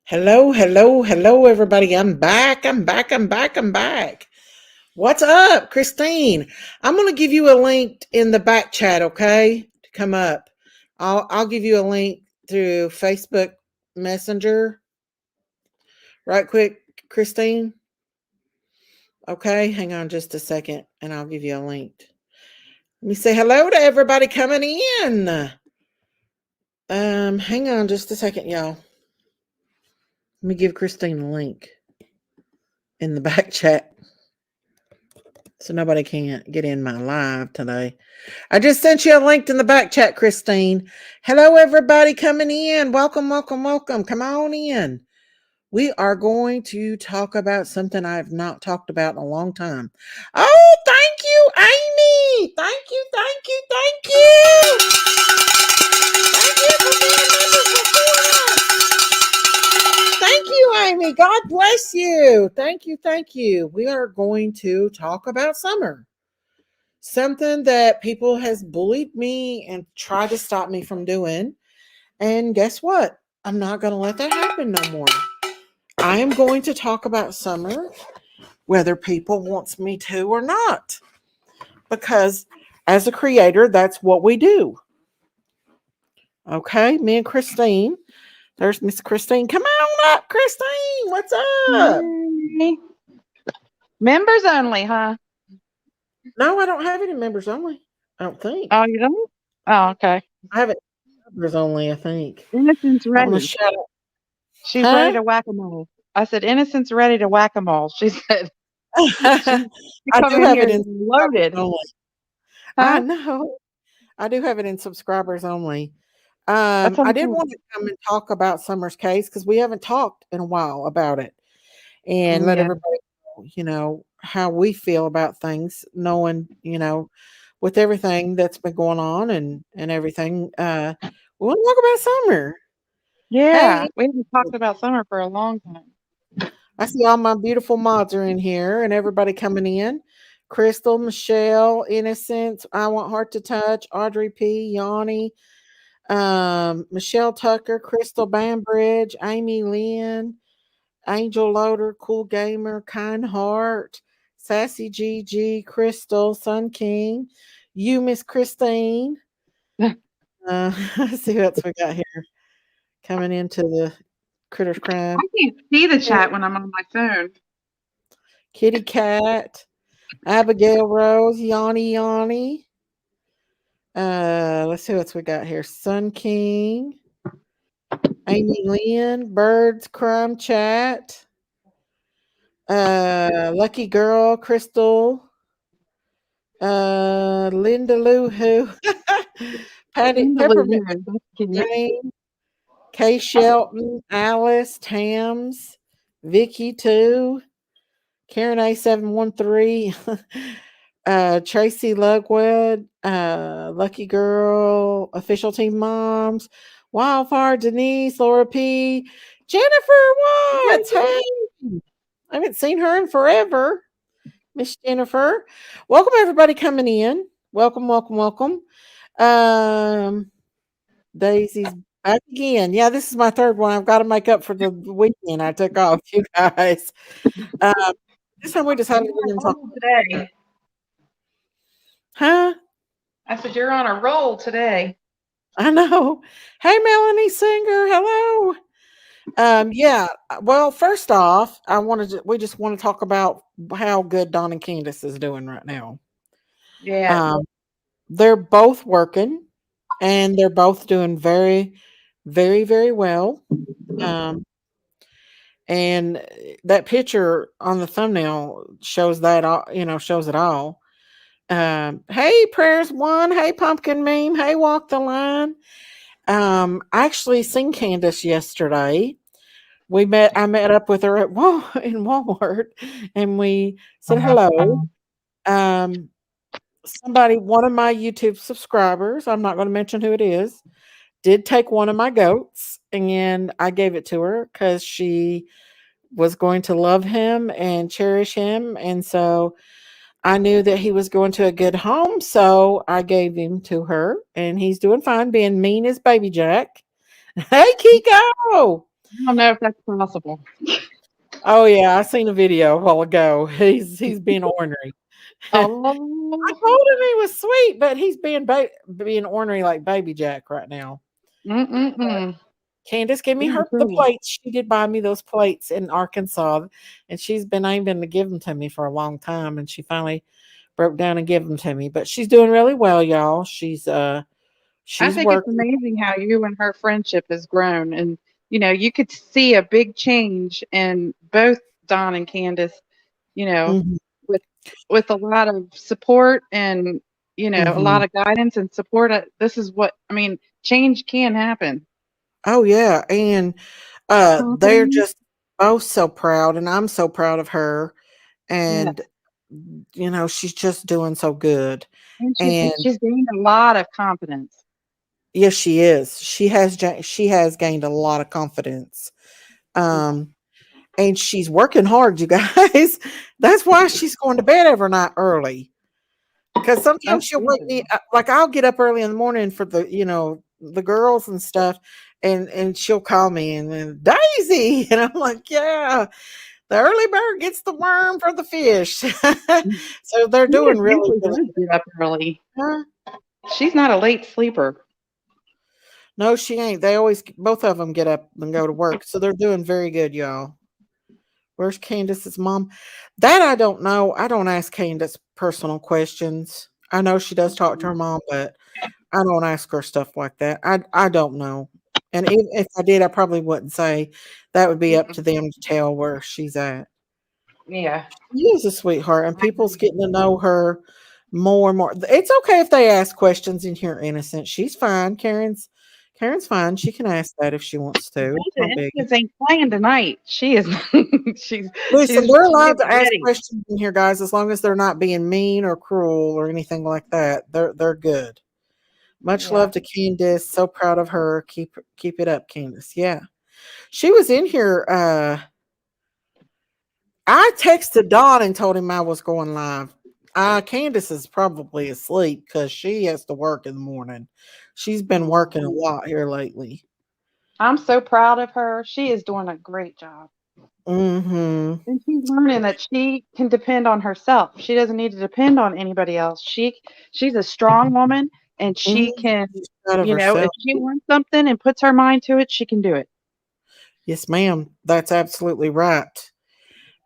Hello, hello, hello, everybody. I'm back. What's up, Christine? I'm going to give you a link in the back chat, okay? To come up. I'll give you a link through Facebook Messenger. Right quick, Christine. Okay, hang on just a second and I'll give you a link. Let me say hello to everybody coming in. Hang on just a second, y'all. Let me give Christine a link in the back chat. So nobody can get in my live today. I just sent you a link in the back chat, Christine. Hello, everybody coming in. Welcome. Come on in. We are going to talk about something I've not talked about in a long time. Oh, thank you, Amy. Thank you. Thank you for being members before us. Thank you, Amy. God bless you. Thank you. We are going to talk about summer. Something that people has bullied me and tried to stop me from doing. And guess what? I'm not going to let that happen no more. I am going to talk about summer, whether people wants me to or not. Because as a creator, that's what we do. Okay, me and Christine. There's Miss Christine. Come on up, Christine. What's up? Hey. Members only, huh? No, I don't have any members only. I don't think. Oh, you don't? Oh, okay. I have it members only, I think. Innocent's I want to ready. shout out. She's ready to whack-a-mole. I said, Innocent's ready to whack-a-mole. She said, she I come do in have here it in loaded. only. I Huh? know. I do have it in subscribers only. That's what I I'm did saying. want to come and talk about Summer's case because we haven't talked in a while about it and let Yeah. everybody know, how we feel about things, knowing, with everything that's been going on and everything. We want to talk about summer. Yeah. Hey, We haven't talked about summer for a long time. I see all my beautiful mods are in here and everybody coming in. Crystal, Michelle, Innocence, I Want Heart to Touch, Audrey P, Yanni, Michelle Tucker, Crystal Bambridge, Amy Lynn, Angel Loader, Cool Gamer, Kind Heart, Sassy GG, Crystal, Sun King, you, Miss Christine. Let's see what else we got here coming into the Critters Crime. I can't see the chat when I'm on my phone. Kitty Cat, Abigail Rose, Yanni. Let's see what else we got here. Sun King, Amy Lynn, Birds Crime Chat, Lucky Girl, Crystal, Linda Lou Who, Patty Peppermint That's cute. Jane, Kay Shelton, Alice, Tams, Vicky 2, Karen A713, Tracy Lugwood, Lucky Girl, Official Team Moms, Wildfire Denise, Laura P, Jennifer Watts. Hey, I haven't seen her in forever. Miss Jennifer. Welcome everybody coming in. Welcome. Daisy's back again. Yeah, this is my third one. I've got to make up for the weekend I took off, you guys. This time we decided we're going to talk today. Huh? I said, you're on a roll today. I know. Hey, Melanie Singer. Hello. Yeah. Well, first off, we just want to talk about how good Don and Candace is doing right now. Yeah. They're both working and they're both doing very, very, very well. And that picture on the thumbnail shows that all, shows it all. Hey, Prayers One. Hey, Pumpkin Meme. Hey, Walk the Line. I actually seen Candace yesterday. I met up with her in Walmart and we said hello. One of my YouTube subscribers, I'm not going to mention who it is, did take one of my goats and I gave it to her because she was going to love him and cherish him. And so I knew that he was going to a good home. So I gave him to her and he's doing fine, being mean as Baby Jack. Hey, Kiko. I don't know if that's possible. Oh yeah, I seen a video a while ago. He's being ornery. I Oh, told him he was sweet, but he's being ornery like Baby Jack right now. mm-mm-mm. Candace gave me Very the cool. plates. She did buy me those plates in Arkansas, and she's been aiming to give them to me for a long time, and she finally broke down and gave them to me. But she's doing really well, y'all. I She's think it's working. amazing how you and her friendship has grown, and you could see a big change in both Don and Candace. You know, Mhm, with a lot of support and a lot mhm. of guidance and support. This is what I mean. Change can happen. Oh yeah, and they're Confidence. just both so proud, and I'm so proud of her. And Yes, she's just doing so good. and And she's gained a lot of confidence. yes, she is. She has gained a lot of confidence. Yeah. Um, and she's working hard, you guys. That's why she's going to bed every night early. Because Oh, sometimes she'll wake good. me up, like I'll get up early in the morning for the girls and stuff, and she'll call me and then Daisy, and I'm like, yeah, the early bird gets the worm for the fish. So they're doing Candace really, usually really does get up early. good. She's not a late sleeper. No, she ain't. They always both of them get up and go to work, so they're doing very good, y'all. Where's Candace's mom? That I don't know. I don't ask Candace personal questions. I know she does talk to her mom, but I don't ask her stuff like that. I don't know. And if I did, I probably wouldn't say. That would be up to Mm-mm. them to tell where she's at. Yeah, She is a sweetheart, and I people's agree. getting to know her more and more. It's okay if they ask questions and you're innocent. She's fine. Karen's fine. She can ask that if she wants to. It's no biggie. Innocence ain't playing tonight. She is. she's Listen, they're she allowed is to ask ready. questions in here, guys, as long as they're not being mean or cruel or anything like that. They're good. Much Yeah. love to Candace. So proud of her. Keep it up, Candace. Yeah. She was in here. I texted Don and told him I was going live. Candace is probably asleep because she has to work in the morning. She's been working a Mhm. lot here lately. I'm so proud of her. She is doing a great job. Mm-hmm. And she's learning that she can depend on herself. She doesn't need to depend on anybody else. She's a strong woman and she Mm-hmm. can, She's proud of if herself. she wants something and puts her mind to it, she can do it. Yes, ma'am. That's absolutely right.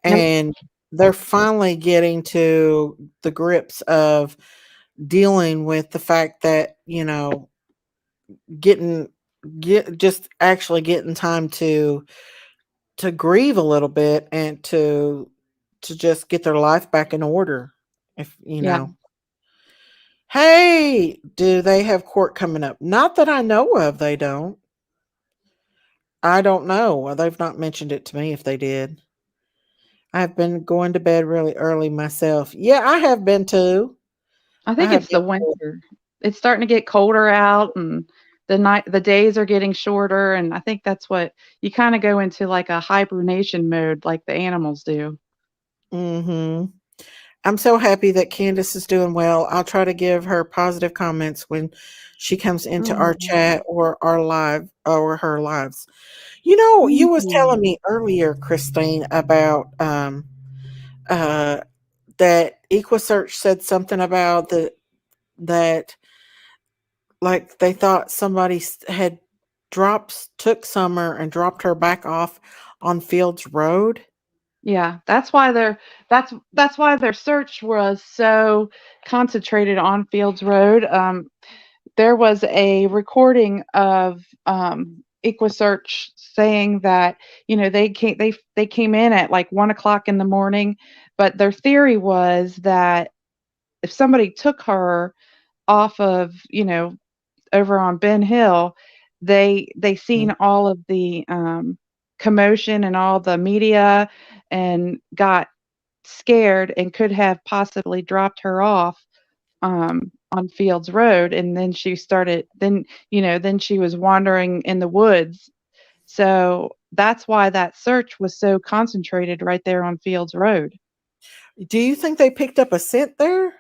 Yep. And they're finally getting to the grips of dealing with the fact that getting get just actually getting time to grieve a little bit and to just get their life back in order. If Yeah. hey, do they have court coming up? Not that I know of. They don't. I don't know. They've not mentioned it to me if they did. I've been going to bed really early myself. Yeah, I have been too. I I think have it's been the too. winter. It's starting to get colder out and the days are getting shorter and I think that's what you kind of go into like a hibernation mode like the animals do. Mhm. I'm so happy that Candace is doing well. I'll try to give her positive comments when she comes into our Mhm. chat or our live or her lives. You Thank was you. telling me earlier, Christine, about uh that EquiSearch said something about that like they thought somebody had took Summer and dropped her back off on Fields Road. Yeah, that's why their search was so concentrated on Fields Road. There was a recording of EquiSearch saying that they came in at like 1 o'clock in the morning, but their theory was that if somebody took her off of over on Ben Hill, they Mm. seen all of the commotion and all the media and got scared and could have possibly dropped her off on Fields Road, and then she started. Then she was wandering in the woods. So that's why that search was so concentrated right there on Fields Road. Do you think they picked up a scent there?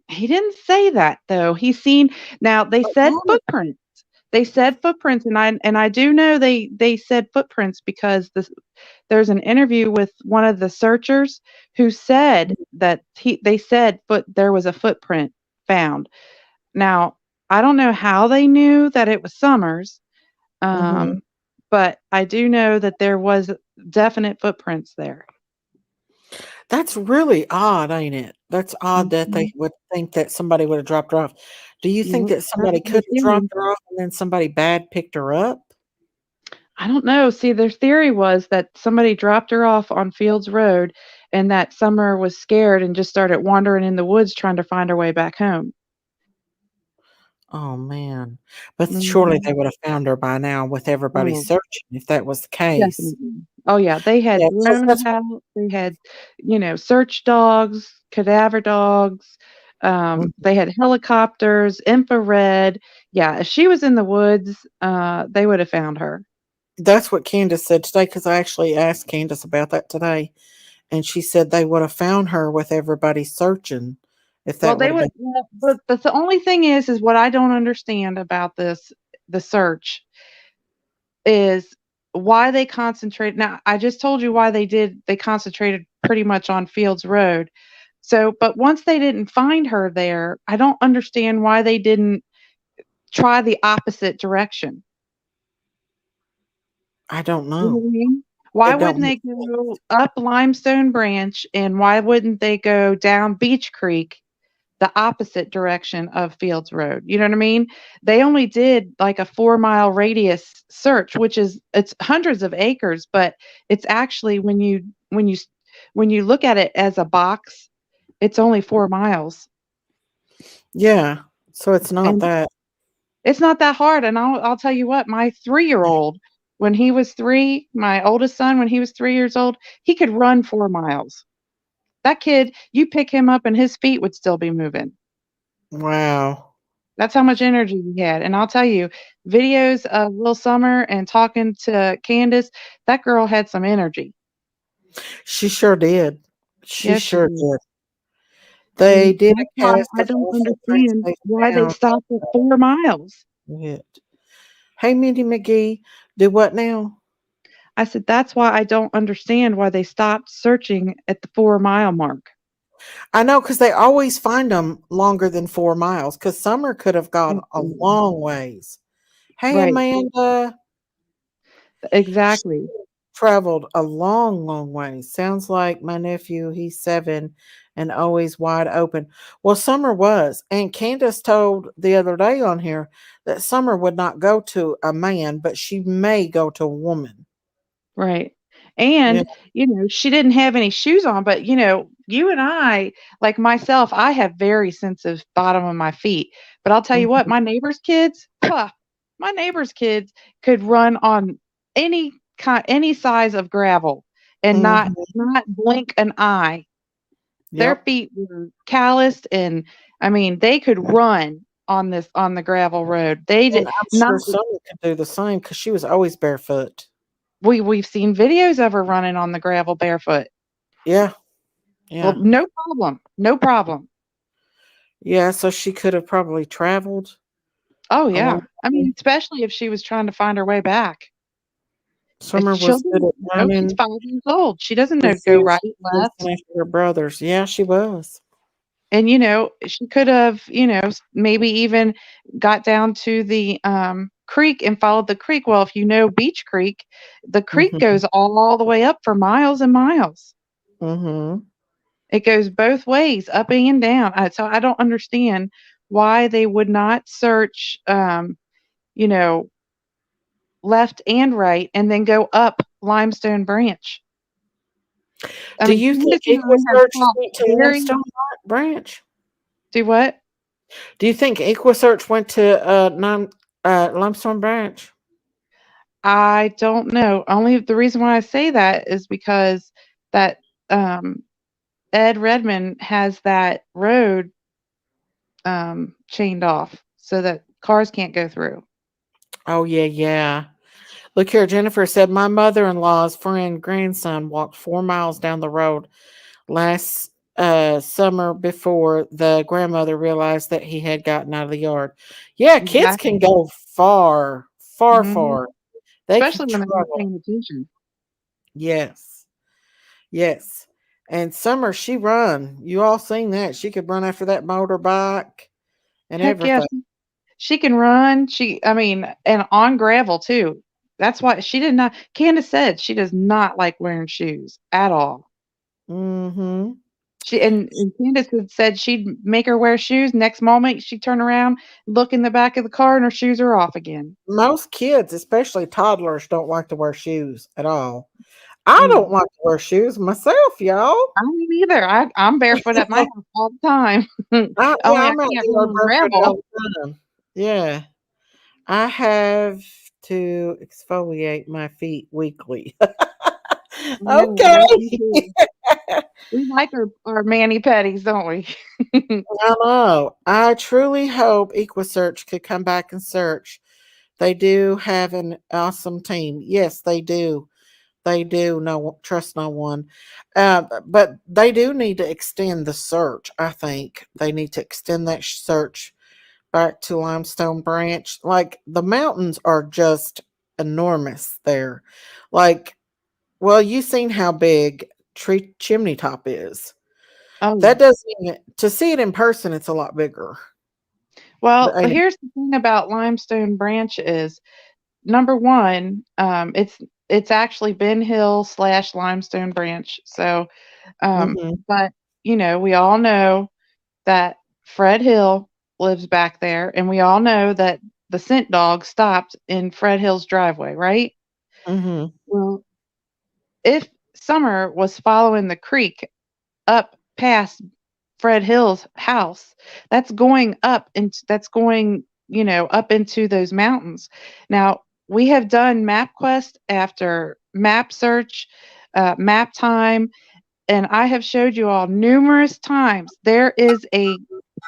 He didn't say that though. He seen now they But said why? footprints. They said footprints, and I do know they said footprints because there's an interview with one of the searchers who said that they said there was a footprint found. Now, I don't know how they knew that it was Summers, Mm-hmm. um, but I do know that there was definite footprints there. That's really odd, ain't it? That's odd that they Mhm. would think that somebody would have dropped her off. Do you think Yep, that that's somebody my could have dropped theory. her off and then somebody bad picked her up? I don't know. See, their theory was that somebody dropped her off on Fields Road and that Summer was scared and just started wandering in the woods trying to find her way back home. Oh, man. But surely they Mhm. would have found her by now with everybody Oh, searching if that was the case. definitely. Oh, yeah, they had Yeah, 'cause drones that's out, they had, search dogs, cadaver dogs, they had helicopters, infrared. Yeah, if she was in the woods, they would have found her. that's what Candace said today. Because I actually asked Candace about that today, and she said they would have found her with everybody searching if Well, that would they have would been. well, but the only thing is what I don't understand about the search is why they concentrate now, I just told you why they concentrated pretty much on Fields Road. So, but once they didn't find her there, I don't understand why they didn't try the opposite direction. I don't You know know. what I mean? Why It don't wouldn't make they go up Limestone Branch and why wouldn't they go down Beech Creek the opposite direction of Fields Road? You know what I mean? They only did like a 4-mile radius search, which is it's hundreds of acres, but it's actually when you look at it as a box, it's only 4 miles. Yeah. So it's not And that. it's not that hard, and I'll tell you what, my 3-year-old, when he was 3, my oldest son, when he was 3 years old, he could run 4 miles. That kid, you pick him up and his feet would still be moving. Wow. That's how much energy he had, and I'll tell you, videos of Lil Summer and talking to Candace, that girl had some energy. She sure did. She Yes, she sure did, did. and They did that's a why cast I of don't all footprints understand they why they found. stopped at 4 miles. It. Hey, Mindy McGee, do what now? I said, "That's why I don't understand why they stopped searching at the 4-mile mark." I know because they always find them longer than 4 miles. Because Summer could have gone a Absolutely. long ways. Hey, Right, Amanda, she exactly. traveled a long, long way. Sounds like my nephew. He's 7 and always wide open. Well, Summer was, and Candace told the other day on here that Summer would not go to a man, but she may go to a woman. Right. Yeah. And, she didn't have any shoes on, but, you and I, like myself, I have very sensitive bottom of my feet. But I'll tell you what, Mhm, my neighbor's kids, my neighbor's kids could run on any size of gravel and mhm. not blink an eye. Their Yep. feet were calloused and I mean, they could run on the gravel road. They And did I'm not sure Summer could do the same because she was always barefoot. we've seen videos of her running on the gravel barefoot. Yeah. Well, Yeah. no problem, no problem. Yeah. So she could have probably traveled Oh, a long yeah. I way. mean, especially if she was trying to find her way back. Summer was good Children, at she's learning, 5 years old. She doesn't know to go refused right, to left, listen after her brothers. Yeah, she was. and, she could have, maybe even got down to the, creek and followed the creek. Well, if you know Beech Creek, the creek Mhm. goes all the way up for miles and miles. Mhm. It goes both ways, up and down. So I don't understand why they would not search, you know, left and right and then go up Limestone Branch. I Do mean, you think Candace and I have Equisearch talked went to very Limestone Branch? do what? Do you think Equisearch went to Limestone Branch? I don't know. Only the reason why I say that is because that um, Ed Redmond has that road chained off so that cars can't go through. Oh yeah, yeah. Look here, Jennifer said my mother-in-law's friend grandson walked 4 miles down the road last. summer before the grandmother realized that he had gotten out of the yard. Yeah, kids can Exactly. go far, far, Hmm. far. They can Especially when they're not travel. paying attention. Yes, yes. And Summer, she run. You all seen that? She could run after that motorbike and Heck yeah, everything. she can run. I mean, and on gravel too. That's why she did not. Candace said she does not like wearing shoes at all. Mm-hmm. And Candace had said she'd make her wear shoes. Next moment, she'd turn around, look in the back of the car, and her shoes are off again. Most kids, especially toddlers, don't like to wear shoes at all. I don't Mm. like to wear shoes myself, y'all. I don't either. I'm barefoot at my house all the time. Yeah, Only I I'm out can't there run on barefooted gravel. all the time. Yeah. I have to exfoliate my feet weekly. Yeah, Okay. yep, me too. We like our mani petties, don't we? I know. I truly hope EquiSearch could come back and search. They do have an awesome team. Yes, they do. They do. No, trust no one. But they do need to extend the search. I think they need to extend that search back to Limestone Branch. Like the mountains are just enormous there. Like, well, you seen how big Tree Chimney Top is. Oh, That yeah. doesn't even, to see it in person, it's a lot bigger. Well, And here's the thing about Limestone Branch is number one, it's actually Ben Hill slash Limestone Branch. So, mhm, but we all know that Fred Hill lives back there, and we all know that the scent dog stopped in Fred Hill's driveway, right? mhm, Well, if Summer was following the creek up past Fred Hill's house, that's going, up into those mountains. Now, we have done MapQuest after map search, map time, and I have showed you all numerous times there is a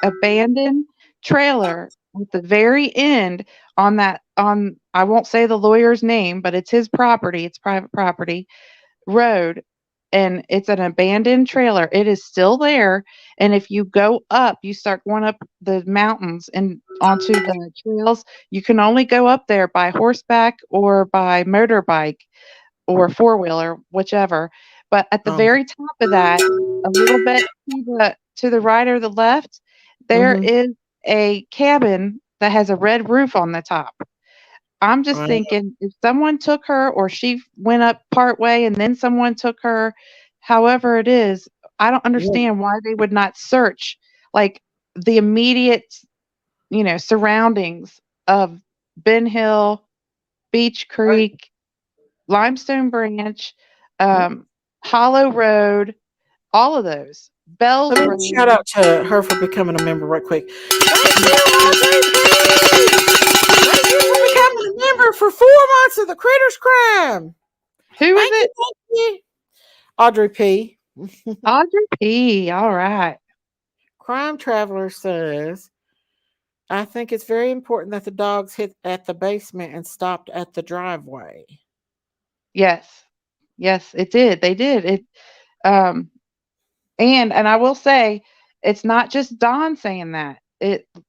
abandoned trailer at the very end on I won't say the lawyer's name, but it's his property, it's private property road, and it's an abandoned trailer. It is still there, and if you go up, you start going up the mountains and onto the trails, you can only go up there by horseback or by motorbike or four-wheeler, whichever. But at the um, very top of that, a little bit to the right or the left, there mhm, is a cabin that has a red roof on the top. I'm just right, thinking if someone took her or she went up part way and then someone took her, however it is, I don't yeah, understand why they would not search like the immediate, surroundings of Ben Hill, Beach right. Creek, Limestone Branch, Mm. um, Hollow Road, all of those. Let Bells me shout Road. out to her for becoming a member right quick. Thank Mm. you, Audrey P. Thank you for becoming a member for 4 months of the Critters Crime. Who is Thank you, it? thank you. Audrey P. Audrey P. All right. Crime Traveler says, I think it's very important that the dogs hit at the basement and stopped at the driveway. Yes. Yes, it did. They did. Um and I will say, it's not just Don saying that.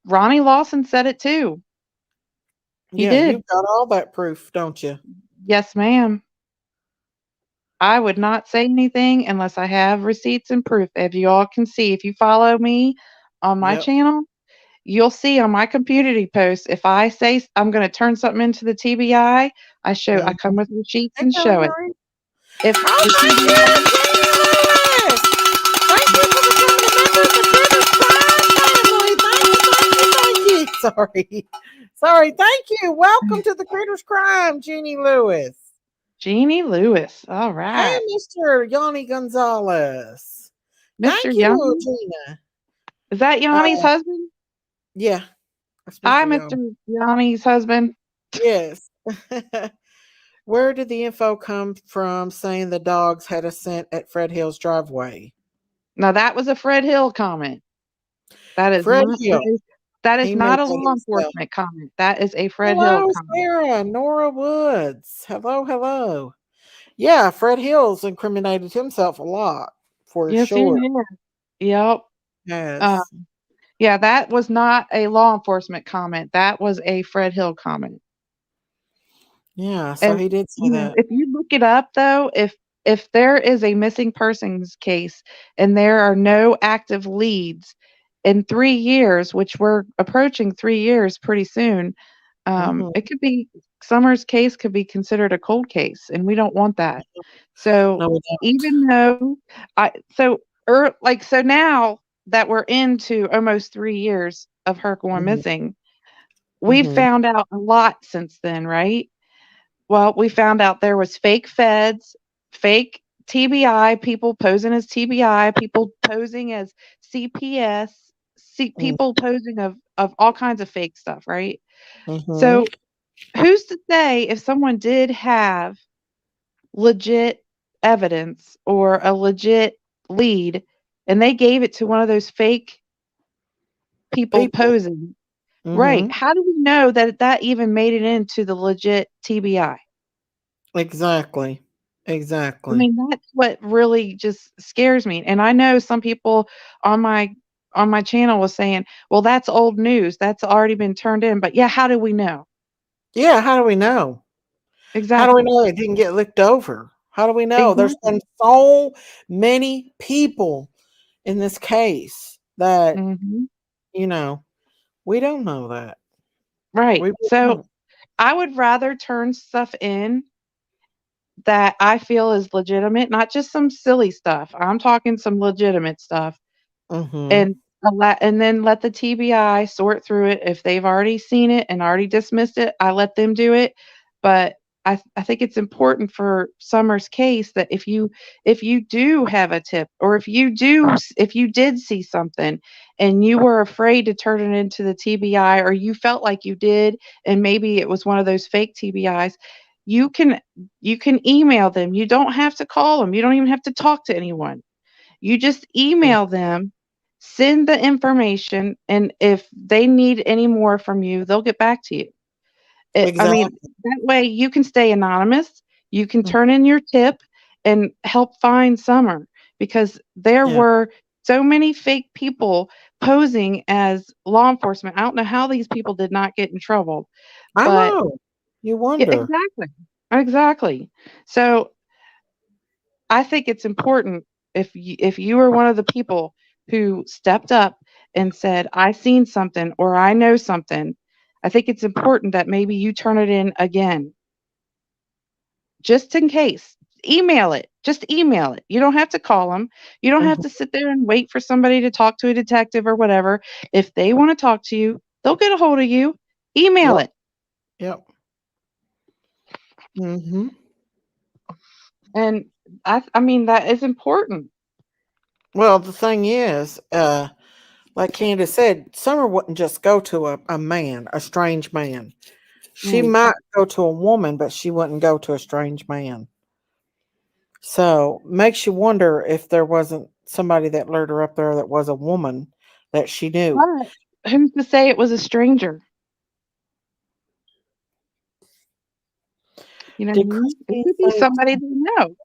Ronnie Lawson said it too. He Yeah, did. you've got all that proof, don't you? Yes, ma'am. I would not say anything unless I have receipts and proof. If you all can see, if you follow me on my Yep. channel, you'll see on my community post, if I say I'm going to turn something into the TBI, I Mhm. come with receipts Hey, and show it. Hillary. If Oh, the thank you, TBI, Jamie Lewis. Thank you for becoming a member of the Critters Crime family. Thank you, thank you, thank you. Sorry. Sorry. Thank you. Welcome to the Critters Crime, Jeannie Lewis. Jeannie Lewis. All Hey, right. Mr. Yanni Gonzalez. Mr. Thank you, Yanni. Gina. Is that Yanni's Uh, husband? yeah, that's Hi, Mr. Yanni. Mr. Yanni's husband. Yes. Where did the info come from saying the dogs had a scent at Fred Hill's driveway? Now that was a Fred Hill comment. That is Fred not that Hill. is that is He made not a that law himself. enforcement comment. That is a Fred Hill Hello, comment. Sarah. Nora Woods. Hello, hello. Yeah, Fred Hill's incriminated himself a lot, for Yes, he sure. is. Yep. Uh, Yes. yeah, that was not a law enforcement comment. That was a Fred Hill comment. Yeah, so And, he did say that. if you look it up though, if there is a missing persons case and there are no active leads in 3 years, which we're approaching 3 years pretty soon, Mhm. it could be Summer's case could be considered a cold case, and we don't want that. So, No, we don't. even though so now that we're into almost 3 years of her going Mhm. missing, we've Mhm. found out a lot since then, right? Well, we found out there was fake feds, fake TBI, people posing as TBI, people posing as CPS, Mm. people posing of all kinds of fake stuff, right? Mhm. So, who's to say if someone did have legit evidence or a legit lead and they gave it to one of those fake people People. posing, right? Mhm. How do we know that that even made it into the legit TBI? Exactly. I Exactly. mean, that's what really just scares me. And I know some people on my on my channel was saying, "Well, that's old news. That's already been turned in." But yeah, how do we know? Yeah, how do we know? How do we Exactly. know it didn't get looked over? How do we know? There's been Exactly. so many people in this case that, Mhm. you know, we don't know that. Right. We really So, don't. I would rather turn stuff in that I feel is legitimate, not just some silly stuff. I'm talking some legitimate stuff. Mhm. And and then let the TBI sort through it. If they've already seen it and already dismissed it, I let them do it. But I think it's important for Summer's case that if you do have a tip or if you did see something and you were afraid to turn it into the TBI or you felt like you did and maybe it was one of those fake TBIs, you can you can email them. You don't have to call them. You don't even have to talk to anyone. You just Mm. email them, send the information, and if they need any more from you, they'll get back to you. I mean, Exactly. that way you can stay anonymous, you can Mm. turn in your tip and help find Summer because there Yeah. were so many fake people posing as law enforcement. I don't know how these people did not get in trouble, I but know. You yeah, wonder. exactly. Exactly. So I think it's important if you are one of the people who stepped up and said, "I seen something," or "I know something," I think it's important that maybe you turn it in again, just in case. Email it. Just email it. You don't have to call them. You don't have Mhm. to sit there and wait for somebody to talk to a detective or whatever. If they want to talk to you, they'll get a hold of you. Email Yep. it. Yep. Mhm. And I mean that is important. Well, the thing is, like Candace said, Summer wouldn't just go to a man, a strange man. She Right. might go to a woman, but she wouldn't go to a strange man. So makes you wonder if there wasn't somebody that lured her up there that was a woman that she knew. But who's to say it was a stranger? You know what I Did mean? It Christine could be say it somebody was? they know.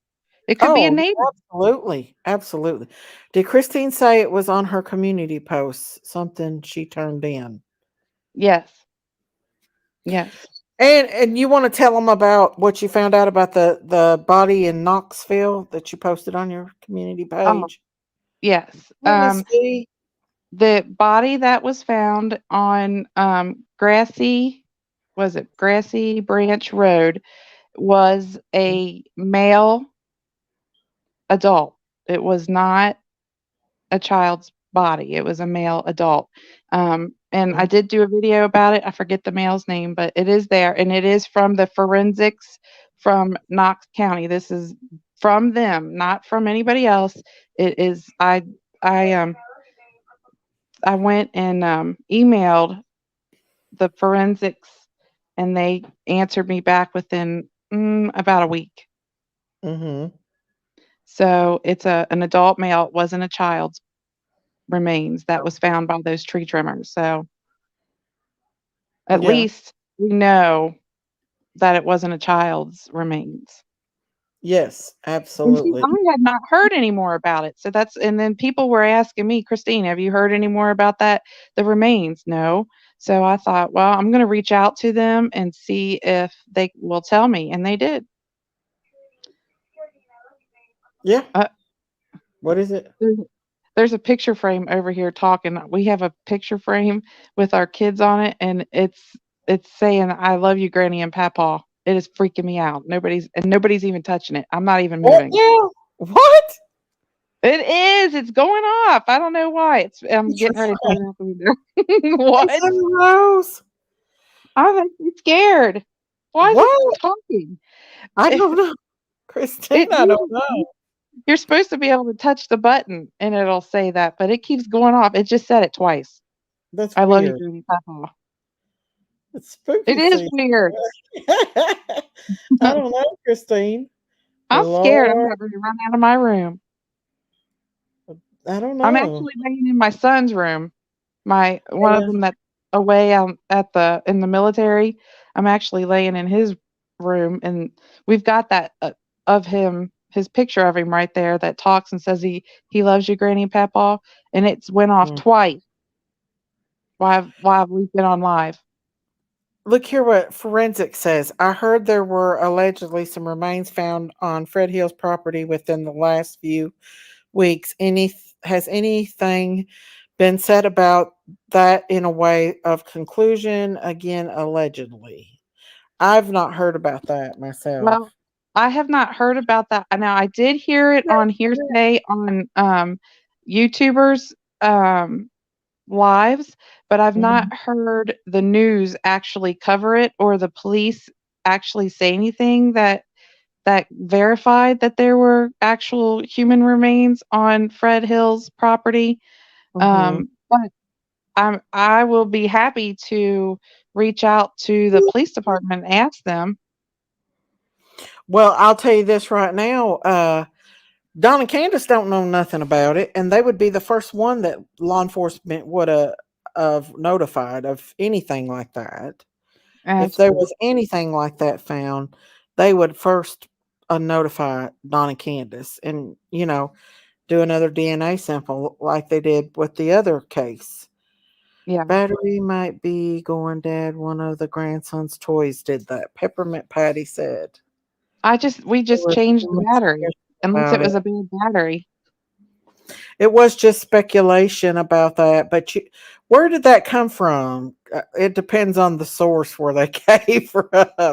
It could be a Oh, neighbor. absolutely, absolutely. Did Christine say it was on her community posts? Something she turned in. Yes. Yes. And you want to tell them about what you found out about the body in Knoxville that you posted on your community Oh, page? yes. Let me see. The body that was found on Grassy Branch Road was a male adult. It was not a child's body. It was a male adult. And I Mhm. did do a video about it. I forget the male's name, but it is there, and it is from the forensics from Knox County. This is from them, not from anybody else. It is. I I went and emailed the forensics, and they answered me back within about a week. Mhm. So it's an adult male. It wasn't a child's remains that was found by those tree trimmers. So at Yeah. least we know that it wasn't a child's remains. Yes, And see, absolutely. I had not heard any more about it. So that's and then people were asking me, "Christine, have you heard any more about that? The remains?" No. So I thought, well, I'm gonna reach out to them and see if they will tell me, and they did. Yeah. Uh, What is it? there's there's a picture frame over here talking. We have a picture frame with our kids on it, and it's saying, "I love you, Granny and Papa." It is freaking me out. Nobody's even touching it. I'm not even What moving. now? What? It is. It's going off. I don't know why. I'm getting ready to turn it out the window. It's What? in the house. I think he's scared. Why is it What? talking? I If don't know. it Christine, I don't know. usually you're supposed to be able to touch the button and it'll say that, but it keeps going off. It just said it twice. That's I love you, weird. Granny Papa. It's It spooky is season. weird. I don't know, Christine. I'm scared. I'm Lord, about ready to run out of my room. I don't I'm know. actually laying in my son's room. My one of Yeah. them that's away at the in the military. I'm actually laying in his room, and we've got that of him, his picture of him right there that talks and says he loves you, Granny and Papa, and it's went off Mm. twice while we've been on live. Look here what forensic says. I heard there were allegedly some remains found on Fred Hill's property within the last few weeks. Has anything been said about that in a way of conclusion? Again, allegedly. I've not heard about that myself. Well, I have not heard about that. Now I did hear it on hearsay on YouTubers lives, but I've not Mhm. heard the news actually cover it or the police actually say anything that verified that there were actual human remains on Fred Hill's property. Mhm. But I will be happy to reach out to the police department and ask them. Well, I'll tell you this right now. Don and Candace don't know nothing about it, and they would be the first one that law enforcement would have notified of anything like that. If That's there true. was anything like that found, they would first notify Don and Candace, and do another DNA sample like they did with the other case. Yeah. Battery might be going, Dad. One of the grandson's toys did that. Peppermint Patty said. We There just was changed so the much battery unless it about it. was a bad battery. It was just speculation about that, but where did that come from? It depends on the source where they came from.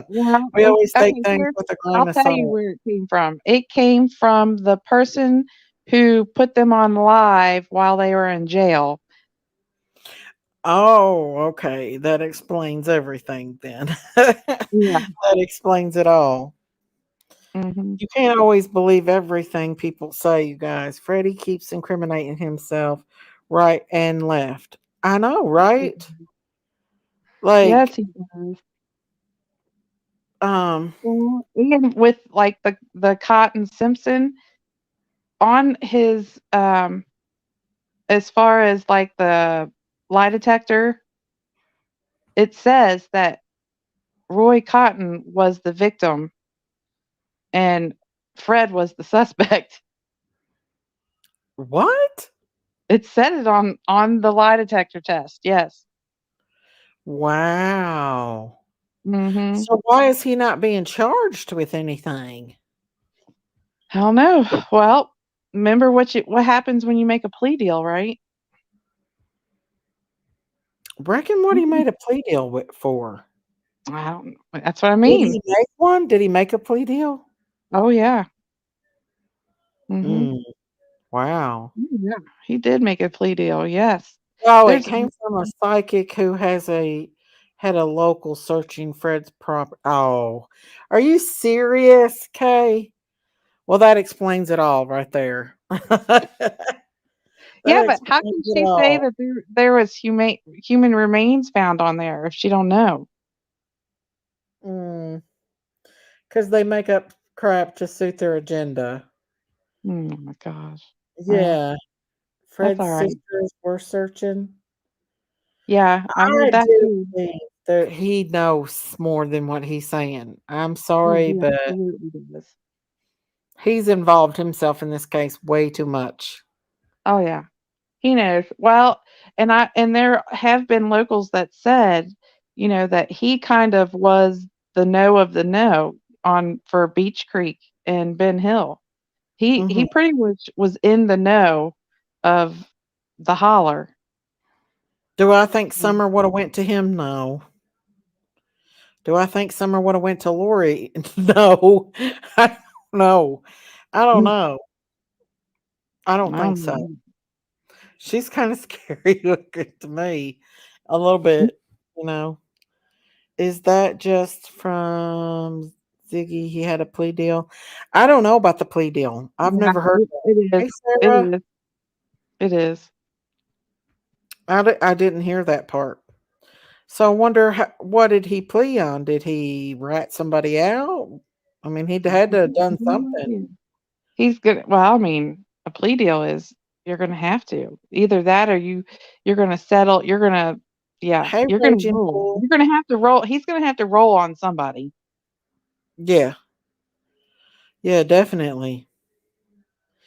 Well, We always take okay, things here with a I'll grain of tell you salt. where it came from. It came from the person who put them on live while they were in jail. Oh, okay. That explains everything then. That Yeah. explains it all. Mhm. You can't always believe everything people say, you guys. Freddie keeps incriminating himself right and left. I know, right? Yes, Like, he does. um, Well, even with like the Cotton Simpson on his as far as like the lie detector, it says that Roy Cotton was the victim and Fred was the suspect. what? It said it on the lie detector test. Yes. Wow. Mhm. So why is he not being charged with anything? I don't know. Well, remember what happens when you make a plea deal, right? Reckon what he Mhm. made a plea deal for. I don't That's what I Did mean. he make one? Did he make a plea deal? Oh yeah. Mhm. Mm, wow. Yeah. He did make a plea deal. Yes. Oh, it There's came from a psychic who had a local searching Fred's prop. Oh, are you serious, Kay? Well, that explains it all right there. That Yeah, but how explains can it she say all. that there was human remains found on there if she don't know? Mm, because they make up crap to suit their agenda. Oh my gosh. Well, Yeah, that's Fred's all right. sisters were searching. Yeah, I heard I that do too. think that he knows more than what he's saying. I'm Oh, sorry, he but absolutely does. He's involved himself in this case way too much. Oh yeah, he knows. Well, and there have been locals that said, that he kind of was the know of the know on for Beach Creek and Ben Hill. He Hmm. pretty much was in the know of the holler. Do I think Mm. Summer would have went to him? No. Do I think Summer would have went to Lori? No. I don't know. I don't Mm, know. I I don't think don't so. know. She's kind of scary looking to me, a little bit. You know, is that just from Ziggy? He had a plea deal. I don't know about the plea deal. I've Yeah, never heard it that. is. Hey, It Sarah, is. It is. I didn't hear that part. So I wonder what did he plea on? Did he rat somebody out? I mean, he had to have done No something. idea. He's good. Well, I mean, a plea deal is you're going to have to either that or you're going to settle. You're going to yeah, Hey, you're going to Raging roll. Bull. You're going to have to roll. He's going to have to roll on somebody. Yeah, yeah, definitely.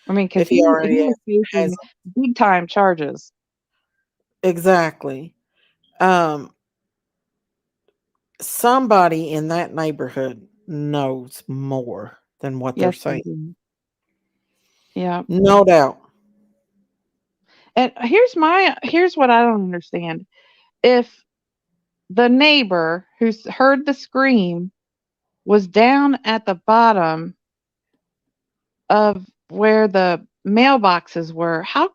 I mean, because If he he he already was has facing big time charges. exactly. Um, somebody in that neighborhood knows more than what they're Yes, they saying. do. Yeah. No doubt. And here's what I don't understand. If the neighbor who's heard the scream was down at the bottom of where the mailboxes were, how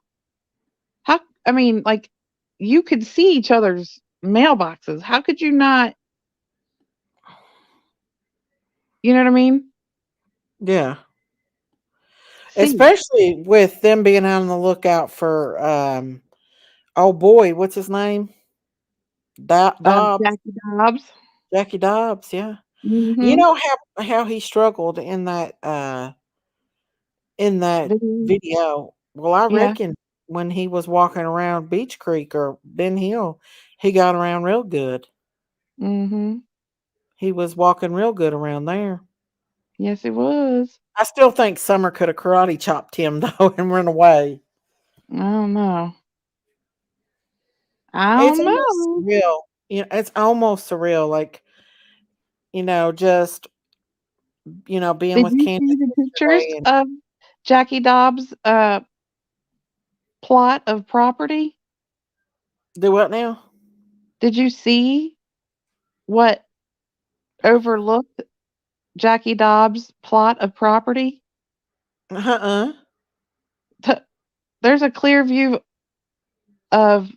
I mean, like, you could see each other's mailboxes. How could you not, you know what I mean? Yeah. See. Especially with them being out on the lookout for oh boy, what's his name? Dobbs. Jackie Dobbs. Jackie Dobbs, yeah. You Mhm. know how he struggled in that Video. video. Well, I Yeah. reckon when he was walking around Beach Creek or Ben Hill, he got around real good. Mhm. He was walking real good around there. Yes, it was. I still think Summer could have karate chopped him though and run away. I don't know. I It's don't almost know. surreal. You know, it's almost surreal. Like, just being Did with you Candace see the pictures yesterday and of Jackie Dobbs' plot of property? do what now? Did you see what overlooked Jackie Dobbs' plot of property? Uh-uh. There's a clear view of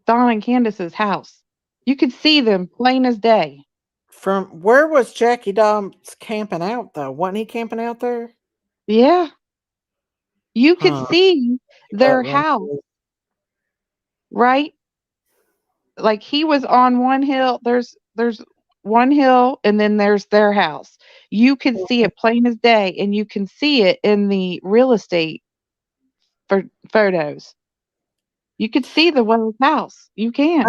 Don and Candace's house. You could see them plain as day. From where was Jackie Dobbs camping out though? Wasn't he camping out there? Yeah, you could Huh. see their Butler. house, right? Like he was on one hill. There's one hill, and then there's their house. You could see it plain as day, and you can see it in the real estate for photos. You could see the Wells house. You But can.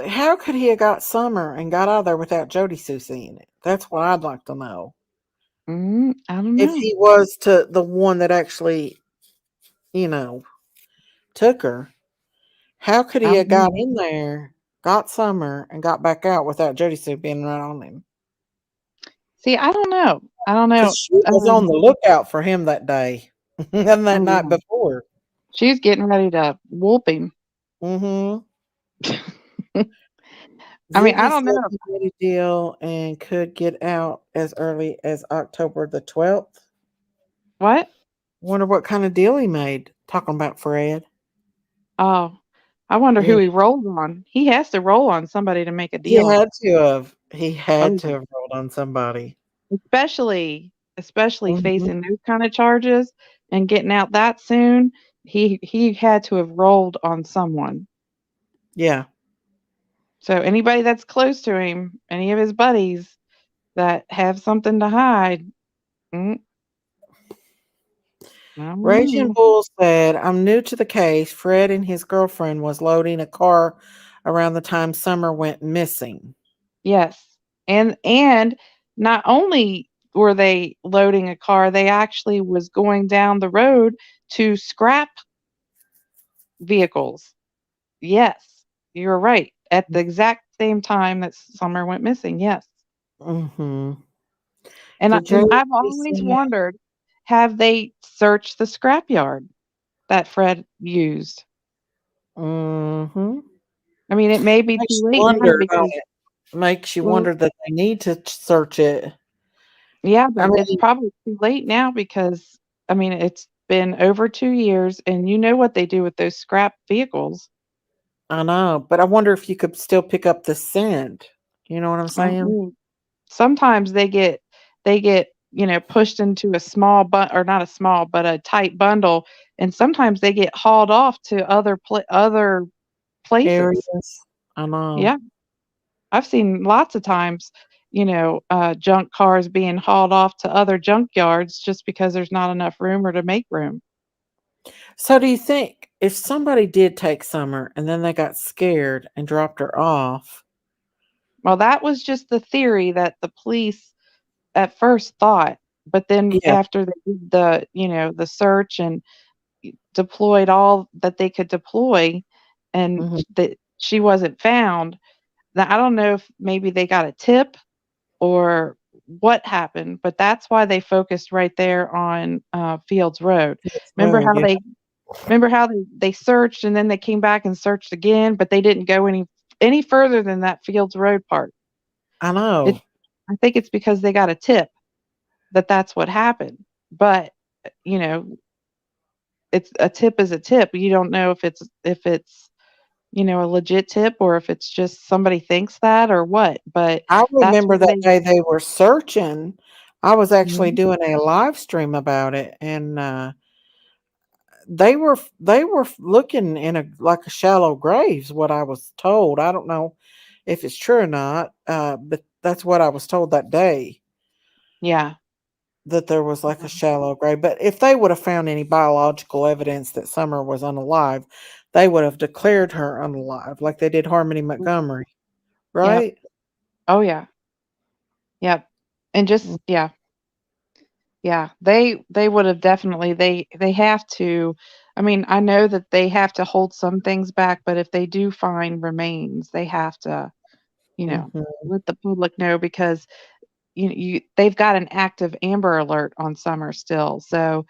how could he have got Summer and got out of there without Jody Sue seeing it? That's what I'd like to know. I don't If know. he was to the one that actually, you know, took her, how could I he don't have got know. in there, got Summer, and got back out without Jody Sue being right on him? See, I don't know. I don't Because know. she was on the lookout for him that day and that Oh night yeah, before. she's getting ready to whoop him. Mm-hmm. I mean, I Ziggy don't said know he made a deal and could get out as early as October the 12th. what. Wonder what kind of deal he made. Talking about Fred. Oh, I wonder Yeah, who he rolled on. He has to roll on somebody to make a he deal. had to have. He had Oh, to have rolled on somebody. especially Mhm. facing those kind of charges and getting out that soon. He had to have rolled on someone. Yeah. So anybody that's close to him, any of his buddies that have something to hide, mm, I don't Raging know. Bull said, I'm new to the case. Fred and his girlfriend was loading a car around the time Summer went missing. Yes. And not only were they loading a car. They actually was going down the road to scrap vehicles. Yes, you're right. At the exact same time that Summer went missing. Yes. Mm-hmm. And Did you I've always see? wondered, have they searched the scrapyard that Fred used? Mm-hmm. I mean, it may be Makes too you late now wonder, don't because, it? Makes you well, wonder that they need to search it. yeah, I but it's mean, probably too late now because, I mean, it's been over 2 years, and you know what they do with those scrap vehicles. I know, but I wonder if you could still pick up the scent. You know what I'm I saying? mean, sometimes they get pushed into a small or not a small, but a tight bundle, and sometimes they get hauled off to other places. Areas. I know. Yeah, I've seen lots of times, junk cars being hauled off to other junkyards just because there's not enough room or to make room. So do you think if somebody did take Summer and then they got scared and dropped her off? Well, that was just the theory that the police at first thought, but then Yeah. after they did the search and deployed all that they could deploy and Hmm. that she wasn't found. Now, I don't know if maybe they got a tip or what happened, but that's why they focused right there on Fields Road. It's Remember road, how yeah. they searched and then they came back and searched again, but they didn't go any further than that Fields Road part. I It know. I think it's because they got a tip that that's what happened. But you know, it's a tip is a tip. You don't know if it's a legit tip or if it's just somebody thinks that or what. But I that's remember why that they. day they were searching. I was actually Mhm. doing a live stream about it, and they were looking in a like a shallow graves. What I was told. I don't know if it's true or not, but that's what I was told that day. Yeah. That there was like a shallow grave. But if they would have found any biological evidence that Summer was unalive, they would have declared her unalive, like they did Harmony Mhm. Montgomery, Yep. right? Oh yeah. Yep. And just yeah. Yeah. They would have definitely they have to. I mean, I know that they have to hold some things back, but if they do find remains, they have to, you know, Mm-hmm. let the public know because they've got an active Amber Alert on Summer still. So,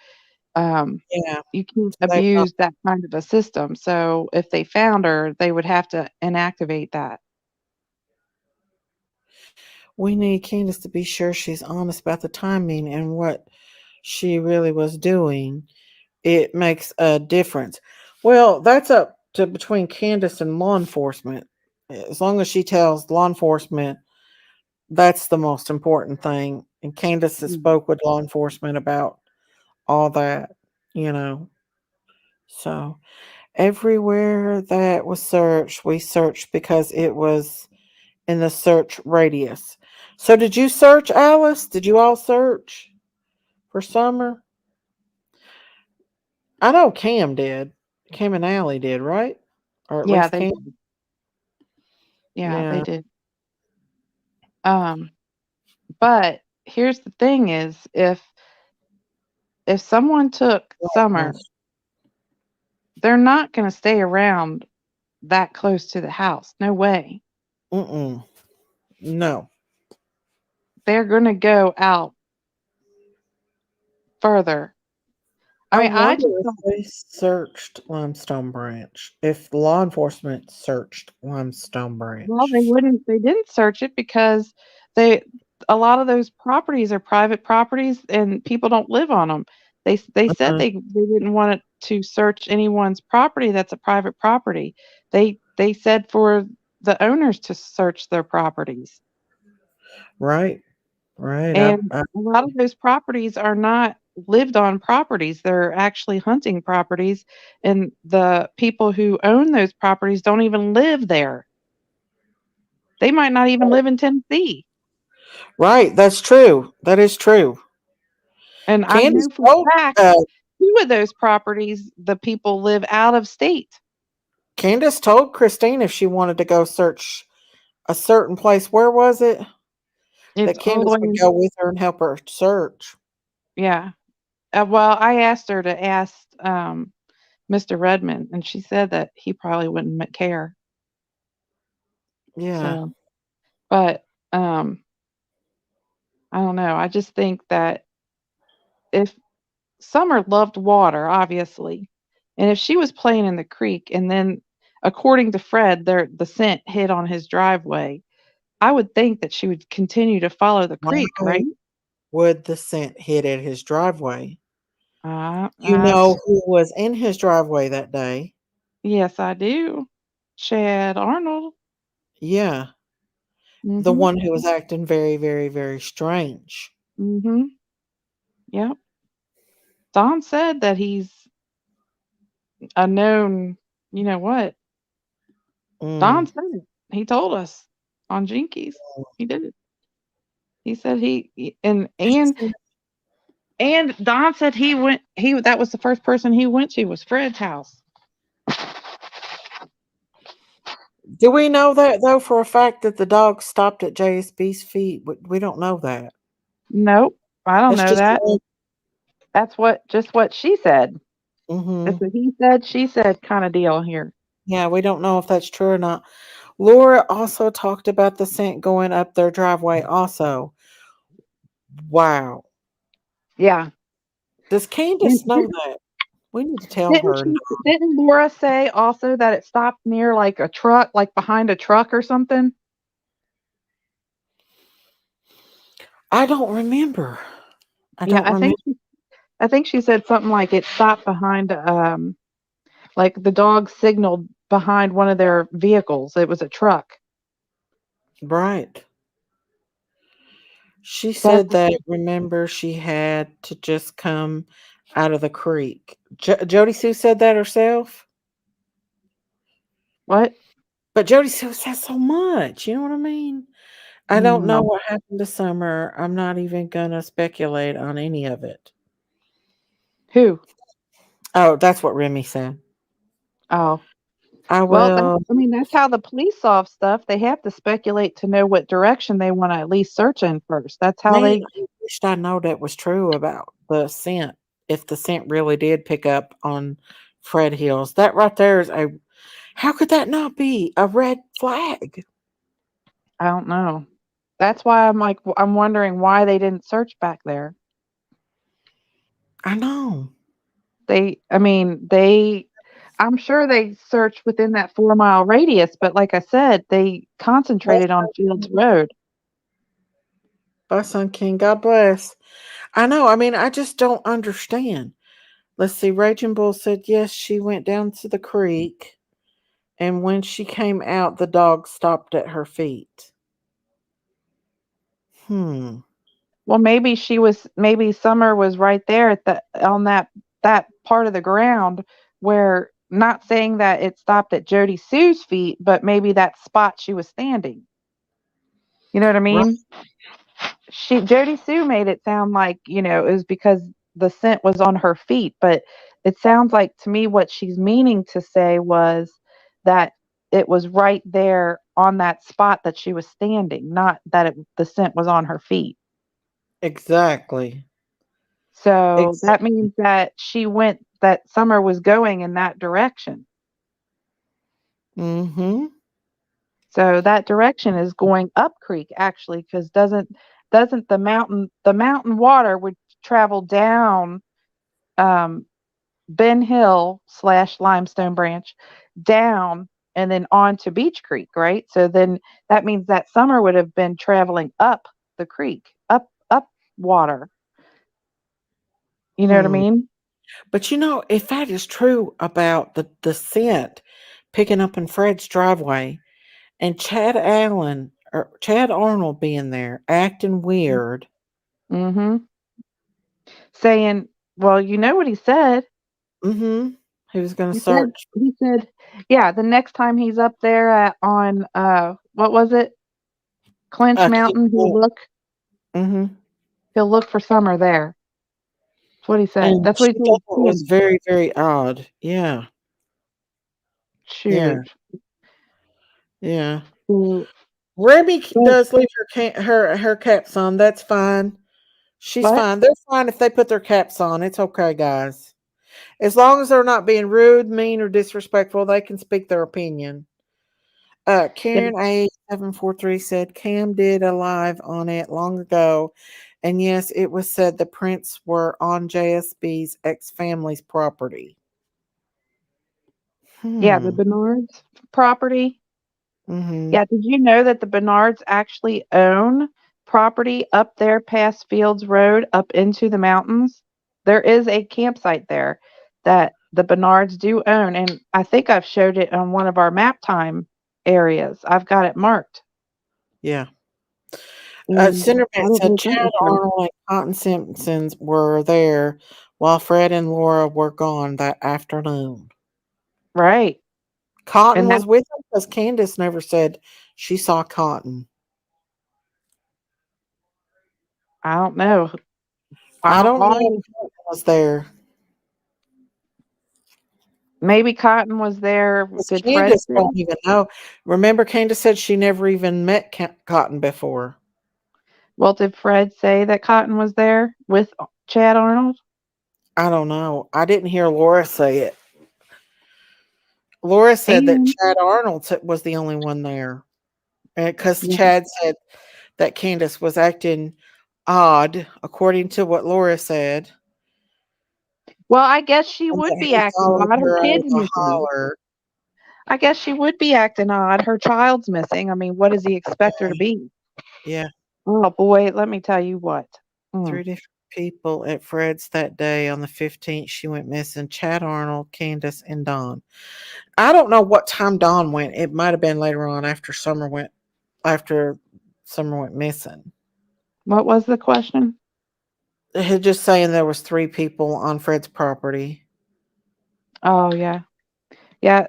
um Yeah, you can't they might. abuse that kind of a system. So if they found her, they would have to inactivate that. We need Candace to be sure she's honest about the timing and what she really was doing. It makes a difference. Well, that's up to between Candace and law enforcement. As long as she tells law enforcement, that's the most important thing. And Candace has Mm. spoke with law enforcement about all that, you know. So everywhere that was searched, we searched because it was in the search radius. So did you search, Alice? Did you all search for Summer? I know Cam did. Cam and Allie did, right? Or at Yeah, least they Cam. did. Yeah, they Yeah. did. Um, but here's the thing is if someone took Summer, they're not going to stay around that close to the house. No way. Mm-mm. No. They're going to go out further. I I mean, I wonder just if don't. they searched Limestone Branch. If law enforcement searched Limestone Well, Branch. they didn't search it because they a lot of those properties are private properties and people don't live on them. They said Uh-huh. they didn't want it to search anyone's property that's a private property. They said for the owners to search their properties. Right. Right. And a lot of those properties are not lived on properties. They're actually hunting properties and the people who own those properties don't even live there. They might not even live in Tennessee. Right. That's true. That is true. And I Candace know for told a fact uh, 2 of those properties, the people live out of state. Candace told Christine if she wanted to go search a certain place. Where was it? It's that Candace would always go with her and help her search. yeah. Well, I asked her to ask Mr. Redmond, and she said that he probably wouldn't care. Yeah. So, but I don't know. I just think that if Summer loved water, obviously, and if she was playing in the creek, and then, according to Fred, the scent hit on his driveway, I would think that she would continue to follow the creek, Why right? would the scent hit at his driveway? You That's know who was in his driveway that day? yes, I do. Chad Arnold. Yeah. The Mhm. one who was acting very, very, very strange. Mhm. Yep. Don said that he's a known. You know what? Don Mm. said it. He told us on Jinkies. He did it. He said He said, and Don said he that was the first person he went to was Fred's house. do we know that though for a fact that the dog stopped at JSB's feet? We don't know that. Nope, I don't That's know just that. That's what she said. mm-hmm. It's a he said, she said kind of deal here. Yeah, we don't know if that's true or not. Laura also talked about the scent going up their driveway also. Wow. Yeah. Does And Candace know that? We need to tell didn't her. she didn't Laura say also that it stopped near like a truck, like behind a truck or something? I don't remember. I Yeah, don't remember. I think she said something like it stopped behind like the dog signaled behind one of their vehicles. It was a truck. Right. She That's said that, remember, she had to just come out of the creek. Jody Sue said that herself, what? but Jody Sue says so much. You know what I mean? I don't know Mm, what happened to Summer. I'm not even going to speculate on any of it. who? Oh, that's what Remy said. Oh. I Well, that's, will. I mean, that's how the police solve stuff. They have to speculate to know what direction they want to at least search in first. That's how Man, they. I wished I know that was true about the scent. If the scent really did pick up on Fred Hills, that right there is a. How could that not be a red flag? I don't know. That's why I'm like, I'm wondering why they didn't search back there. I know. I mean, I'm sure they searched within that 4 mile radius, but like I said, they Bless concentrated on Fields Road. my son King. God bless. I know. I mean, I just don't understand. Let's see. Raging Bull said yes. She went down to the creek, and when she came out, the dog stopped at her feet. Hmm. Well, maybe Summer was right there at the on that part of the ground where not saying that it stopped at Jody Sue's feet, but maybe that spot she was standing. You know what I Right. mean? Jody Sue made it sound like, it was because the scent was on her feet, but it sounds like to me what she's meaning to say was that it was right there on that spot that she was standing, not that the scent was on her feet. Exactly. So that Exactly. means that Summer was going in that direction. Mm-hmm. So that direction is going up creek actually, because doesn't the mountain water would travel down um, Ben Hill / Limestone Branch down and then on to Beach Creek, right? So then that means that Summer would have been traveling up the creek, up water. You know what I Hmm. mean? But if that is true about the scent picking up in Fred's driveway and Chad Allen or Chad Arnold being there acting weird. Mm-hmm. Saying, well, you know what he said. Mm-hmm. He was gonna He said, search. he said, yeah, the next time he's up there on what was it, Clinch Mountain, Mm-hmm. he'll look for Summer there. That's what he said. And That's what she he thought told it was Candace. very, very odd. Yeah. Yeah. Shoot. Yeah. So, Remy But does leave her caps on. That's fine. She's what? fine. They're fine if they put their caps on. It's okay, guys. As long as they're not being rude, mean, or disrespectful, they can speak their opinion. Yeah, Karen A743 said Cam did a live on it long ago, and yes, it was said the prints were on JSB's ex family's property. yeah, the Hmm. Bernards property. Mm-hmm. Yeah, did you know that the Bernards actually own property up there past Fields Road up into the mountains? There is a campsite there that the Bernards do own, and I think I've showed it on one of our map time areas. I've got it marked. Yeah. And I Cinderbit didn't said know that Chad was true. Arnold and Cotton Simpsons were there while Fred and Laura were gone that afternoon. Right. Cotton And that was with them because Candace never said she saw Cotton. I don't know. I don't know if All Cotton was there. maybe Cotton was there. Because Did Fred Candace say? don't even know. Remember, Candace said she never even met Cotton before. Well, did Fred say that Cotton was there with Chad Arnold? I don't know. I didn't hear Laura say it. Laura said that And Chad Arnold was the only one there. Because yeah. Chad said that Candace was acting odd, according to what Laura said, Well, I guess she and would that be he acting followed odd. Her her out of kid's the missing. holler. I guess she would be acting odd. Her child's missing. I mean, what does he expect her to be? Yeah, Oh boy, let me tell you what. Mm. three different people at Fred's that day on the 15th. She went missing. Chad Arnold, Candace, and Don. I don't know what time Don went. It might have been later on after Summer went missing. What was the question? He just saying there was three people on Fred's property. Oh yeah, yeah.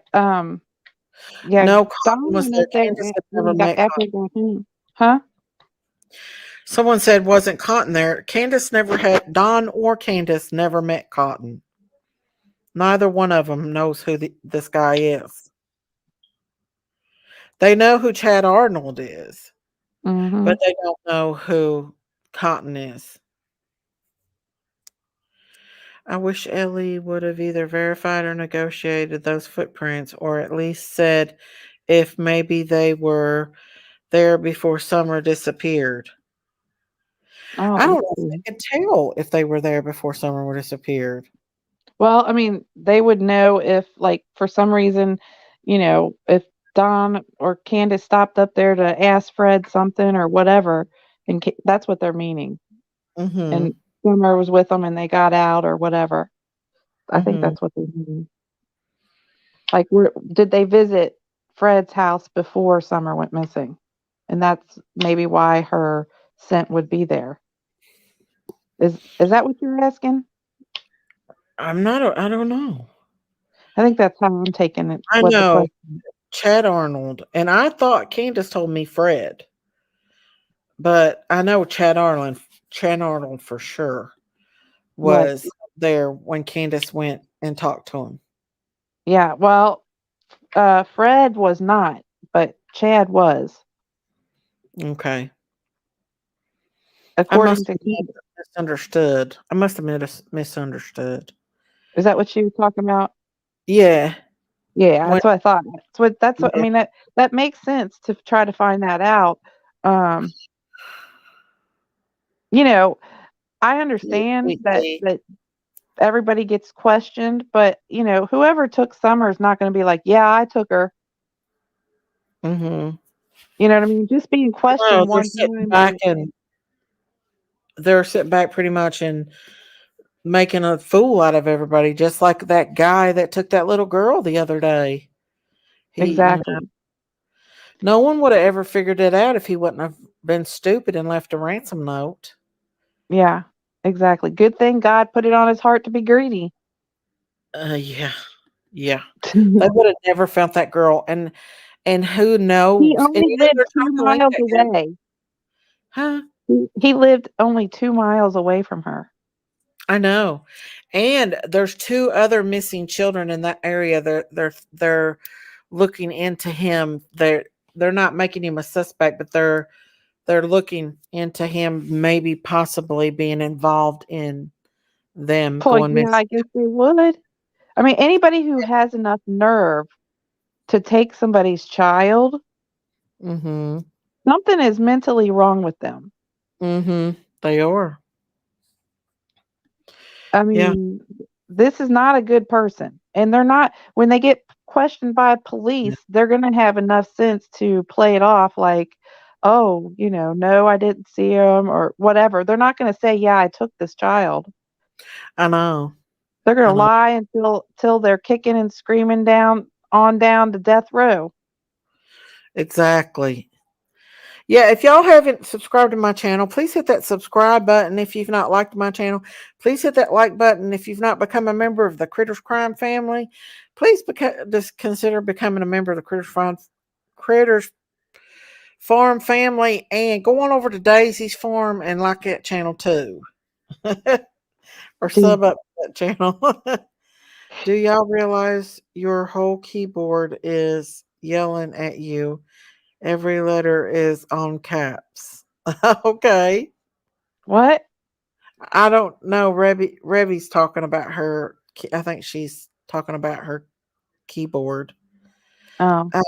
Yeah. No, Cotton Don was went there. up there Candace had when never he got met after he got home. Huh? Someone said wasn't Cotton there. Candace never had Don or Candace never met Cotton. Neither one of them knows who this guy is. They know who Chad Arnold is, Mm-hmm. but they don't know who Cotton is. I wish Ellie would have either verified or negotiated those footprints, or at least said if maybe they were there before Summer disappeared. Oh, I don't that's know if true. they could tell if they were there before Summer disappeared. Well, I mean, they would know if, like, for some reason, if Don or Candace stopped up there to ask Fred something or whatever, and that's what they're meaning. Mm-hmm. And Summer was with them and they got out or whatever. I think Mm-hmm. that's what they mean. Like, did they visit Fred's house before Summer went missing? And that's maybe why her scent would be there. Is that what you're asking? I'm not. I don't know. I think that's how I'm taking it. I What the know question? Chad Arnold, and I thought Candace told me Fred, but I know Chad Arnold. Chad Arnold for sure Was was there when Candace went and talked to him. yeah. Well, Fred was not, but Chad was, Okay, I according must to have Candace. misunderstood. I must have misunderstood. Is that what you were talking about? Yeah, Yeah, when that's what I thought. That's what I yeah, mean. That makes sense to try to find that out. Um, you know, I understand that the everybody gets questioned, but whoever took Summer is not going to be like, yeah, I took her. mm-hmm. You know what I mean? Just being Well, questioned one time or they're sitting back pretty much and making a fool out of everybody, just like that guy that took that little girl the other day. exactly. No one would have ever figured it out if he wouldn't have been stupid and left a ransom note. Yeah, exactly. Good thing God put it on his heart to be greedy. Yeah, yeah. They would have never found that girl, and who He knows? And only lived they're 2 talking like miles that guy, away. huh? He lived only 2 miles away from her. I know. And there's two other missing children in that area. They're looking into him. they're not making him a suspect, but they're looking into him maybe possibly being involved in them Well, going yeah, missing. I guess they would. I mean, anybody who has enough nerve to take somebody's child, Mm-hmm. something is mentally wrong with them. Mm-hmm. They are. I Yeah. mean, this is not a good person. And they're not, when they get questioned by Yeah. police, they're going to have enough sense to play it off like, oh, no, I didn't see him or whatever. They're not going to say, yeah, I took this child. I know. They're going I to know. lie until till they're kicking and screaming down to death row. Exactly. Yeah, if y'all haven't subscribed to my channel, please hit that subscribe button. If you've not liked my channel, please hit that like button. If you've not become a member of the Critters Crime family, please just consider becoming a member of the Critters Farm family and go on over to Daisy's Farm and like that channel too. Or Dude, sub up to that channel. Do y'all realize your whole keyboard is yelling at you? Every letter is on caps. Okay. what? I don't know. Revy's talking about her. I think she's talking about her keyboard. Um, Uh,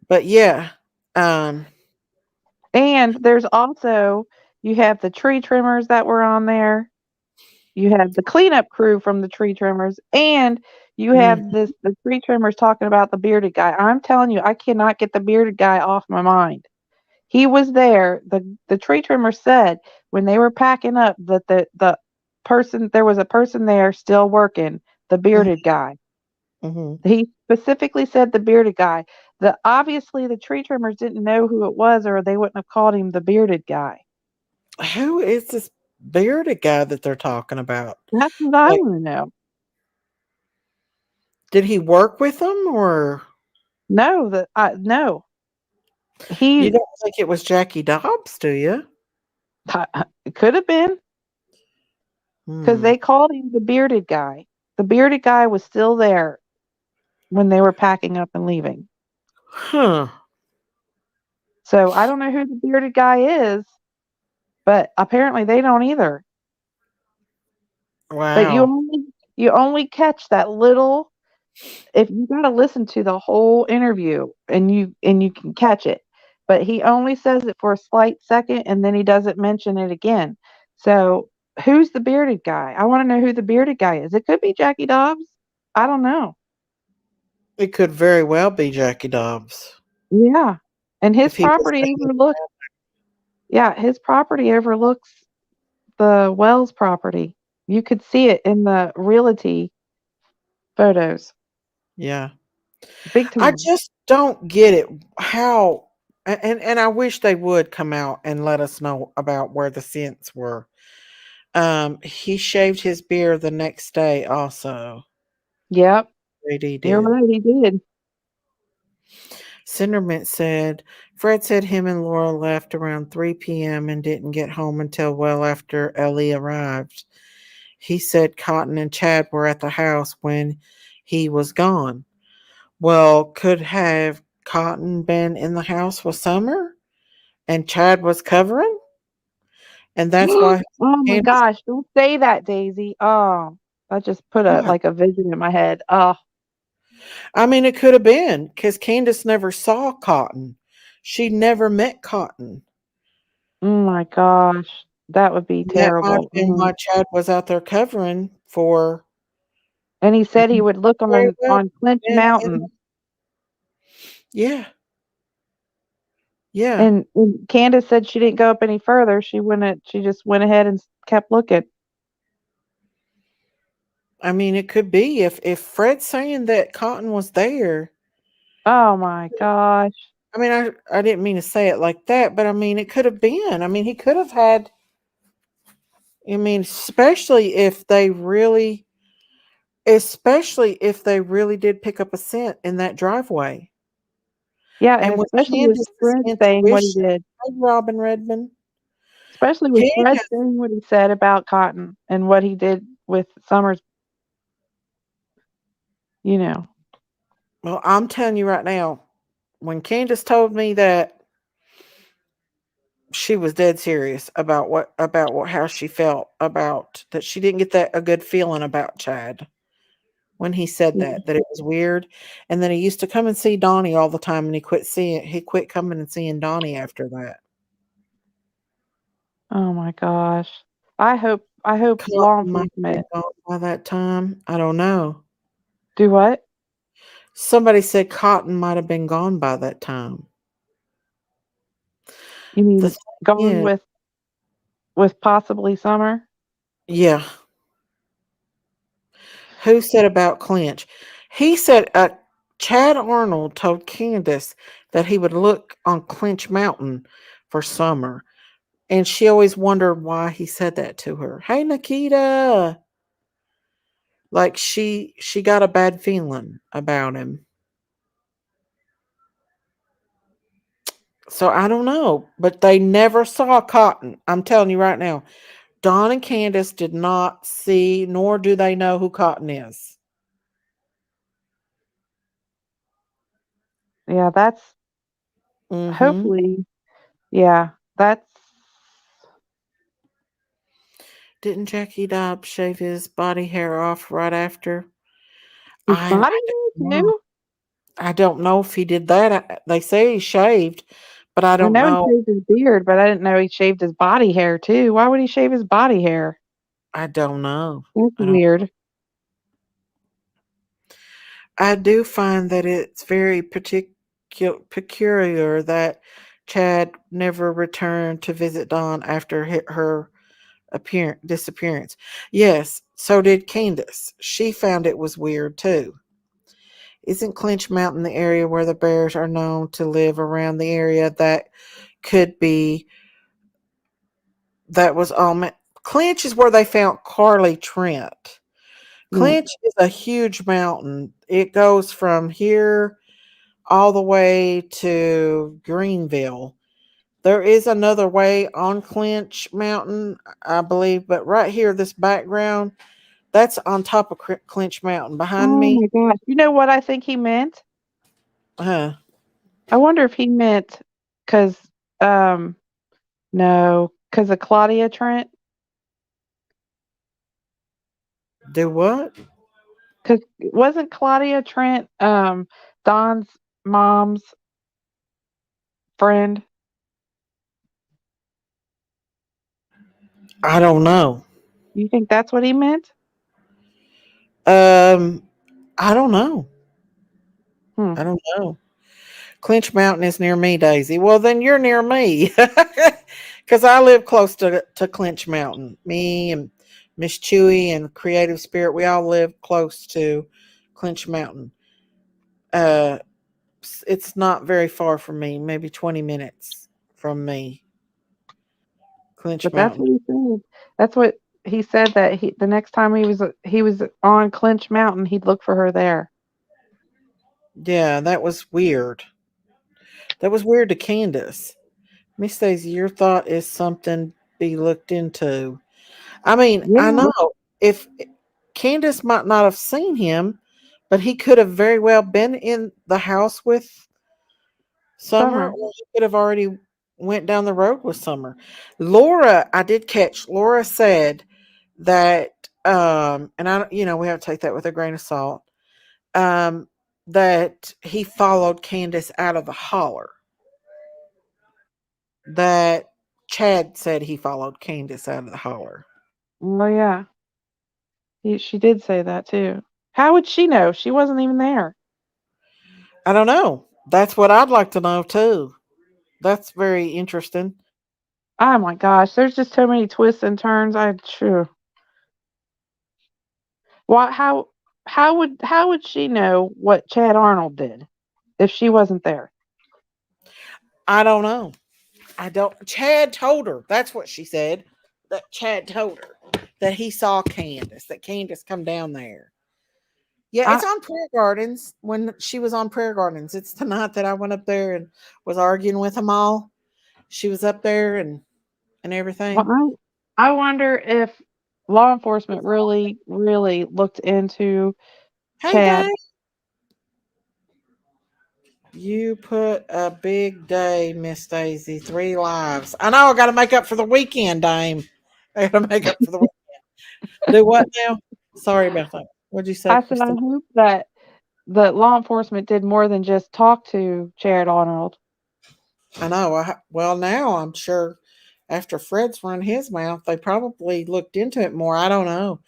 but yeah, um, and there's also, you have the tree trimmers that were on there. You have the cleanup crew from the tree trimmers, and you mm, have the tree trimmers talking about the bearded guy. I'm telling you, I cannot get the bearded guy off my mind. He was there. The tree trimmer said when they were packing up that the person, there was a person there still working, the mm, bearded guy. mhm. He specifically said the bearded guy. The obviously the tree trimmers didn't know who it was, or they wouldn't have called him the bearded guy. Who is this bearded guy that they're talking about? That's what I Like, want to know. did he work with them, or No, no. you He don't think it was Jackie Dobbs? Do you? it could have been because Hmm. they called him the bearded guy. The bearded guy was still there when they were packing up and leaving. Huh. So I don't know who the bearded guy is, but apparently they don't either. But you Wow. only you only catch that little, if you got to listen to the whole interview and you can catch it. But he only says it for a slight second and then he doesn't mention it again. So who's the bearded guy? I want to know who the bearded guy is. It could be Jackie Dobbs. I don't know. It could very well be Jackie Dobbs Yeah. And his if he was property hanging. overlooks, yeah, his property overlooks the Wells property. You could see it in the realty photos. Yeah. Big I time. just don't get it. How and I wish they would come out and let us know about where the scents were. He shaved his beard the next day also. Yep. JD You're did. right, he did. Cindermint said Fred said him and Laura left around 3 p.m. and didn't get home until well after Ellie arrived. He said Cotton and Chad were at the house when he was gone. Well, could have Cotton been in the house with Summer and Chad was covering? And that's Oh why my Candace. gosh, don't say that, Daisy. Oh, that just put a What? like a vision in my head. Oh, I mean, it could have been because Candace never saw Cotton. She never met Cotton. oh my gosh. That would be And that might have terrible. been why Chad was out there covering for. And he said he would look Very on well. on Clinch And, Mountain. yeah, yeah. And Candace said she didn't go up any further. She just went ahead and kept looking. I mean, it could be if Fred's saying that Cotton was there. Oh my gosh. I mean, I didn't mean to say it like that, but I mean, it could have been. I mean, he could have had. I mean, especially if they really did pick up a scent in that driveway. Yeah, and And with especially with Candace's Fred saying what he intuition, did. hey, Robin Redmond, Especially with Fred Candace. saying what he said about Cotton and what he did with Summers, you know. Well, I'm telling you right now, When Candace told me that, she was dead serious about what how she felt about that. She didn't get that a good feeling about Chad when he said Yeah. that it was weird. And then he used to come and see Donnie all the time, and he quit coming and seeing Donnie after that. Oh my gosh. I hope law Cotton might have been enforcement gone by that time. I don't know. do what? Somebody said Cotton might have been gone by that time. You The mean thing gone is, with possibly Summer? yeah. Who said about Clinch? He said Chad Arnold told Candace that he would look on Clinch Mountain for summer. And she always wondered why he said that to her. Hey Nikita. Like she got a bad feeling about him. So I don't know. But they never saw Cotton. I'm telling you right now. Don and Candace did not see, nor do they know who Cotton is. Yeah, that's Mm-hmm. hopefully, yeah, that's Didn't Jackie Dobbs shave his body hair off right after? his I body don't hair know. too. I don't know if he did that. They say he shaved, but I I don't know he know. shaved his beard, but I didn't know he shaved his body hair too. Why would he shave his body hair? I don't know. That's I don't. weird. I do find that it's very peculiar that Chad never returned to visit Dawn after her disappearance. Yes, so did Candace. She found it was weird too. Isn't Clinch Mountain the area where the bears are known to live around the area that could be that was Clinch is where they found Carly Trent. Yeah. Clinch is a huge mountain. It goes from here all the way to Greenville. There is another way on Clinch Mountain, I believe, but right here, this background, that's on top of Clinch Mountain. Behind Oh me, my gosh. You know what I think he meant? uh, I wonder if he meant because, um, no, because of Claudia Trent. do what? Because wasn't Claudia Trent Don's mom's friend? I don't know. You think that's what he meant? Um, I don't know. Hmm. I don't know. Clinch Mountain is near me, Daisy. Well, then you're near me, because I live close to Clinch Mountain. Me and Miss Chewy and Creative Spirit, we all live close to Clinch Mountain. Uh, it's not very far from me, maybe 20 minutes from me. Clinch But that's Mountain. what he said. That's what he said that the next time he was on Clinch Mountain, he'd look for her there. Yeah, that was weird. That was weird to Candace. Miss Daisy, your thought is something be looked into. I mean, I Yeah, know if Candace might not have seen him, but he could have very well been in the house with Summer, summer. or he could have already went down the road with Summer. Laura, I did catch. Laura said that, and I, we have to take that with a grain of salt. Um, that he followed Candace out of the holler. That Chad said he followed Candace out of the holler. Oh yeah, she did say that too. How would she know? She wasn't even there. I don't know. That's what I'd like to know too. That's very interesting. Oh my gosh, there's just so many twists and turns. I sure. Why? How would she know what Chad Arnold did if she wasn't there? I don't know. I don't. Chad told her. That's what she said. That Chad told her that he saw Candace. That Candace come down there. Yeah, it's I on Prayer Gardens. When she was on Prayer Gardens, it's the night that I went up there and was arguing with them all. She was up there and everything. well, I wonder if law enforcement really really looked into Hey, Chad. Dave. You put a big day, Miss Daisy. 3 lives. I know I got to make up for the weekend, Dame. I got to make up for the week. Do what now? Sorry about that. What'd you say, I said, I Kristen? hope that the law enforcement did more than just talk to Jared Arnold. I know. Well, now I'm sure after Fred's run his mouth, they probably looked into it more. I don't know.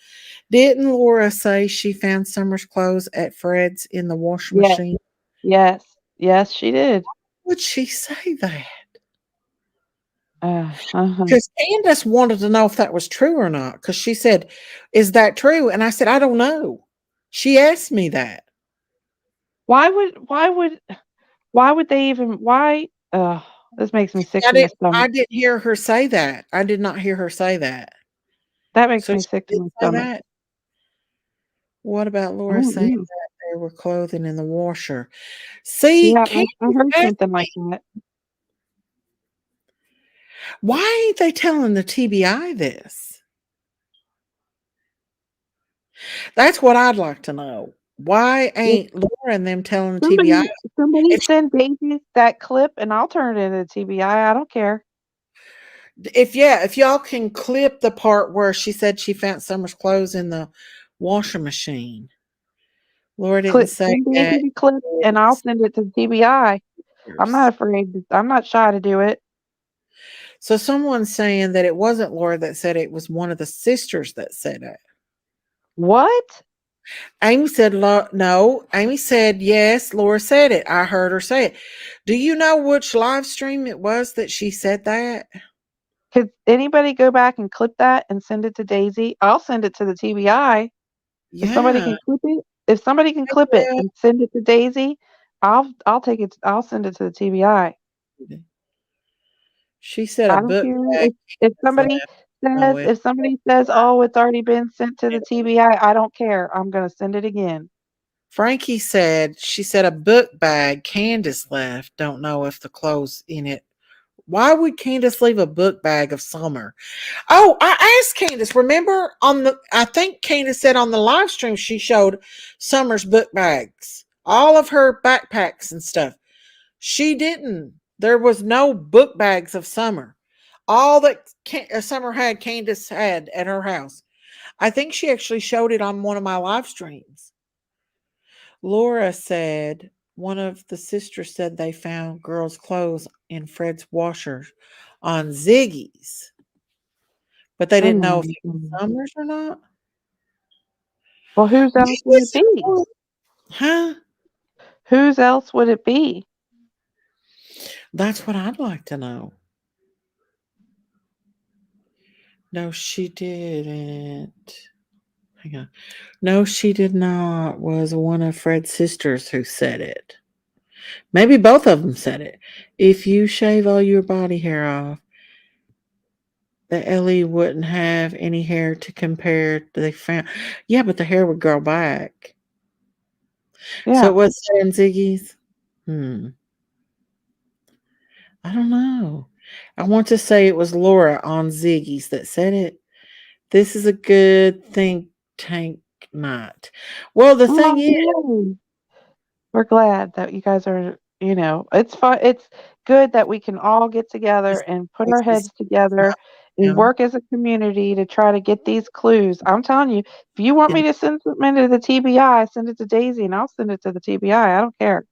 Didn't Laura say she found Summer's clothes at Fred's in the washing Yes, machine? yes, yes, she did. Would she say that? Uh-huh. Because Candace wanted to know if that was true or not. Because she said, "Is that true?" And I said, "I don't know." She asked me that. Why would they even why this makes me sick I to my didn't. stomach. I didn't hear her say that. I did not hear her say that. That makes So me she sick to did my say stomach. that. What about I Laura don't saying know. that there were clothing in the washer? See, Yeah, Candace I heard asked something like me, that. why ain't they telling the TBI this? That's what I'd like to know. Why If ain't Laura and them telling the TBI? somebody If send Daisy that clip and I'll turn it into the TBI. I don't care. if y'all can clip the part where she said she found Summer's clothes in the washing machine. Laura didn't say Send Daisy that. the clip and I'll send it to the TBI. I'm not afraid. I'm not shy to do it. So someone's saying that it wasn't Laura that said it was one of the sisters that said it. What? Amy said no. Amy said yes. Laura said it. I heard her say it. Do you know which live stream it was that she said that? Could anybody go back and clip that and send it to Daisy? I'll send it to the TBI. If somebody Yeah. can clip it, if somebody can I clip it will. and send it to Daisy, I'll take it. I'll send it to the TBI. She said a I don't book care bag is left. No, it. if somebody says, "Oh, it's already been sent to the TBI," I don't care. I'm gonna send it again. Frankie said she said a book bag Candace left. Don't know if the clothes in it. Why would Candace leave a book bag of Summer? Oh, I asked Candace. Remember on the? I think Candace said on the live stream she showed Summer's book bags, all of her backpacks and stuff. She didn't. There was no book bags of Summer. All that Summer had, Candace had at her house. I think she actually showed it on one of my live streams. Laura said one of the sisters said they found girls' clothes in Fred's washer on Ziggy's, but they Oh didn't my know if it goodness. was Summers or not. Well, whose You else would it listen, be? huh? Whose else would it be? That's what I'd like to know. No, she didn't. Hang on. No, she did not. Was one of Fred's sisters who said it. Maybe both of them said it. If you shave all your body hair off, the Ellie wouldn't have any hair to compare. They found, yeah, but the hair would grow back. So Yeah. it was Sam Ziggy's. Hmm. I don't know. I want to say it was Laura on Ziggy's that said it. This is a good think tank night. Well, the thing is, Oh, we're glad that you guys are, it's fun. It's good that we can all get together and put our this heads together and him. work as a community to try to get these clues. I'm telling you, if you want me to send something to the TBI, send it to Daisy and I'll send it to the TBI. I don't care.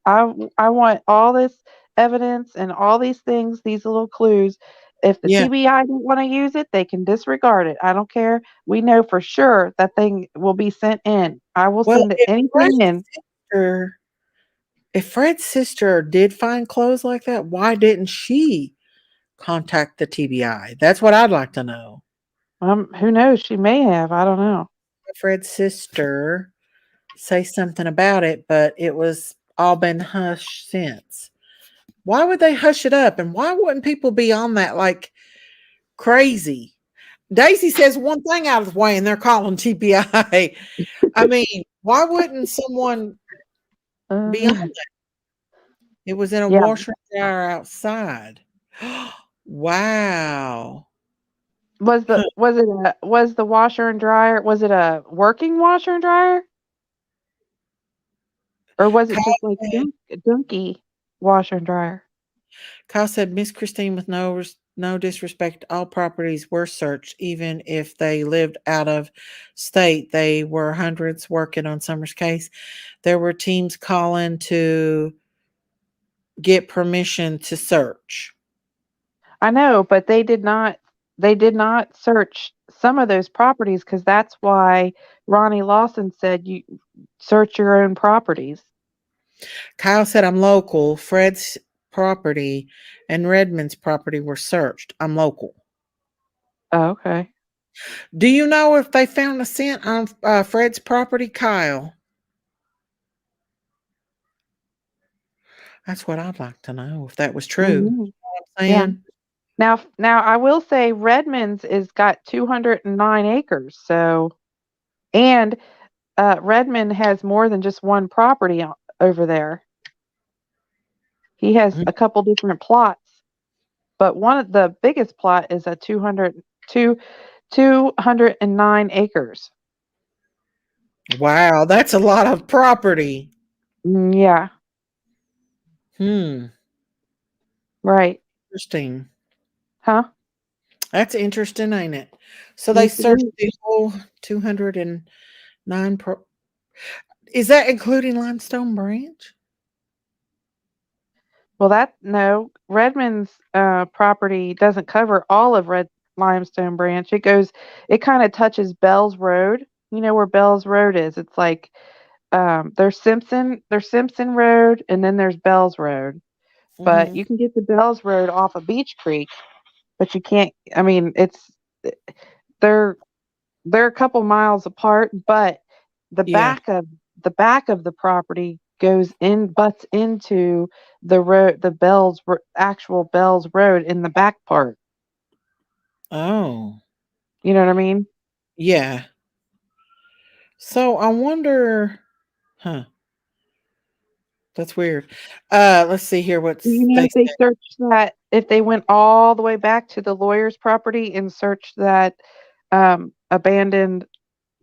I want all this evidence and all these things, these little clues. If the Yeah. TBI don't want to use it, they can disregard it. I don't care. We know for sure that thing will be sent in. I will Well, send anything in. Sister, if Fred's sister did find clothes like that, why didn't she contact the TBI? That's what I'd like to know. Who knows? She may have. I don't know. Fred's sister say something about it, but it was all been hushed since. Why would they hush it up? And why wouldn't people be on that like crazy? Daisy says one thing out of the way and they're calling TBI. I mean, why wouldn't someone be on Uh, that? It was in a yeah. washer and dryer outside. Wow. Was the washer and dryer? Was it a working washer and dryer? Or was it Kyle just like said, Dunky washer and dryer? Kyle said Miss Christine, with no disrespect, all properties were searched, even if they lived out of state. They were hundreds working on Summer's case. There were teams calling to get permission to search. I know, but they did not search some of those properties because that's why Ronnie Lawson said you search your own properties. Kyle said, I'm local. Fred's property and Redmond's property were searched. I'm local. Oh, okay. Do you know if they found a scent on Fred's property, Kyle? That's what I'd like to know, if that was true. Hmm. I'm Yeah. saying, Now I will say Redmond's is got 209 acres. So, and Redmond has more than just one property over there. He has mm, a couple different plots, but one of the biggest plot is a 209 acres. wow, that's a lot of property. Yeah, Hmm, right. interesting. Huh? That's interesting, ain't it? So they Yes, it searched is. the whole 209 is that including Limestone Branch? Well, that no Redmond's property doesn't cover all of Red Limestone Branch. It kind of touches Bell's Road. You know where Bell's Road is? It's like there's Simpson Road, and then there's Bell's Road. But Mhm. you can get to Bell's Road off of Beach Creek, but you can't. I mean, they're they're a couple miles apart, but the Yeah. back of the back of the property butts into the road, actual Bell's Road in the back part. Oh. You know what I mean? Yeah. So I wonder, huh, that's weird. Let's see here You what's know, they if they said. searched that, if they went all the way back to the lawyer's property and searched that abandoned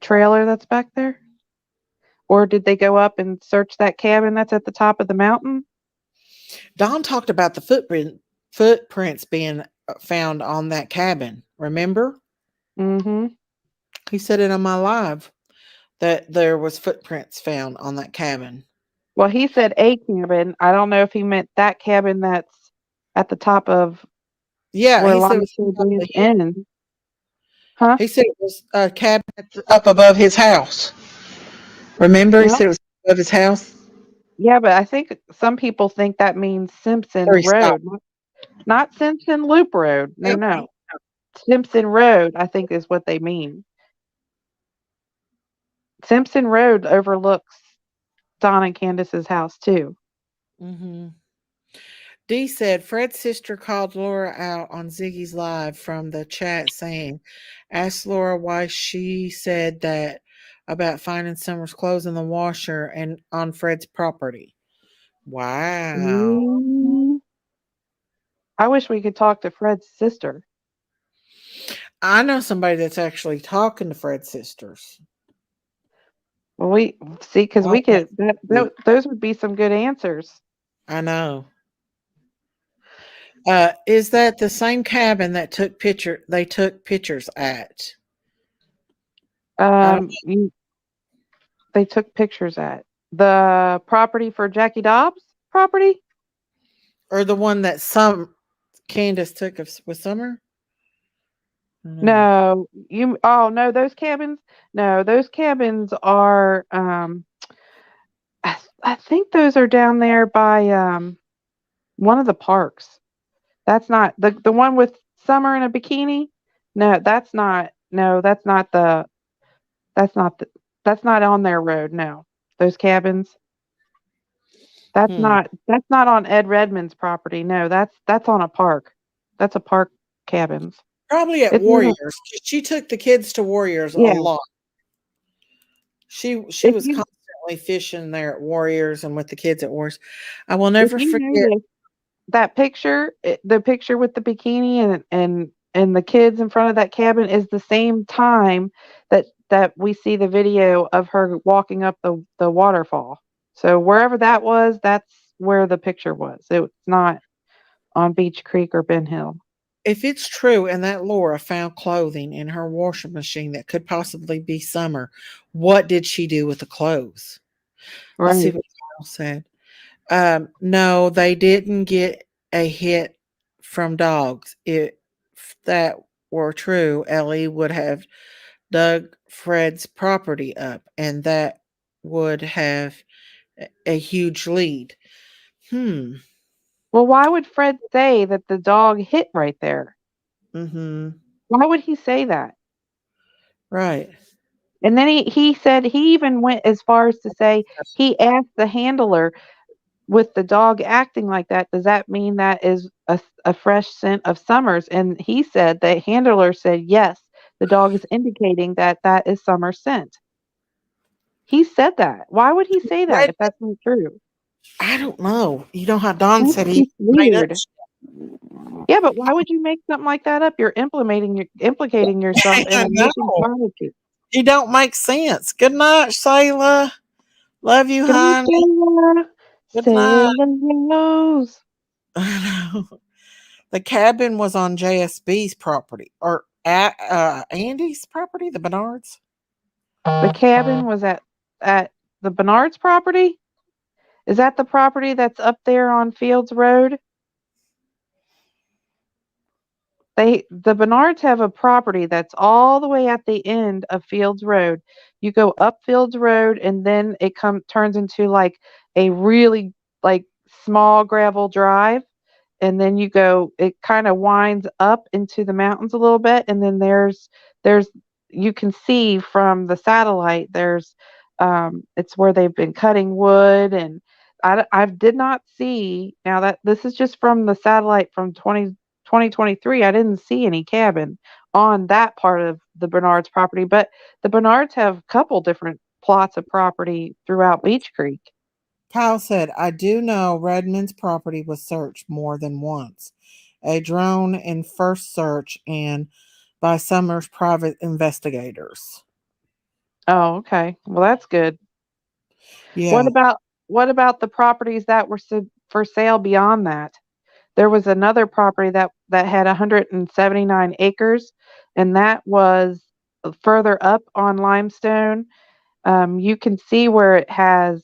trailer that's back there, or did they go up and search that cabin that's at the top of the mountain? Don talked about the footprints being found on that cabin. Remember? Mm-hmm. He said it on my live that there was footprints found on that cabin. Well, he said a cabin. I don't know if he meant that cabin that's at the top of Yeah, where he said it was Limestone on top of Branch the hill. ends. Huh? He said it was a cabin up above his house. Remember, he said Well, it was above his house. yeah, but I think some people think that means Simpson Or he stopped. Road, not Simpson Loop Road. No, Yep. no. Simpson Road, I think is what they mean. Simpson Road overlooks Don and Candace's house too. Mm-hmm. Dee said Fred's sister called Laura out on Ziggy's live from the chat saying, asked Laura why she said that about finding Summer's clothes in the washer and on Fred's property. Wow. Mm, I wish we could talk to Fred's sister. I know somebody that's actually talking to Fred's sisters. Well, we see because Oh, we could those would be some good answers. I know. Is that the same cabin that they took pictures at? I don't You, they took pictures at the property for Jackie Dobbs property. or the one that some Candace took of with Summer? I don't know. No, oh no, those cabins. No, those cabins are. I think those are down there by one of the parks. That's not the one with Summer in a bikini. No, that's not. No, that's not the. That's not the. That's not on their road. No, those cabins. Hmm. That's not on Ed Redmond's property. No, that's on a park. That's a park cabins. Probably at It's not a, Warriors. She took the kids to Warriors a yeah. lot. She If was you constantly fishing there at Warriors and with the kids at Warriors. I will if never you forget. notice that picture, the picture with the bikini and the kids in front of that cabin is the same time that we see the video of her walking up the waterfall. So wherever that was, that's where the picture was. It's not on Beach Creek or Ben Hill. If it's true and that Laura found clothing in her washing machine that could possibly be Summer, what did she do with the clothes? Let's see Right. what Kyle said. No, they didn't get a hit from dogs. If that were true, Ellie would have dug Fred's property up, and that would have a huge lead. Hmm. Well, why would Fred say that the dog hit right there? Mm-hmm. Why would he say that? Right. And then he said he even went as far as to say he asked the handler, with the dog acting like that, does that mean that is a fresh scent of Summer's? And he said, the handler said, yes, the dog is indicating that that is Summer's scent. He said that. Why would he say that Red, if that's not true? I don't know. You know how Don That's said he just made up weird. Yeah, but why would you make something like that up? You're implicating yourself shit. in I a missing know. quality. It don't make sense. Good night, Sayla. Love you, Good night, honey. Sailor. Good night. Sailor Rose. I know. The cabin was on JSB's property or at Andy's property, the Bernards. The cabin was at the Bernard's property. Is that the property that's up there on Fields Road? The Bernards have a property that's all the way at the end of Fields Road. You go up Fields Road and then it turns into like a really like small gravel drive, and then it kind of winds up into the mountains a little bit, and then there's you can see from the satellite there's it's where they've been cutting wood. And I did not see, now that this is just from the satellite from 2023, I didn't see any cabin on that part of the Bernards property, but the Bernards have a couple different plots of property throughout Beach Creek. Kyle said, I do know Redmond's property was searched more than once. A drone in first search and by Summers private investigators. Oh, okay. Well, that's good. Yeah. What about what about the properties that were for sale beyond that? There was another property that had 179 acres, and that was further up on Limestone. You can see where it has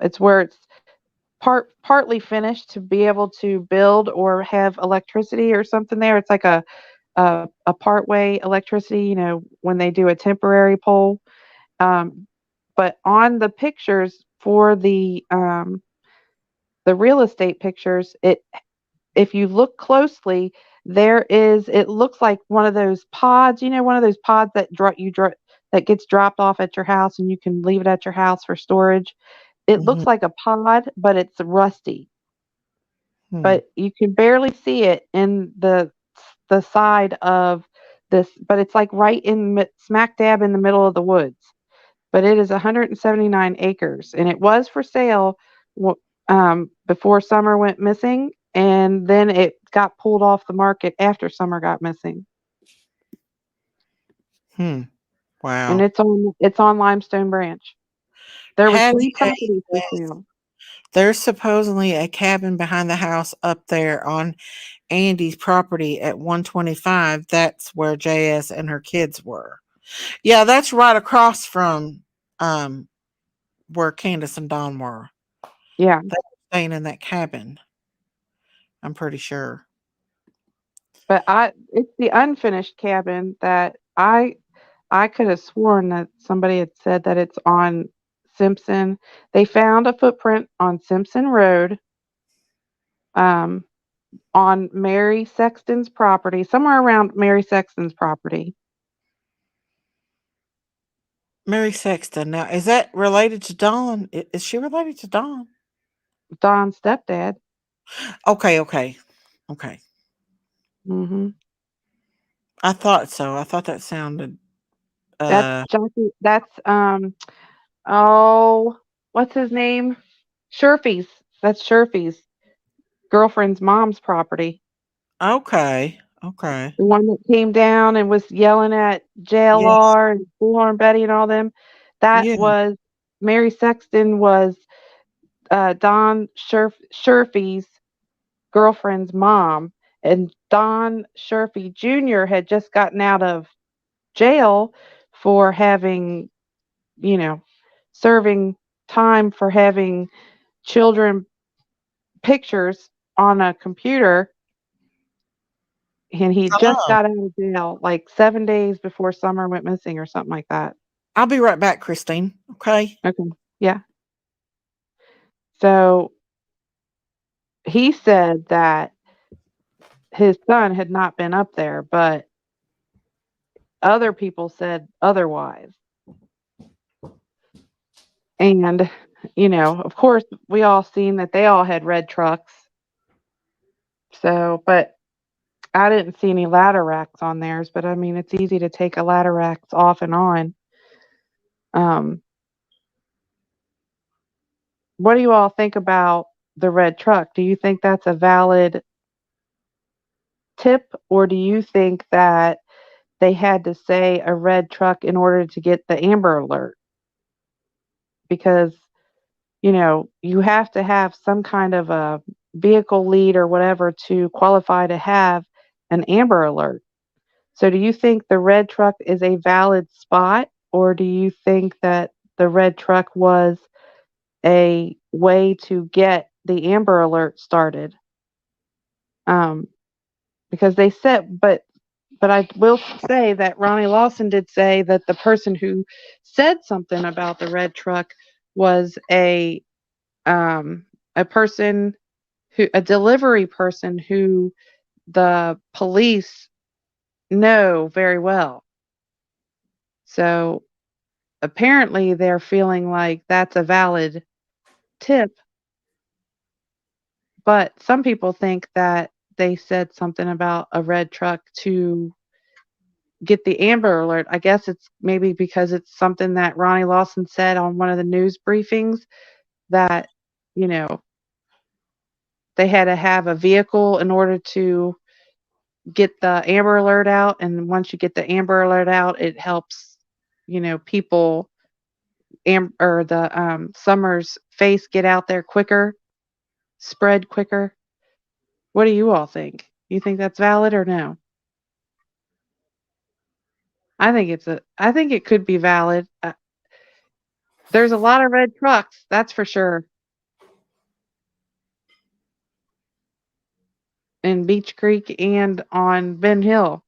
it's where it's partly finished to be able to build or have electricity or something there. It's like a partway electricity, when they do a temporary pole. Um, but on the pictures for the real estate pictures, if you look closely, it looks like one of those pods, one of those pods that gets dropped off at your house and you can leave it at your house for storage. It Hmm. looks like a pod, but it's rusty. Hmm. But you can barely see it in the side of this, but it's like right in smack dab in the middle of the woods. But it is 179 acres, and it was for sale before Summer went missing, and then it got pulled off the market after Summer got missing. Hmm. And Wow. it's on Limestone Branch. There was Patty three A properties for says sale. there's supposedly a cabin behind the house up there on Andy's property at 125. That's where JS and her kids were. Yeah, that's right across from um where Candace and Don were. Yeah, They were staying in that cabin. I'm pretty sure. but it's the unfinished cabin that I could have sworn that somebody had said that it's on Simpson. They found a footprint on Simpson Road, um, on Mary Sexton's property, somewhere around Mary Sexton's property. Mary Sexton. Now, is that related to Dawn? Is she related to Dawn? Don's stepdad. Okay, okay, okay. Hmm. I thought so. I thought that sounded. That's Uh, Johnson. That's oh, what's his name? Sherfy's. That's Sherfy's girlfriend's mom's property. okay, okay. The one that came down and was yelling at Yeah, JLR and Bullhorn Betty and all them. That yeah. was. Mary Sexton was Don Sherfy's girlfriend's mom, and Don Sherfy Jr. had just gotten out of jail for having, you know, serving time for having children pictures on a computer, and he just Oh, got out of jail like 7 days before Summer went missing or something like that. I'll be right back, Christine. Okay. Okay. Yeah. So he said that his son had not been up there, but other people said otherwise. And, of course, we all seen that they all had red trucks. So, but I didn't see any ladder racks on theirs, but I mean, it's easy to take a ladder racks off and on. Um, what do you all think about the red truck? Do you think that's a valid tip, or do you think that they had to say a red truck in order to get the Amber Alert? Because, you have to have some kind of a vehicle lead or whatever to qualify to have an Amber Alert. So do you think the red truck is a valid spot, or do you think that the red truck was a way to get the Amber Alert started? Um, because they said, but I will say that Ronnie Lawson did say that the person who said something about the red truck was um, a person a delivery person who the police know very well. So apparently they're feeling like that's a valid tip, but some people think that they said something about a red truck to get the Amber Alert. I guess it's maybe because it's something that Ronnie Lawson said on one of the news briefings that, you know, they had to have a vehicle in order to get the Amber Alert out. And once you get the Amber Alert out, it helps, people or the Summer's face get out there quicker, spread quicker. What do you all think? You think that's valid or no? I think it could be valid. There's a lot of red trucks, that's for sure, in Beach Creek and on Ben Hill.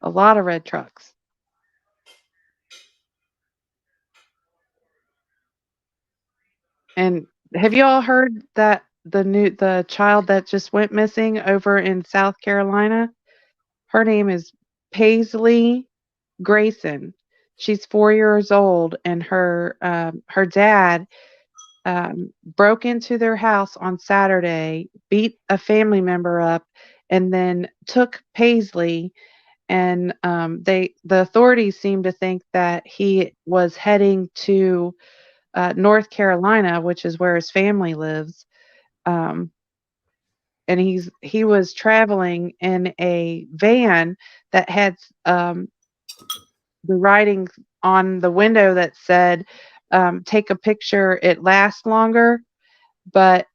A lot of red trucks. And have you all heard that the child that just went missing over in South Carolina? Her name is Paisley Grayson. She's 4 years old, and her dad broke into their house on Saturday, beat a family member up, and then took Paisley. And the authorities seem to think that he was heading to North Carolina, which is where his family lives. Um, and he was traveling in a van that had the writing on the window that said, "Take a picture; it lasts longer." But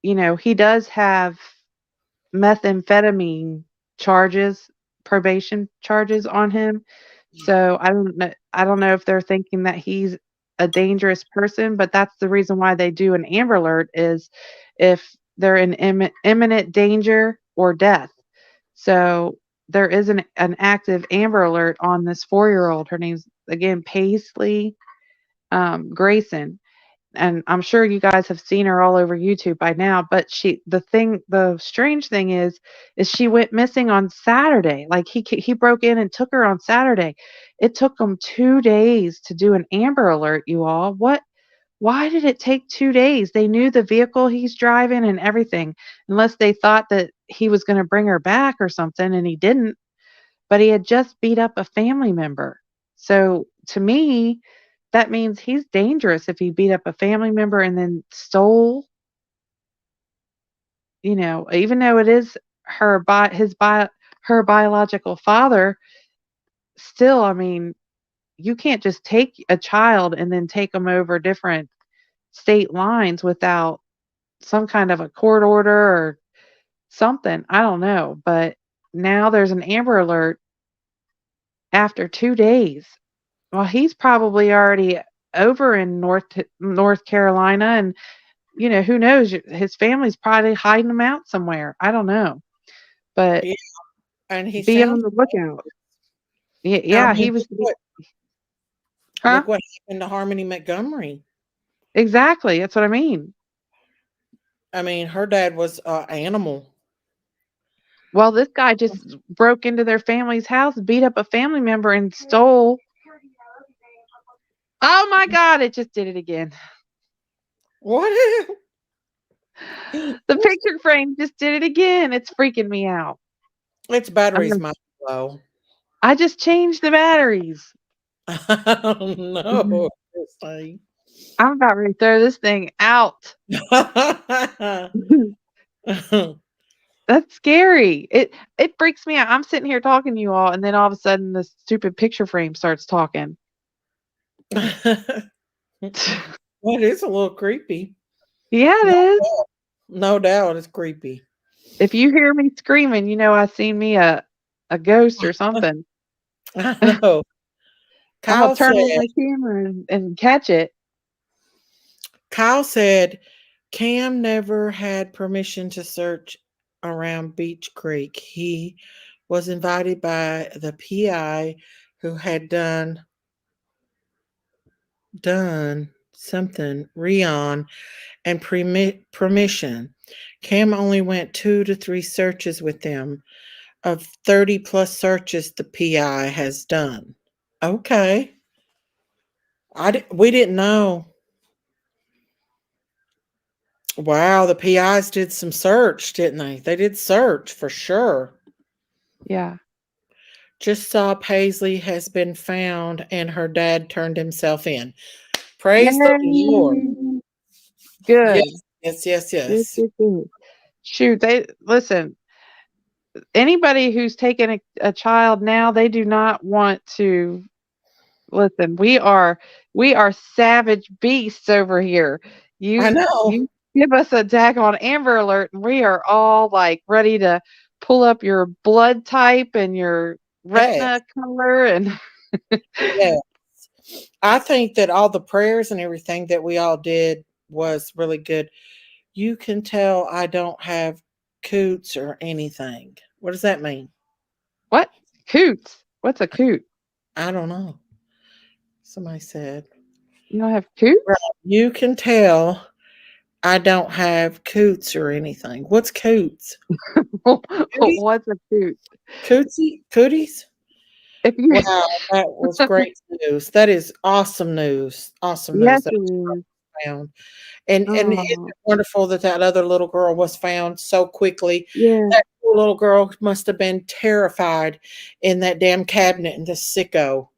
he does have methamphetamine charges, probation charges on him. So I don't know if they're thinking that he's a dangerous person, but that's the reason why they do an Amber Alert is if they're in imminent danger or death. So there is an active Amber Alert on this 4-year-old. Her name's again Paisley Grayson, and I'm sure you guys have seen her all over YouTube by now, but the strange thing is she went missing on Saturday. Like he broke in and took her on Saturday. It took them 2 days to do an Amber Alert, you all. Why did it take 2 days? They knew the vehicle he's driving and everything, unless they thought that he was going to bring her back or something, and he didn't. But he had just beat up a family member. So to me, that means he's dangerous if he beat up a family member and then stole, even though it is her biological father, still, I mean, you can't just take a child and then take them over different state lines without some kind of a court order or something. I don't know, but now there's an Amber Alert after 2 days. Well, he's probably already over in North Carolina, and, who knows? His family's probably hiding him out somewhere. I don't know, but Yeah, and he be on sounds the lookout. I Yeah, mean, he was huh? look what happened to Harmony Montgomery. Exactly, that's what I mean. I mean, her dad was animal. Well, this guy just broke into their family's house, beat up a family member, and stole. Oh my God, it just did it again. What? The picture frame just did it again. It's freaking me out. Its I'm batteries gonna, might be low. I just changed the batteries. I don't know. This thing. I'm about ready to throw this thing out. That's scary. It freaks me out. I'm sitting here talking to you all, and then all of a sudden, the stupid picture frame starts talking. Well, it's a little creepy. Yeah, it No is. doubt. No doubt it's creepy. If you hear me screaming, I seen me a ghost or something. I know. I'm gonna Kyle turn said, on my camera and catch it. Kyle said Cam never had permission to search around Beach Creek. He was invited by the PI who had done something, Rion, and permission. Cam only went 2 to 3 searches with them of 30 plus searches the PI has done. Okay. We didn't know. Wow, the PIs did some search, didn't they? They did search for sure. Yeah. Just saw Paisley has been found and her dad turned himself in. Praise the Lord. Yay. Good. Yes, yes, yes, Good, yes. good, good. Shoot, they listen. Anybody who's taken a child now, they do not want to listen. We are savage beasts over here. I You know. give us a daggone Amber Alert, and we are all like ready to pull up your blood type and your Yes, retina color and yes. I think that all the prayers and everything that we all did was really good. You can tell I don't have coots or anything. What does that mean? what? Coots. What's a coot? I don't know. Somebody said. You don't have Right. coots? You can tell I don't have coots or anything. What's coots? Cooties? What's a coot? Cooties? If you Wow, that was great news. That is awesome news. Awesome yes, news that it is. found. And isn't Oh, it wonderful that that other little girl was found so quickly? yeah. That poor little girl must have been terrified in that damn cabinet in the sicko.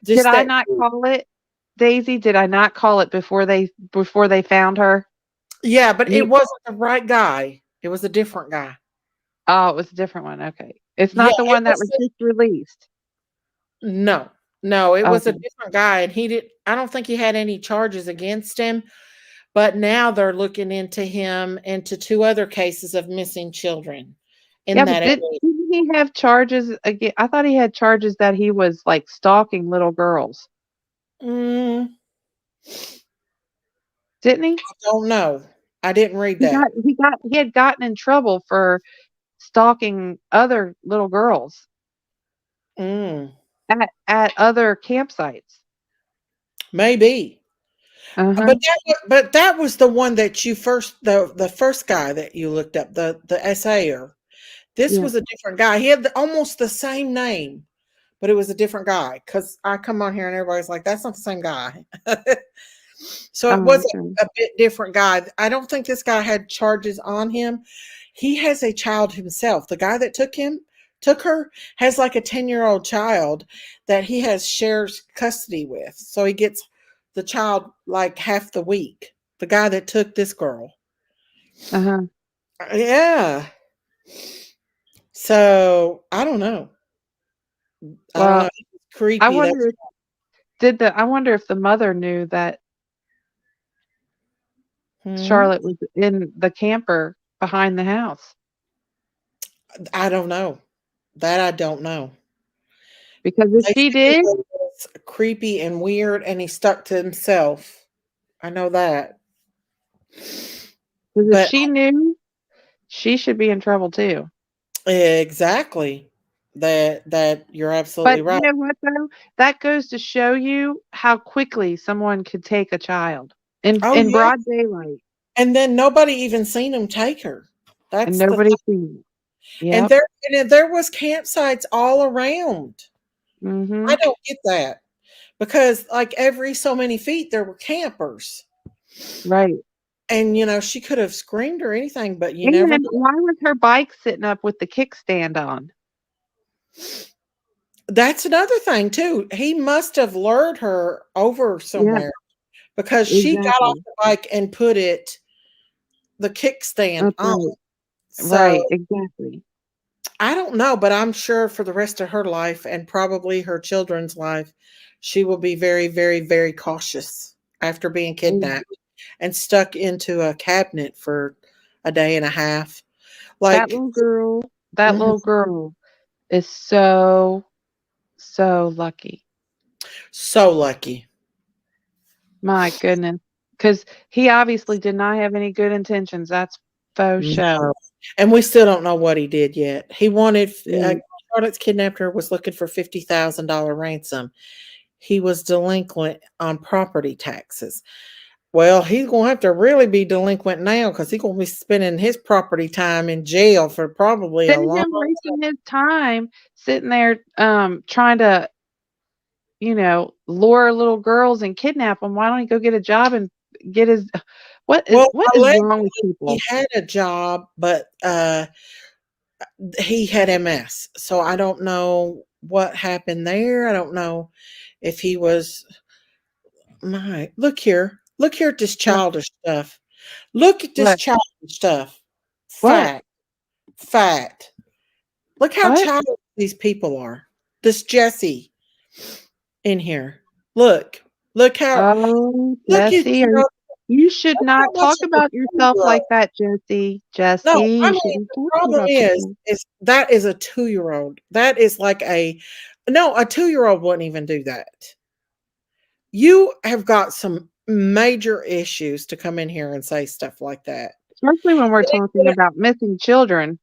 Did Just I that. not call it, Daisy? Did I not call it before they found her? Yeah, but it You wasn't the right guy. It was a different guy. oh, it was a different one. Okay. It's Yeah, not the it one that was was just released. no. No, it was a Okay. different guy and he did I don't think he had any charges against him, but now they're looking into him into 2 other cases of missing children in Yeah, but that didn't area. didn't he have charges again? I thought he had charges that he was like stalking little girls. Mm, Didn't he? I don't know. I didn't read He that. got he got he had gotten in trouble for stalking other little girls Mm, at other campsites. maybe. Uh-huh. But that was the one that you first the first guy that you looked up, the SAer. This Yeah. was a different guy. He had almost the same name, but it was a different guy. Because I come on here and everybody's like, "That's not the same guy." So it Oh, was okay. a bit different guy. I don't think this guy had charges on him. He has a child himself. The guy that took her has like a 10-year-old child that he has shares custody with. So he gets the child like half the week. The guy that took this girl. Uh-huh. Yeah. So I don't know. I don't know. Well, It's I creepy. That's wonder I wonder if the mother knew that Hmm. Charlotte was in the camper behind the house, I don't know. That I don't know. because if They she said he did, was creepy and weird, and he stuck to himself. I know that. because if But she knew, she should be in trouble too. exactly. That you're absolutely But you right. know what though? That goes to show you how quickly someone could take a child Oh in yeah. broad daylight, And then nobody even seen him take her. and That's the nobody seen it. and Yep. there was campsites all around. I Mhm. don't get that because like every so many feet there were campers. Right. And she could have screamed or anything, but you never And know. why was her bike sitting up with the kickstand on? That's another thing too. He must have lured her over Yeah, somewhere because she got off exactly. the bike and put the kickstand That's on. right. So Right, exactly. I don't know, but I'm sure for the rest of her life and probably her children's life, she will be very, very, very cautious after being Mm. kidnapped and stuck into a cabinet for a day and a half. That Like, little girl, that mhm, little girl is so, so lucky. so lucky. My goodness. Because he obviously did not have any good intentions. That's faux show. No. And we still don't know what he did yet. He wanted, Right. Charlotte's kidnapper was looking for $50,000 ransom. He was delinquent on property taxes. Well, he's gonna have to really be delinquent now because he's gonna be spending his property time in jail for probably a Instead of long. him wasting his time sitting there trying to, lure little girls and kidnap them, why don't he go get a job and get his Well, what is allegedly wrong with he people? had a job, but he had MS. So I don't know what happened there. I don't know if he was. My look here at this What? childish stuff. Look at this What? childish stuff. What? Fact, fact. Look how What? childish these people are. This Jesse in here. Look. Look how Oh, look at Jesse, you should look how not much talk of a about yourself 2-year-old. like that, Jesse. No, Jesse, I you mean shouldn't the talk problem about yourself. is that is a 2-year-old. That is like a no, a 2-year-old wouldn't even do that. You have got some major issues to come in here and say stuff like that. Especially when we're talking about missing children.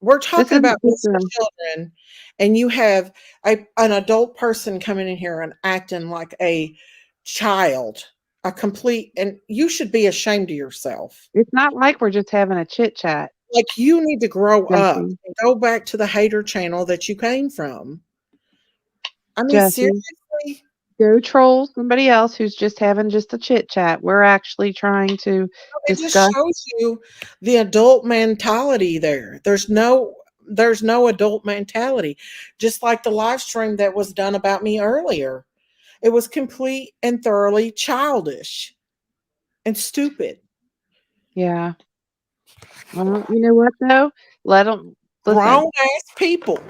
We're This talking isn't about just missing a children, and you have an adult person coming in here and acting like a child, a complete, and you should be ashamed of yourself. it's not like we're just having a chit chat, Like you need to grow up Jesse. and go back to the hater channel that you came from. I mean, Jesse, seriously, go troll somebody else who's just having just a chit chat. We're actually trying to it just discuss. shows you the adult mentality there. There's no adult mentality. Just like the live stream that was done about me earlier. It was complete and thoroughly childish and stupid. Yeah. Well, you know what though? Let them listen. Grown ass people.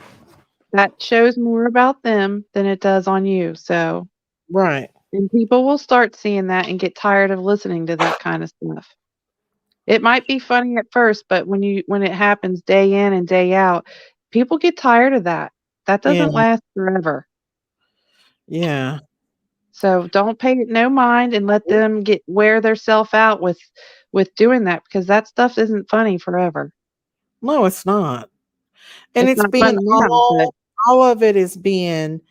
That shows more about them than it does on you. So, Right. and people will start seeing that and get tired of listening to that kind of stuff. It might be funny at first, but when it happens day in and day out, people get tired of that. That Yeah. doesn't last forever. Yeah. So don't pay it no mind and let them get wear their self out with doing that, because that stuff isn't funny forever. No, it's not. And It's it's not being funny now, but all of it is being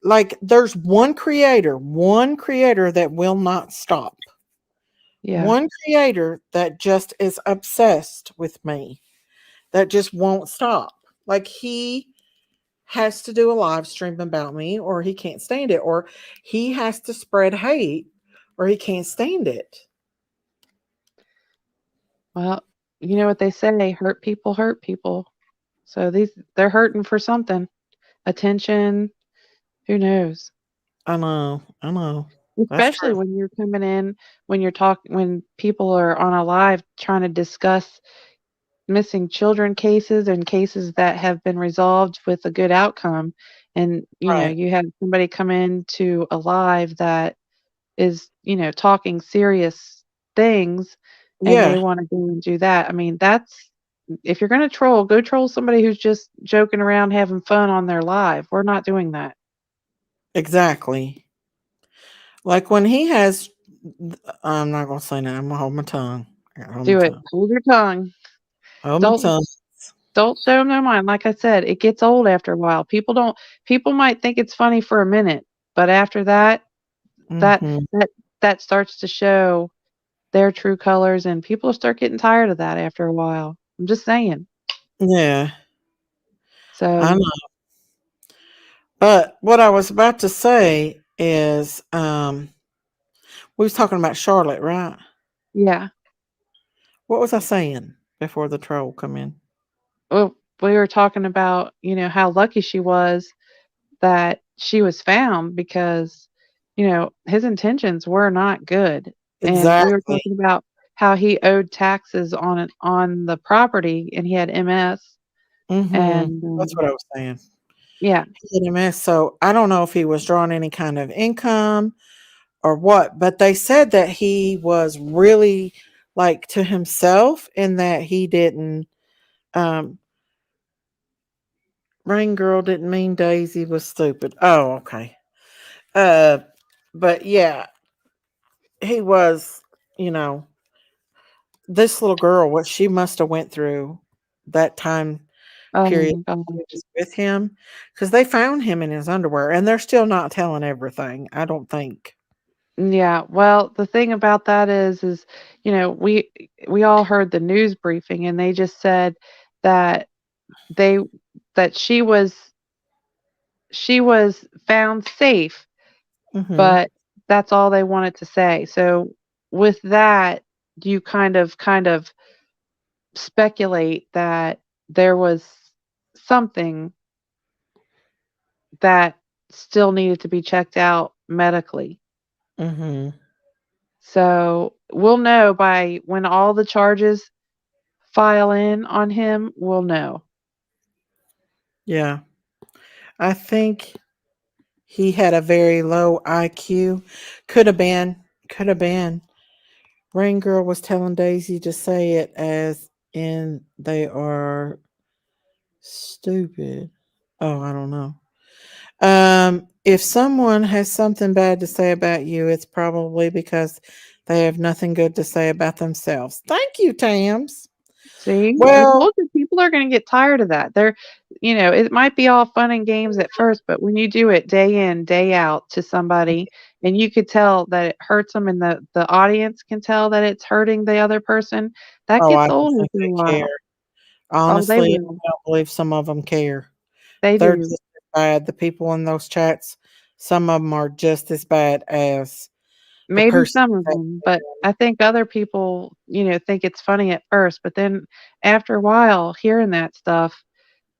like there's one creator that will not stop. yeah. One creator that just is obsessed with me, that just won't stop. Like he has to do a live stream about me or he can't stand it, or he has to spread hate or he can't stand it. Well, you know what they say, hurt people hurt people. So they're hurting for something. Attention, who knows? I know. I know. That's Especially true. when you're coming in, when people are on a live trying to discuss missing children cases and cases that have been resolved with a good outcome. And, Right. you have somebody come into a live that is, talking serious things and they Yeah, want to go and do that. I mean, that's if you're going to troll, go troll somebody who's just joking around having fun on their live. We're not doing that. exactly. Like when he has, I'm not gonna say that. I'm gonna hold my tongue. I gotta hold my Do it. tongue. Hold your tongue. Hold my Don't tongue. don't show them no mind. Like I said, it gets old after a while. People might think it's funny for a minute, but after that, that Hmm. that that starts to show their true colors and people start getting tired of that after a while. I'm just saying. Yeah, I So, know. But what I was about to say is, we was talking about Charlotte, right? yeah. What was I saying before the troll come in? Well, we were talking about, how lucky she was that she was found because, his intentions were not good. And we were Exactly. talking about how he owed taxes on the property and he had MS. Hmm. And That's what I was saying. yeah, He had MS, so I don't know if he was drawing any kind of income or what, but they said that he was really like to himself in that he didn't. Um, Rain Girl didn't mean Daisy was stupid. Oh, okay. Uh, but yeah, he was. You know, this little girl, what she must have went through that time oh period my he gosh. was with him, because they found him in his underwear, and they're still not telling everything. I don't think. Yeah, well, the thing about that is, we all heard the news briefing and they just said that they that she was found safe, Hmm. but that's all they wanted to say. So with that, you kind of speculate that there was something that still needed to be checked out medically. Hmm. So we'll know by when all the charges file in on him, we'll know. Yeah, I think he had a very low IQ. Could have been. Could have been. Rain Girl was telling Daisy to say it as in they are stupid. Oh, I don't know. If someone has something bad to say about you, it's probably because they have nothing good to say about themselves. Thank you, Tams. See, I Well, told you people are going to get tired of that. It might be all fun and games at first, but when you do it day in, day out to somebody, and you could tell that it hurts them, and the audience can tell that it's hurting the other person, that oh, I gets don't old think after a they care. while. Oh, they Honestly, will. I don't believe some of them care. They They're do. just as bad. The people in those chats, some of them are just as bad as the Maybe person some of that them, but I think other people, think it's funny at first, but then after a while hearing that stuff,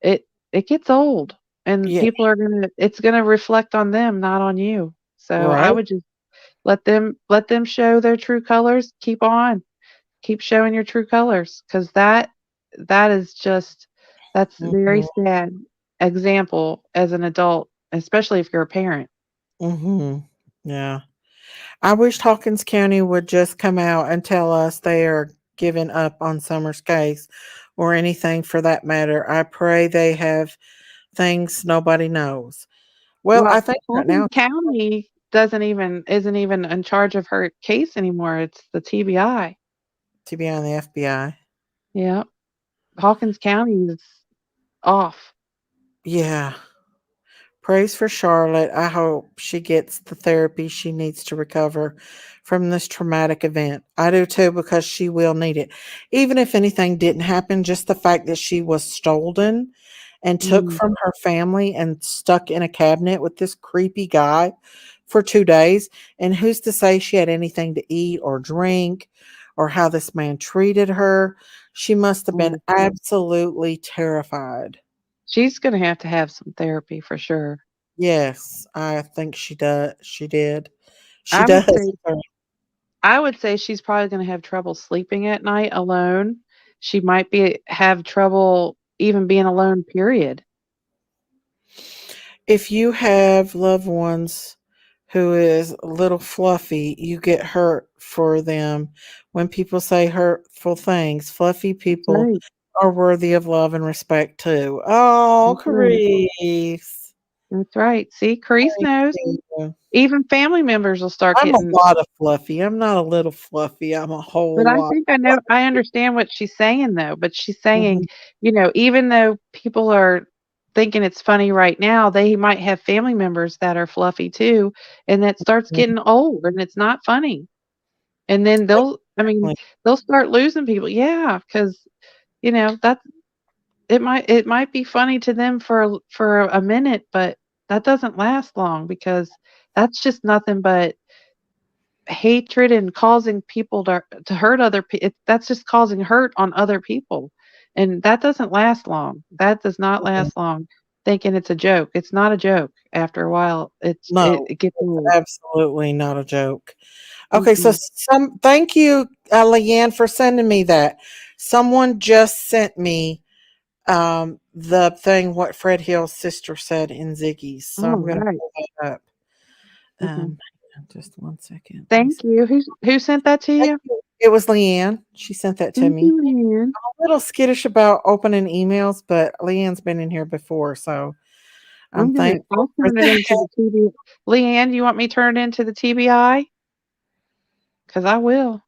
it it gets old, and yeah, people are it's gonna reflect on them, not on you. So I right? would just let them show their true colors, keep on. Keep showing your true colors, 'cause that is just that's very Mhm, sad example as an adult, especially if you're a parent. mhm. Yeah. I wish Hawkins County would just come out and tell us they are giving up on Summer's case or anything for that matter. I pray they have things nobody knows. Well, I Well, think right Fulton now County isn't even in charge of her case anymore, it's the TBI. to be on the FBI. Yep. Hawkins County is off. Yeah. Praise for Charlotte. I hope she gets the therapy she needs to recover from this traumatic event. I do too, because she will need it. Even if anything didn't happen, just the fact that she was stolen and took Mm. from her family and stuck in a cabinet with this creepy guy for 2 days. And who's to say she had anything to eat or drink or how this man treated her? She must have been Mm. absolutely terrified. She's gonna have to have some therapy for sure. Yes, I think she does. She did. She I would does. say I would say she's probably gonna have trouble sleeping at night alone she might be have trouble even being alone, period. If you have loved ones who is a little fluffy, you get hurt for them when people say hurtful things. Fluffy That's people right. are worthy of love and respect too. Oh, That's right. Carice. That's right. See, Crease Thank knows. you. Even family members will start I'm a getting. lot of fluffy. I'm not a little fluffy. I'm a But whole I lot think I know I understand what she's saying though, but she's saying, fluffy. even though people are thinking it's funny right now, they might have family members that are fluffy too, and that starts Mhm. getting old and it's not funny. And then Exactly. they'll start losing people. Yeah, because that it might be funny to them for a minute, but that doesn't last long because that's just nothing but hatred and causing people to hurt other people. That's just causing hurt on other people, and that doesn't last long. That does not Mhm. last long. Thinking it's a joke. It's not a joke. After a while, it, No, it gets it's old. absolutely not a joke. Okay, so Mm-mm. thank you, Leanne, for sending me that. Someone just sent me the thing what Fred Hill's sister said in Ziggy's. So All I'm gonna right. pull that up. Mhm. Hang on just 1 second. Let me Thank see. you. Who sent that to Thank you? you. It was Leanne. She sent that to Thank me. you, Ann. A little skittish about opening emails, but Leanne's been in here before, so I'm thankful I'll for turn it into that. the TB. Leanne, you want me to turn it into the TBI? Because I will.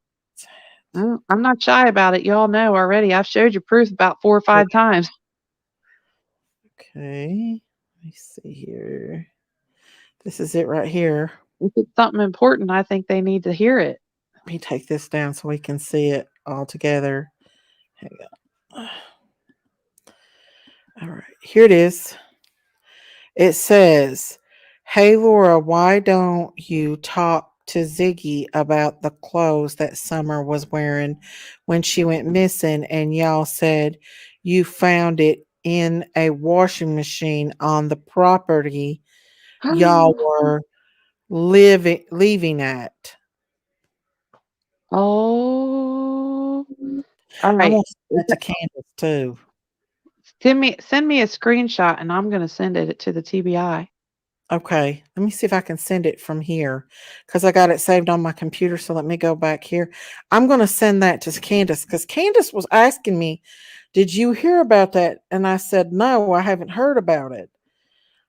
I'm not shy about it. Y'all know already. I've showed you proof about 4 or 5 times. Okay. Let me see here. This is it right here. If it's something important, I think they need to hear it. Let me take this down so we can see it all together. Hang on. All right, here it is. It says, "Hey Laura, why don't you talk to Ziggy about the clothes that Summer was wearing when she went missing and y'all said you found it in a washing machine on the property y'all were leaving at?" Oh, all I'm right. gonna send that to Candace too. Send me a screenshot, and I'm gonna send it to the TBI. Okay, let me see if I can send it from here because I got it saved on my computer. So let me go back here. I'm going to send that to Candace because Candace was asking me, "Did you hear about that?" And I said, "No, I haven't heard about it."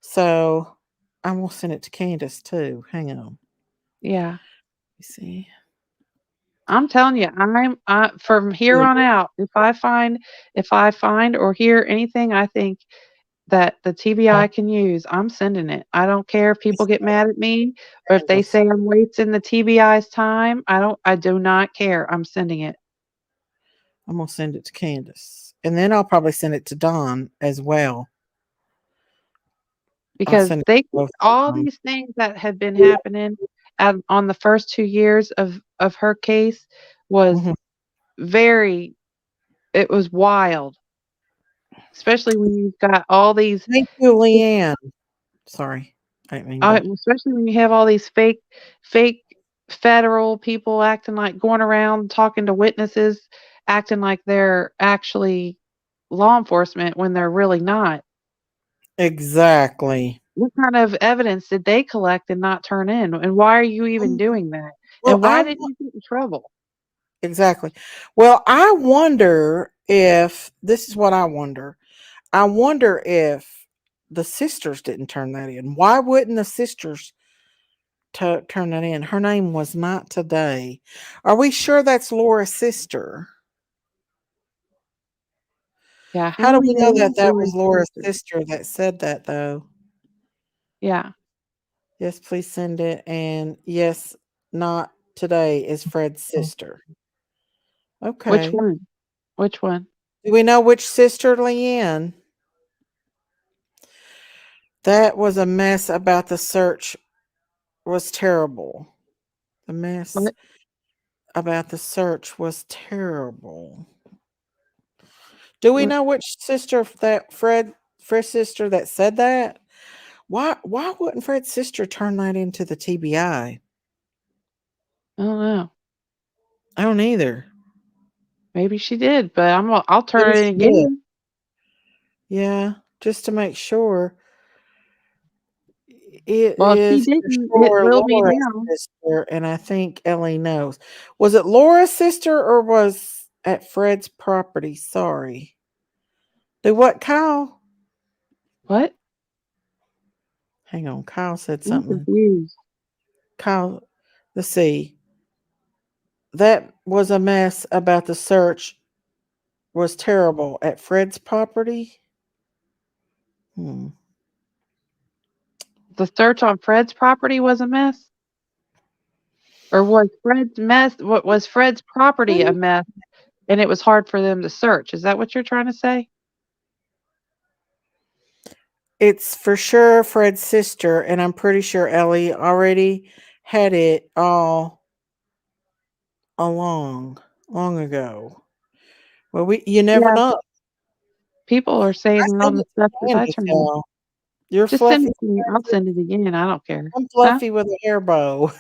So I'm going to send it to Candace too. Hang on. Let Yeah, me see. I'm telling you, from here Yeah, on out. If I find or hear anything, I think that the TBI can use, I'm sending it. I don't care if people get mad at me or if they Candace. say I'm wasting the TBI's time. I do not care. I'm sending it I'm going to send it to Candace. And then I'll probably send it to Don as well. I'll because send it they to both of all them. these things that had been happening on the first 2 years of her case was Mhm. very it was wild, especially when you've got all these Thank you, Leanne. Sorry. I didn't mean to. especially when you have all these fake federal people acting like going around talking to witnesses, acting like they're actually law enforcement when they're really not. Exactly. What kind of evidence did they collect and not turn in? And why are you even Um, doing that? Well, And why I didn't you get in trouble? exactly. Well, I wonder if this is what I wonder. I wonder if the sisters didn't turn that in. Why wouldn't the sisters turn that in? Her name was not today. Are we sure that's Laura's sister? Yeah, How how do we we know know that that was Laura's Laura's sister? sister that said that though? Yeah. Yes, please send it. And yes, not today is Fred's sister. Which Okay. one? Which one? Do we know which sister, Leanne? That was a mess about the search was terrible. The mess What? about the search was terrible. Do we What? know which sister that Fred's sister that said that? Why wouldn't Fred's sister turn that into the TBI? I don't know. I don't either. Maybe she did, but I'll Maybe turn it she did. again. Yeah, just to make sure. It Well, if she is for didn't, it sure will be Laura's now. sister, and I think Ellie knows. Was it Laura's sister or was at Fred's property? Sorry. Do what, Kyle? What? Hang on. Kyle said I'm something. confused. Kyle, let's see. That was a mess about the search was terrible at Fred's property. Hmm. The search on Fred's property was a mess? Or was Fred's mess what was Fred's property a mess and it was hard for them to search? Is that what you're trying to say? It's for sure Fred's sister, and I'm pretty sure Ellie already had it all along, long ago. Well, you never Yeah, know. people are I saying it on send the it stuff to that I Candace, turn on. y'all. You're Just send fluffy. it to me. I'll send it again. I don't care. I'm Huh? fluffy with a hair bow.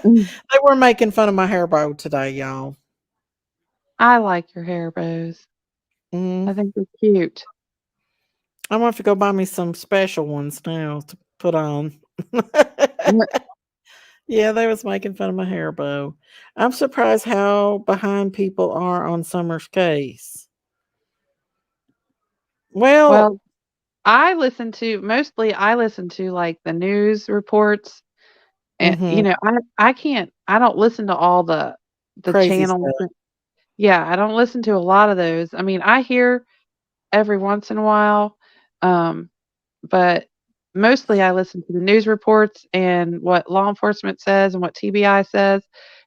Mm. They were making fun of my hair bow today, y'all. I like your hair bows. Mm. I think they're cute. I'm gonna have to go buy me some special ones now to put on. What- Yeah, they was making fun of my hair bow. I'm surprised how behind people are on Summer's case. Well, Well, I listen to like the news reports and mhm, I don't listen to all the crazy channels. stuff. Yeah, I don't listen to a lot of those. I mean, I hear every once in a while, um, but mostly I listen to the news reports and what law enforcement says and what TBI says.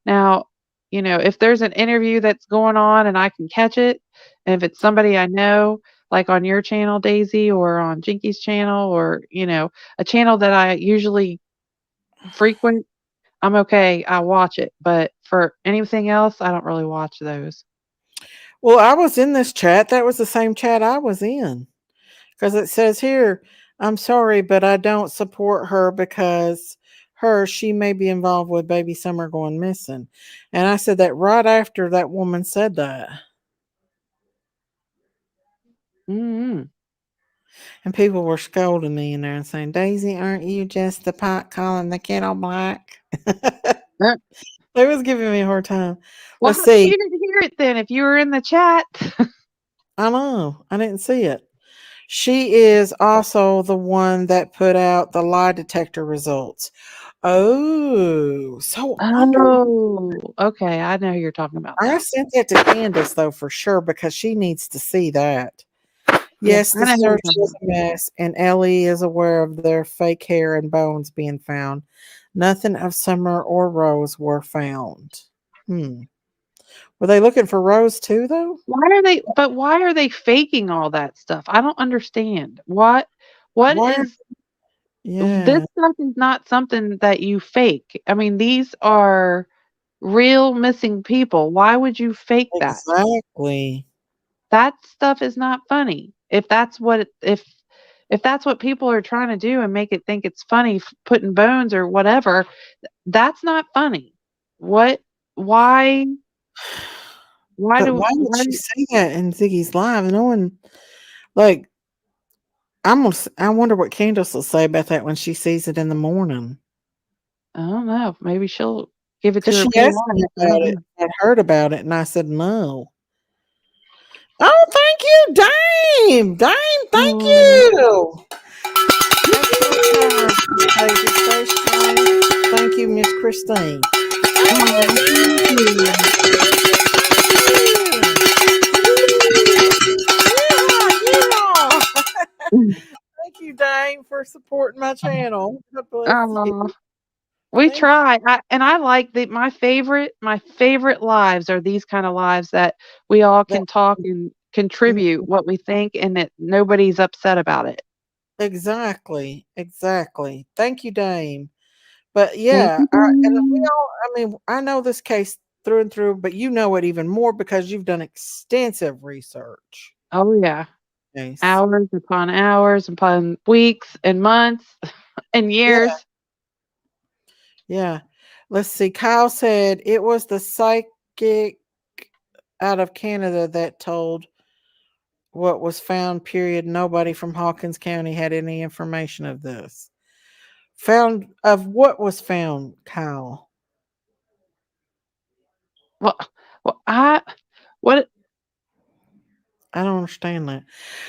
Now, if there's an interview that's going on and I can catch it, and if it's somebody I know, like on your channel, Daisy, or on Jinky's channel, or, a channel that I usually frequent, I'm okay. I watch it. But for anything else, I don't really watch those. Well, I was in this chat. That was the same chat I was in. Because it says here, I'm sorry, but I don't support her because she may be involved with baby Summer going missing. And I said that right after that woman said that. Mm-hmm. And people were scolding me in there and saying, Daisy, aren't you just the pot calling the kettle black? They was giving me a hard time. Well, Let's how come see. you didn't hear it then if you were in the chat? I know. I didn't see it. She is also the one that put out the lie detector results. Oh, so Oh, okay. I know who you're talking about I now. sent that to Candace though for sure because she needs to see that. Yeah, Yes, I the know who you're search talking was about. a mess, and Ellie is aware of their fake hair and bones being found. Nothing of Summer or Rose were found. Hmm. Were they looking for Rose too, though? Why are they faking all that stuff? I don't understand. What Why? is this Yeah, stuff is not something that you fake. I mean, these are real missing people. Why would you fake that? exactly. That stuff is not funny. If that's what people are trying to do and make it think it's funny putting bones or whatever, that's not funny. What why But why would why she say that in Ziggy's live? No one like. I wonder what Candace will say about that when she sees it in the morning. I don't know. Maybe she'll give it to Because her she asked PR. me I about don't it. know. I'd heard about it, and I said no. Oh, thank you, Dame. Dame, thank Oh, you. That's your time, Paige Station. Thank you, Miss Christine. oh, thank you. Thank you, Dame, for supporting my channel. God bless you. Oh, we Thank you. try. I like that my favorite lives are these kind of lives that we all That, can talk and contribute what we think and that nobody's upset about it. exactly. Exactly. Thank you, Dame. But Thank yeah, you, and we Diane. all, I mean, I know this case through and through, but you know it even more because you've done extensive research. Oh yeah. Nice. Hours upon weeks and months and Yeah. years. Yeah. Let's see. Kyle said it was the psychic out of Canada that told what was found, period. Nobody from Hawkins County had any information of this. Found of what was found, Kyle? Well, well, what I don't understand that.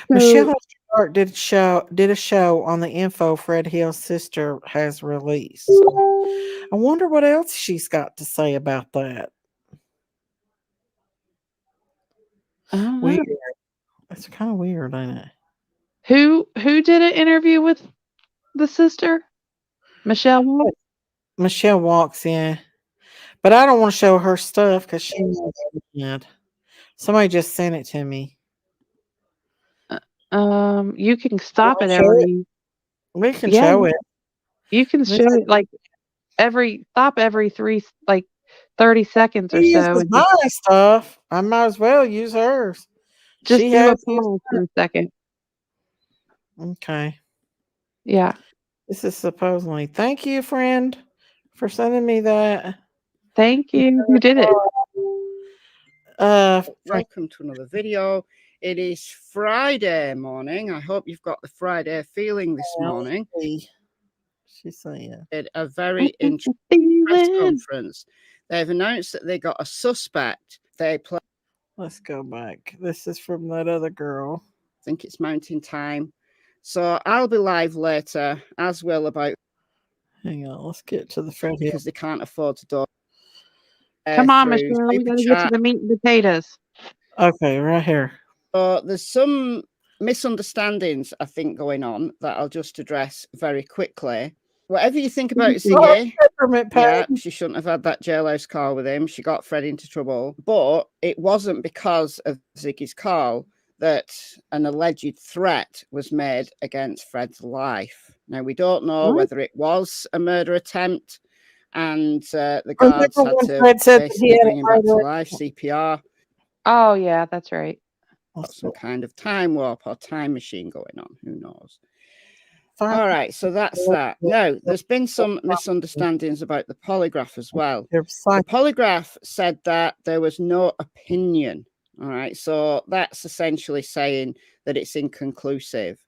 so Michelle Stark did a show on the info Fred Hill's sister has released. I wonder what else she's got to say about that. I don't Weird. know. It's kind of weird, ain't it? Who did an interview with the sister? Michelle Wolf? Michelle walks in, but I don't want to show her stuff because she knows it. Somebody just sent it to me. You can You stop wanna it show it? every We can yeah, show it. you can This show it like every 30 seconds or She so uses and my stuff. I might as well use hers. just She do a has used. pause for a second. Okay. Yeah. This is supposedly. Thank you, friend, for sending me that. Thank you. Who did it? Frank. Welcome to another video. It is Friday morning. I hope you've got the Friday feeling this morning. She's saying A very I got interesting the press feeling. conference. They've announced that they got a suspect. They play, let's go back. This is from that other girl. I think it's Mountain Time. So I'll be live later, as well, about Hang on, let's get to the Fred Hill. because they can't afford to do Come on, through Michelle. We super gotta get to chat. the meat and potatoes. Okay, right here. So there's some misunderstandings, I think, going on that I'll just address very quickly. Whatever you think about Ziggy, yeah, she shouldn't have had that jailhouse call with him. She got Fred into trouble. But it wasn't because of Ziggy's call that an alleged threat was made against Fred's life. Now, we don't know What? whether it was a murder attempt and the guards had to Fred said that basically he had bring him back to life, CPR. Oh yeah, that's right. Got some kind of time warp or time machine going on. Who knows? All right, so that's that. Now, there's been some misunderstandings about the polygraph as well. The polygraph said that there was no opinion. All right, so that's essentially saying that it's inconclusive.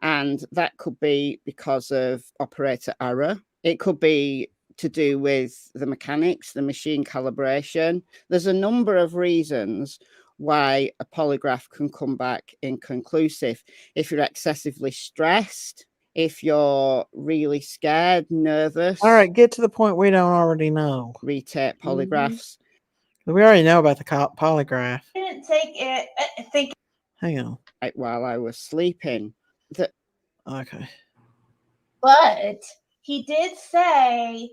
And that could be because of operator error. It could be to do with the mechanics, the machine calibration. There's a number of reasons why a polygraph can come back inconclusive. If you're excessively stressed, if you're really scared, nervous. All right, get to the point we don't already know. Retake polygraphs. We already know about the polygraph. I didn't take it. Think. Hang on. Like while I was sleeping. Okay. But he did say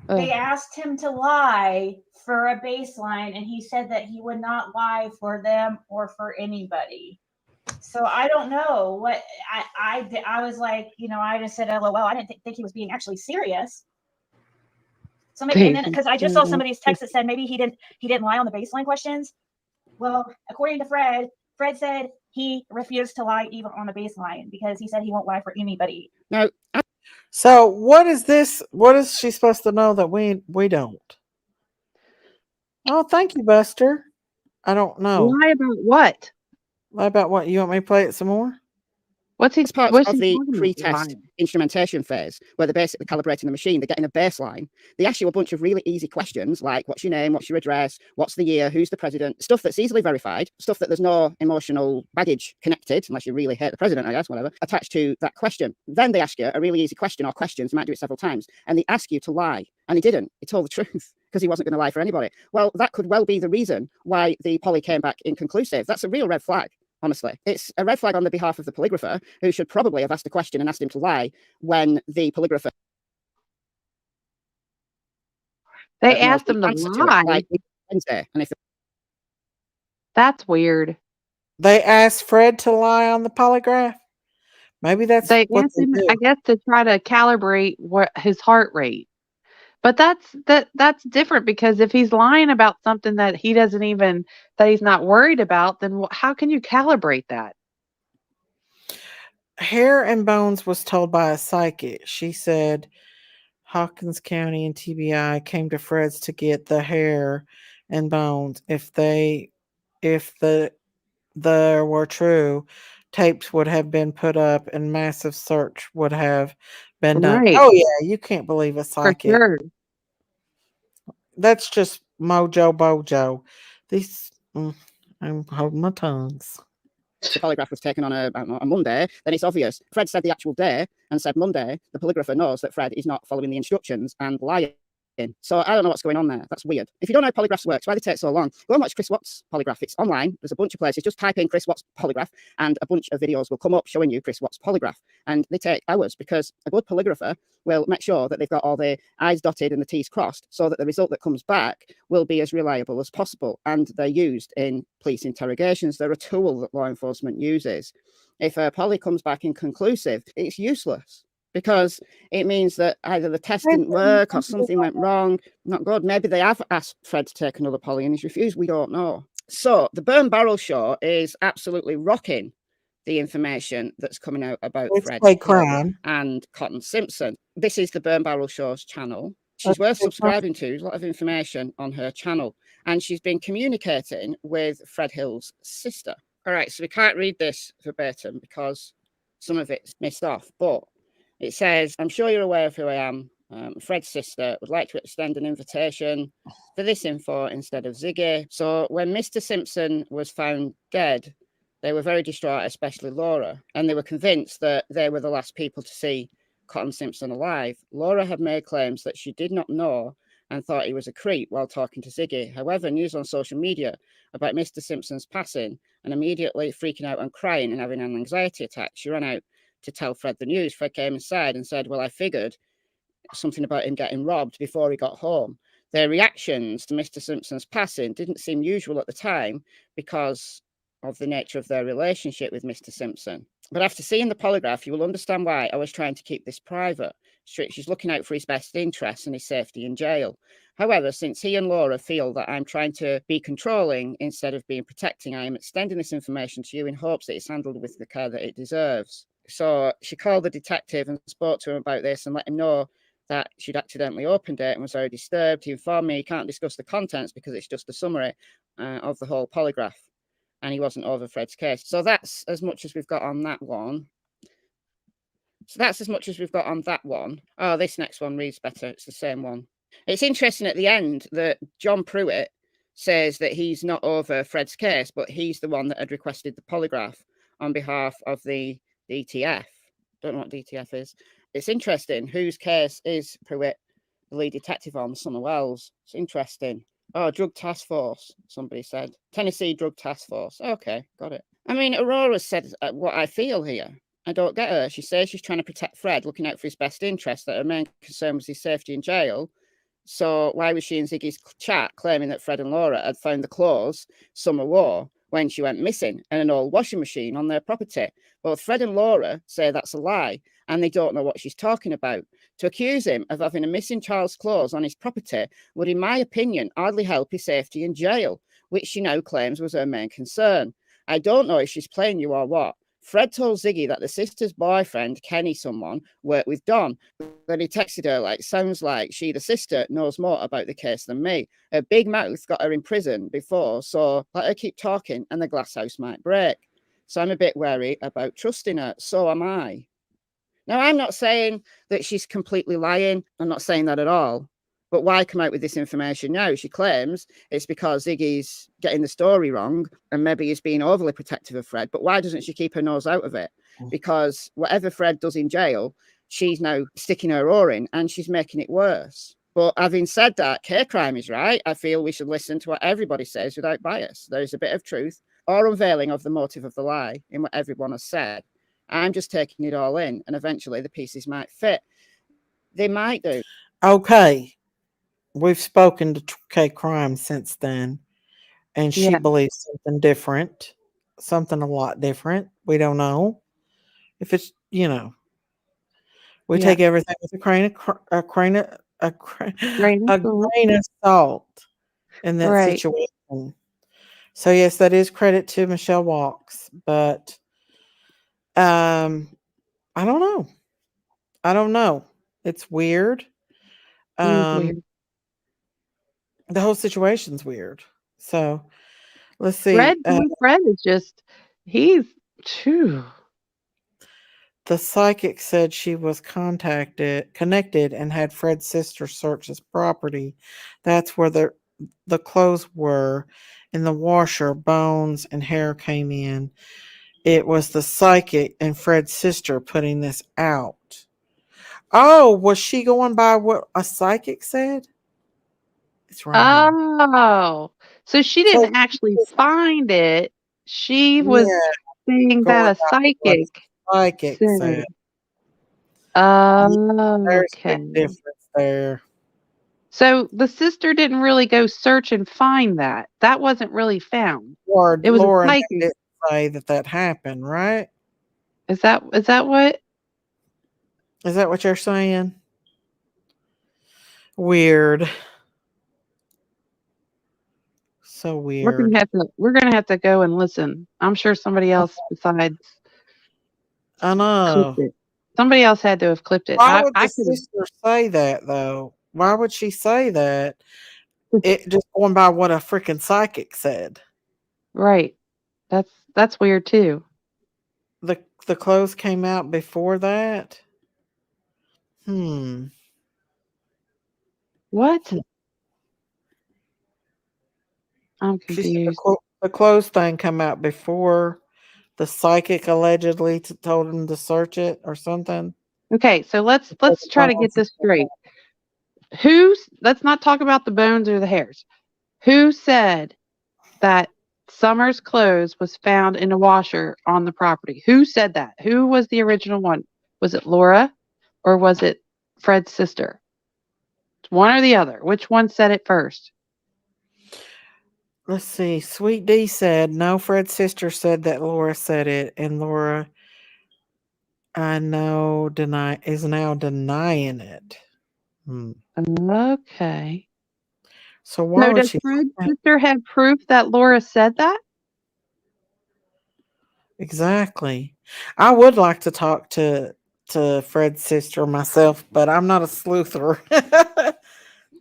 they asked him to lie for a baseline, and he said that he would not lie for them or for anybody. So I don't know what I was like. I just said, "LOL." I didn't think he was being actually serious. So maybe, and then because I just saw somebody's text that said maybe he didn't lie on the baseline questions. Well, according to Fred said he refused to lie even on the baseline because he said he won't lie for anybody. No. So what is this? What is she supposed to know that we don't? Oh, thank you, Buster. I don't know. Lie about what? Lie about what? You want me to play it some more? What's he? It's part What's of he the talking about? pre-test instrumentation phase, where they're basically calibrating the machine. They're getting a baseline. They ask you a bunch of really easy questions, like what's your name, what's your address, what's the year, who's the president, stuff that's easily verified, stuff that there's no emotional baggage connected, unless you really hate the president, I guess, whatever, attached to that question. Then they ask you a really easy question or questions, they might do it several times, and they ask you to lie. And he didn't. He told the truth because he wasn't going to lie for anybody. Well, that could well be the reason why the poly came back inconclusive. That's a real red flag. Honestly, it's a red flag on the behalf of the polygrapher, who should probably have asked a question and asked him to lie when the polygrapher. They asked him to lie. Like Wednesday, and if that's weird. They asked Fred to lie on the polygraph. Maybe that's They what asked they him, do. I guess, to try to calibrate what his heart rate. But that's different because if he's lying about something that he's not worried about, then how can you calibrate that? Hair and Bones was told by a psychic. She said Hawkins County and TBI came to Fred's to get the hair and bones. If they if there were true, tapes would have been put up and massive search would have been done. Right. Oh yeah, you can't believe a For psychic. sure. That's just mojo bojo. These I'm holding my tongues. The polygraph was taken on a Monday, then it's obvious. Fred said the actual day and said Monday. The polygrapher knows that Fred is not following the instructions and lying. So I don't know what's going on there. That's weird. If you don't know how polygraphs work, why they take so long, go and watch Chris Watts' polygraph. It's online. There's a bunch of places. Just type in Chris Watts polygraph and a bunch of videos will come up showing you Chris Watts polygraph. And they take hours because a good polygrapher will make sure that they've got all the I's dotted and the T's crossed so that the result that comes back will be as reliable as possible. And they're used in police interrogations. They're a tool that law enforcement uses. If a poly comes back inconclusive, it's useless, because it means that either the test didn't work or something went wrong. Not good. Maybe they have asked Fred to take another poly and he's refused. We don't know. So the Burn Barrel Show is absolutely rocking the information that's coming out about Fred and Cotton Simpson. This is the Burn Barrel Show's channel. She's worth subscribing to. There's a lot of information on her channel. And she's been communicating with Fred Hill's sister. All right, so we can't read this verbatim because some of it's missed off, but it says, I'm sure you're aware of who I am. Fred's sister would like to extend an invitation for this info instead of Ziggy. So when Mr. Simpson was found dead, they were very distraught, especially Laura, and they were convinced that they were the last people to see Cotton Simpson alive. Laura had made claims that she did not know and thought he was a creep while talking to Ziggy. However, news on social media about Mr. Simpson's passing and immediately freaking out and crying and having an anxiety attack, she ran out to tell Fred the news. Fred came inside and said, well, I figured something about him getting robbed before he got home. Their reactions to Mr. Simpson's passing didn't seem usual at the time because of the nature of their relationship with Mr. Simpson. But after seeing the polygraph, you will understand why I was trying to keep this private. She's looking out for his best interests and his safety in jail. However, since he and Laura feel that I'm trying to be controlling instead of being protecting, I am extending this information to you in hopes that it's handled with the care that it deserves. So she called the detective and spoke to him about this and let him know that she'd accidentally opened it and was very disturbed. He informed me he can't discuss the contents because it's just a summary of the whole polygraph, and he wasn't over Fred's case. So that's as much as we've got on that one. Oh, this next one reads better. It's the same one. It's interesting at the end that John Pruitt says that he's not over Fred's case, but he's the one that had requested the polygraph on behalf of the DTF. Don't know what DTF is. It's interesting. Whose case is Pruitt the lead detective on? Summer Wells. It's interesting. Oh, Drug Task Force, somebody said. Tennessee Drug Task Force. Okay, got it. I mean, Aurora said what I feel here. I don't get her. She says she's trying to protect Fred, looking out for his best interest, that her main concern was his safety in jail. So why was she in Ziggy's chat claiming that Fred and Laura had found the clothes Summer wore when she went missing and an old washing machine on their property? Both Fred and Laura say that's a lie and they don't know what she's talking about. To accuse him of having a missing child's clothes on his property would, in my opinion, hardly help his safety in jail, which she now claims was her main concern. I don't know if she's playing you or what. Fred told Ziggy that the sister's boyfriend, Kenny someone, worked with Don. Then he texted her like, sounds like she, the sister, knows more about the case than me. Her big mouth got her in prison before, so let her keep talking and the glass house might break. So I'm a bit wary about trusting her. So am I. Now, I'm not saying that she's completely lying. I'm not saying that at all. But why come out with this information now? She claims it's because Ziggy's getting the story wrong and maybe he's being overly protective of Fred. But why doesn't she keep her nose out of it? Because whatever Fred does in jail, she's now sticking her oar in and she's making it worse. But having said that, K-crime is right. I feel we should listen to what everybody says without bias. There is a bit of truth or unveiling of the motive of the lie in what everyone has said. I'm just taking it all in and eventually the pieces might fit. They might do. Okay. We've spoken to K-crime since then, and she believes something different, something a lot different. We don't know if it's, we take everything with a grain of salt in that situation. So yes, that is credit to Michelle Walks, but I don't know. It's weird. The whole situation's weird. So Let's see. Fred is just, he's, phew. The psychic said she was connected, and had Fred's sister search his property. That's where the clothes were in the washer. Bones and hair came in. It was the psychic and Fred's sister putting this out. Oh, was she going by what a psychic said? It's raining. Oh, so she So didn't actually find it. She was yeah, saying going that a by what a psychic psychic said. said. Yeah, there's a Okay. big difference there. So the sister didn't really go search and find that. That wasn't really found. Or It was a Laura psychic. didn't say that happened, right? Is that what? Is that what you're saying? Weird. So We're weird. gonna have to go and listen. I'm sure somebody else besides I clipped know. it. Somebody else had to have clipped it. Why would I the could have. sister say that though? Why would she say that? It just going by what a freaking psychic said. Right. That's weird too. The clothes came out before that. What? I'm She said confused. the clothes thing come out before the psychic allegedly told him to search it or something. Okay, so let's Before the try to get bones this straight. Let's not talk about the bones or the hairs. Who said that Summer's clothes was found in a washer on the property? Who said that? Who was the original one? Was it Laura or was it Fred's sister? One or the other. Which one said it first? Let's see. Sweet D said no. Fred's sister said that Laura said it, and Laura, I know, is now denying it. Okay. So why So would does she? Fred's sister have proof that Laura said that? Exactly. I would like to talk to Fred's sister myself, but I'm not a sleuther.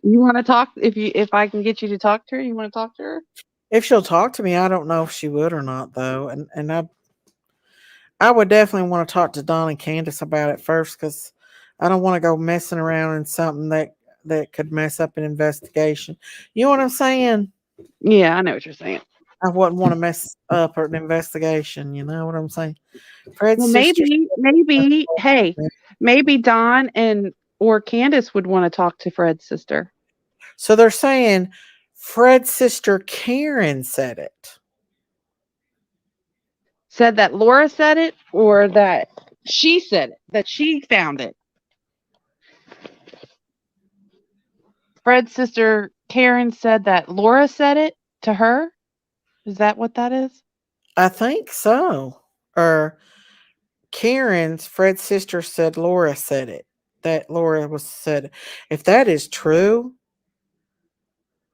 You want to talk if I can get you to talk to her, you want to talk to her? If she'll talk to me, I don't know if she would or not though. And I would definitely want to talk to Don and Candace about it first, because I don't want to go messing around in something that could mess up an investigation. You know what I'm saying? Yeah, I know what you're saying. I wouldn't want to mess up an investigation. You know what I'm saying? Fred's Well, sister. hey, maybe Don and or Candace would want to talk to Fred's sister. So they're saying Fred's sister Karen said it. Said that Laura said it or that she said it, that she found it. Fred's sister Karen said that Laura said it to her. Is that what that is? I think so. Or Fred's sister said Laura said it. That Laura was said. If that is true,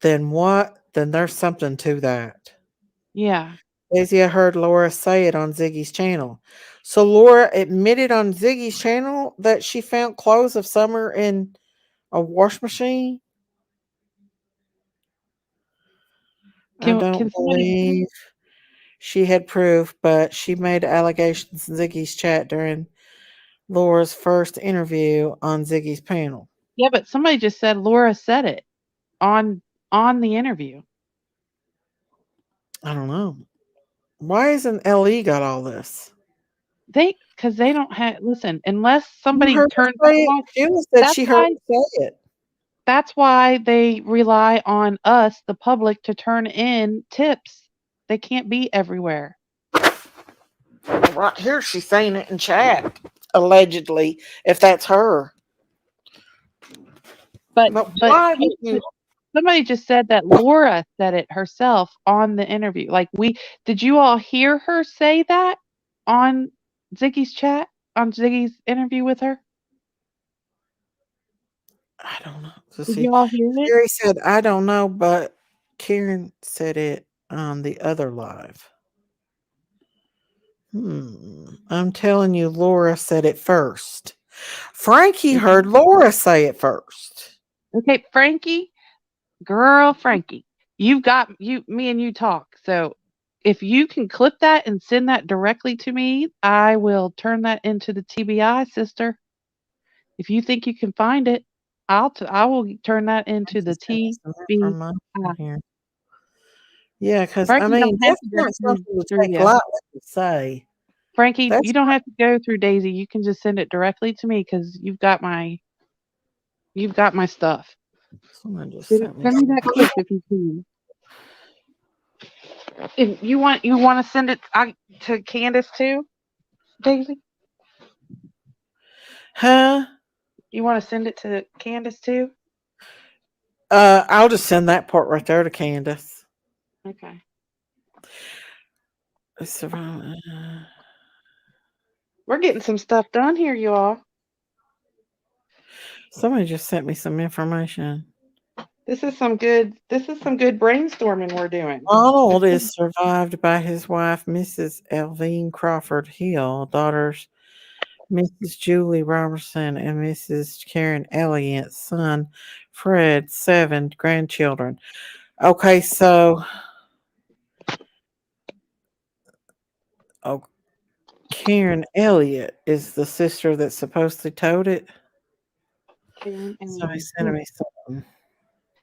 then what? Then there's something to that. Yeah. Daisy, I heard Laura say it on Ziggy's channel. So Laura admitted on Ziggy's channel that she found clothes of Summer in a wash machine. I don't believe she had proof, but she made allegations in Ziggy's chat during Laura's first interview on Ziggy's panel. Yeah, but somebody just said Laura said it on the interview. I don't know. Why isn't LE got all this? Because they don't have, listen, unless somebody turns she heard her say it. That's why they rely on us, the public, to turn in tips. They can't be everywhere. Right here, she's saying it in chat, allegedly, if that's her. But why would you? Somebody just said that Laura said it herself on the interview. Did you all hear her say that on Ziggy's chat, on Ziggy's interview with her? I don't know. Did you all hear it? Gary said, I don't know, but Karen said it on the other live. I'm telling you, Laura said it first. Frankie heard Laura say it first. Okay, Frankie. Girl, Frankie. me and you talk. So if you can clip that and send that directly to me, I will turn that into the TBI, sister. If you think you can find it, I will turn that into the TBI. Here. Yeah, because I Frankie mean, don't have that's to go not something to through take you. lightly to say. Frankie, That's you don't have to go through Daisy. You can just send it directly to me because you've got my stuff. someone just Send sent me. me that clip if you can. If you want to send it to Candace too, Daisy? Huh? You want to send it to Candace too? I'll just send that part right there to Candace. Okay. We're getting some stuff done here, you all. Somebody just sent me some information. This is some good brainstorming we're doing. Donald is survived by his wife, Mrs. Elvine Crawford Hill, daughters Mrs. Julie Robertson and Mrs. Karen Elliott, son Fred, 7 grandchildren. Okay, so Karen Elliott is the sister that supposedly told it. Karen So Elliott. he's sending me something.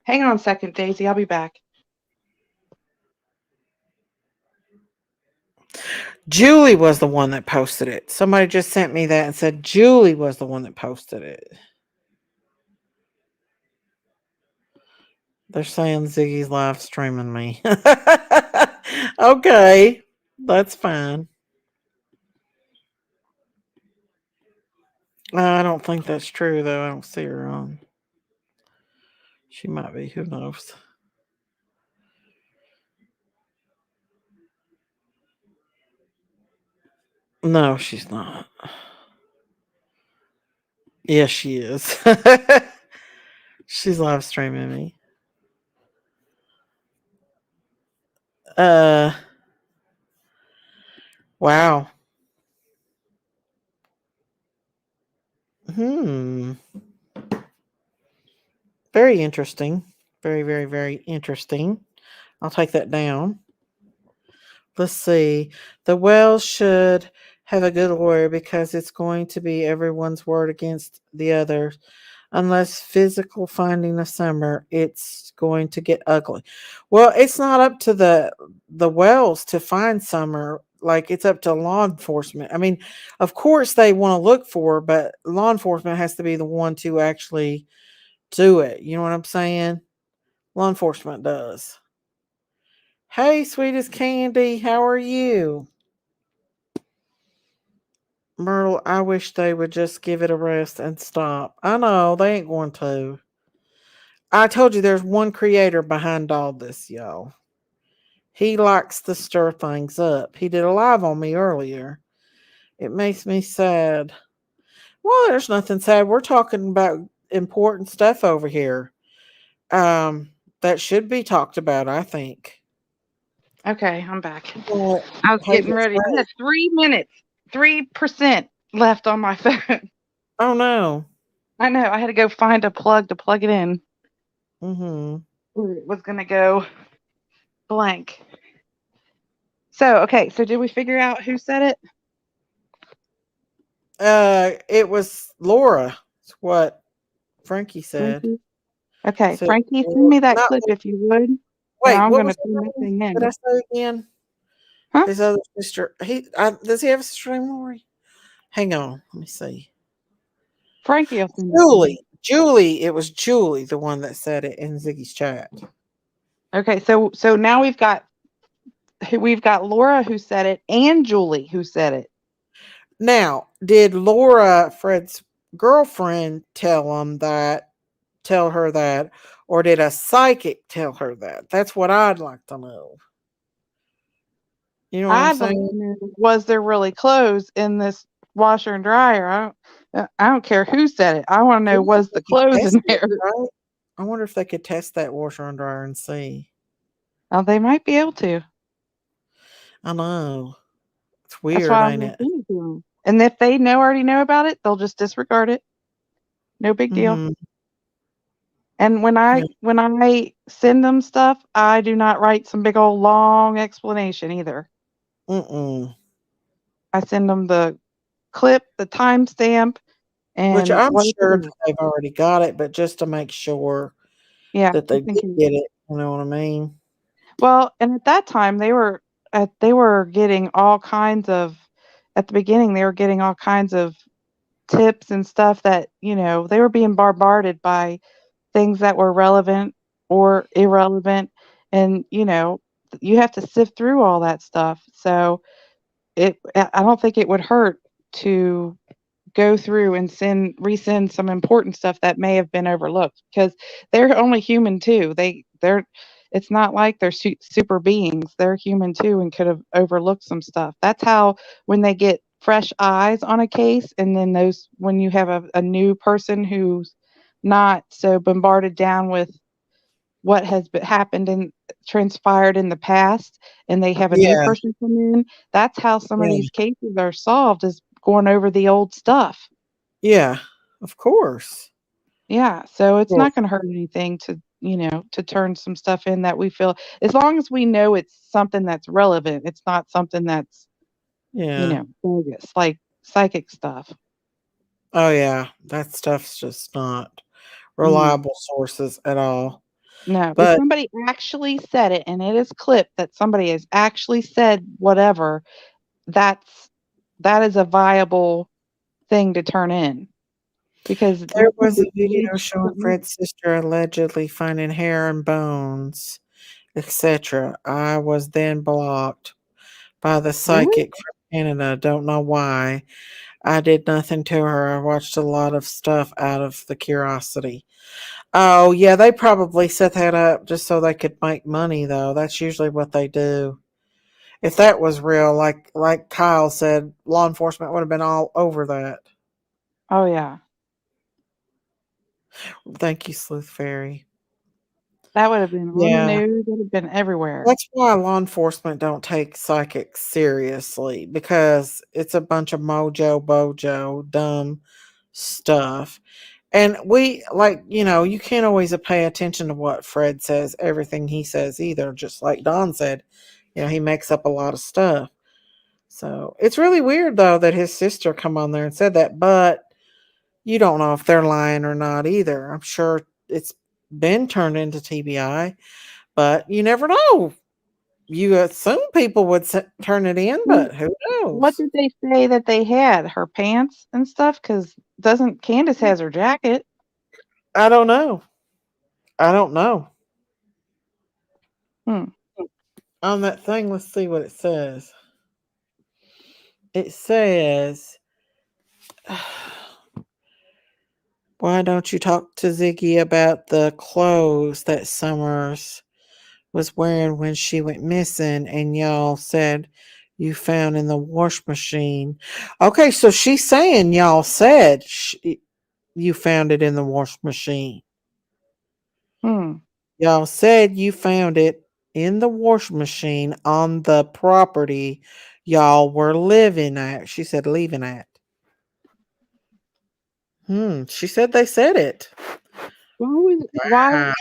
Hang on a second, Daisy. I'll be back. Julie was the one that posted it. Somebody just sent me that and said Julie was the one that posted it. They're saying Ziggy's live streaming me. Okay, that's fine. I don't think that's true, though. I don't see her on. She might be. Who knows? No, she's not. Yes, she is. She's live streaming me. Wow. Very interesting. Very, very, very interesting. I'll take that down. Let's see. The Wells should have a good lawyer because it's going to be everyone's word against the others. Unless physical finding of Summer, it's going to get ugly. Well, it's not up to the Wells to find Summer. Like, it's up to law enforcement. I mean, of course they want to look for her, but law enforcement has to be the one to actually do it. You know what I'm saying? Law enforcement does. Hey, sweetest Candy, how are you? Myrtle, I wish they would just give it a rest and stop. I know, they ain't going to. I told you there's one creator behind all this, y'all. He likes to stir things up. He did a live on me earlier. It makes me sad. Well, there's nothing sad. We're talking about important stuff over here. That should be talked about, I think. Okay, I'm back. Well, I was getting ready. I had 3 minutes, 3% left on my phone. Oh no. I know. I had to go find a plug to plug it in. Mm-hmm. It was gonna go blank. So okay, so did we figure out who said it? It was Laura. It's what Frankie said. Frankie? Okay, So, Frankie, send me that not, clip if you would. wait, Now I'm what gonna was turn this thing in. did I say again? Huh? His other sister. Does he have a sister named Lori? Hang on, let me see. Frankie will send Julie. It was Julie, the one that said it in Ziggy's chat. Okay, so now we've got Laura who said it and Julie who said it. Now, did Laura, Fred's girlfriend, tell her that, or did a psychic tell her that? That's what I'd like to know. You know what I'm saying? Was there really clothes in this washer and dryer? I don't care who said it. I want to know, was the clothes in there? Right? I wonder if they could test that washer and dryer and see. Oh, they might be able to. I know. It's weird, That's why ain't it? And if they already know about it, they'll just disregard it. No big deal. Mm-hmm. And when I send them stuff, I do not write some big old long explanation either. Mm-mm. I send them the clip, the timestamp, Which and I'm what it's sure that about. they've already got it, but just to make sure Yeah, that they just in did case. get it, you know what I mean? Well, and at that time they were getting all kinds of at the beginning they were getting all kinds of tips and stuff that, they were being bombarded by things that were relevant or irrelevant, and you have to sift through all that stuff. So I don't think it would hurt to go through and resend some important stuff that may have been overlooked, because they're only human too. They're it's not like they're super beings. They're human too and could have overlooked some stuff. That's how, when they get fresh eyes on a case, and then when you have a new person who's not so bombarded down with what has happened and transpired in the past, and they have a new Yeah, person come in, that's how some of yeah, these cases are solved, is going over the old stuff. yeah. Of course. Yeah, so it's Cool. not gonna hurt anything to turn some stuff in that we feel, as long as we know it's something that's relevant, it's not something that's, Yeah. bogus, like psychic stuff. Oh yeah. That stuff's just not Mm. reliable sources at all. No, if But somebody actually said it and it is clipped that somebody has actually said whatever, that's that is a viable thing to turn in, because there most was people a video age showing something up. Fred's sister allegedly finding hair and bones, etc. I was then blocked by the Really? psychic from Canada. Don't know why. I did nothing to her. I watched a lot of stuff out of the curiosity. Oh, yeah, they probably set that up just so they could make money, though. That's usually what they do. If that was real, like Kyle said, law enforcement would have been all over that. Oh yeah. Thank you, Sleuth Fairy. That would have been on the Yeah, news, it would have been everywhere. that's why law enforcement don't take psychics seriously, because it's a bunch of mojo bojo dumb stuff. And we, like, you can't always pay attention to what Fred says, everything he says either. Just like Don said, he makes up a lot of stuff. So it's really weird though that his sister come on there and said that, but you don't know if they're lying or not either. I'm sure it's been turned into TBI, but you never know. You assume people would turn it in, Well, but who what knows? did they say that they had? Her pants and stuff? Because doesn't Candace has her jacket? I don't know. I don't know. Hmm. On that thing, let's see what it says. It says, why don't you talk to Ziggy about the clothes that Summers was wearing when she went missing and y'all said you found in the wash machine? Okay, so she's saying y'all said you found it in the wash machine. Hmm. Y'all said you found it in the wash machine on the property y'all were living at. She said leaving at. She said they said it. Why? Wow.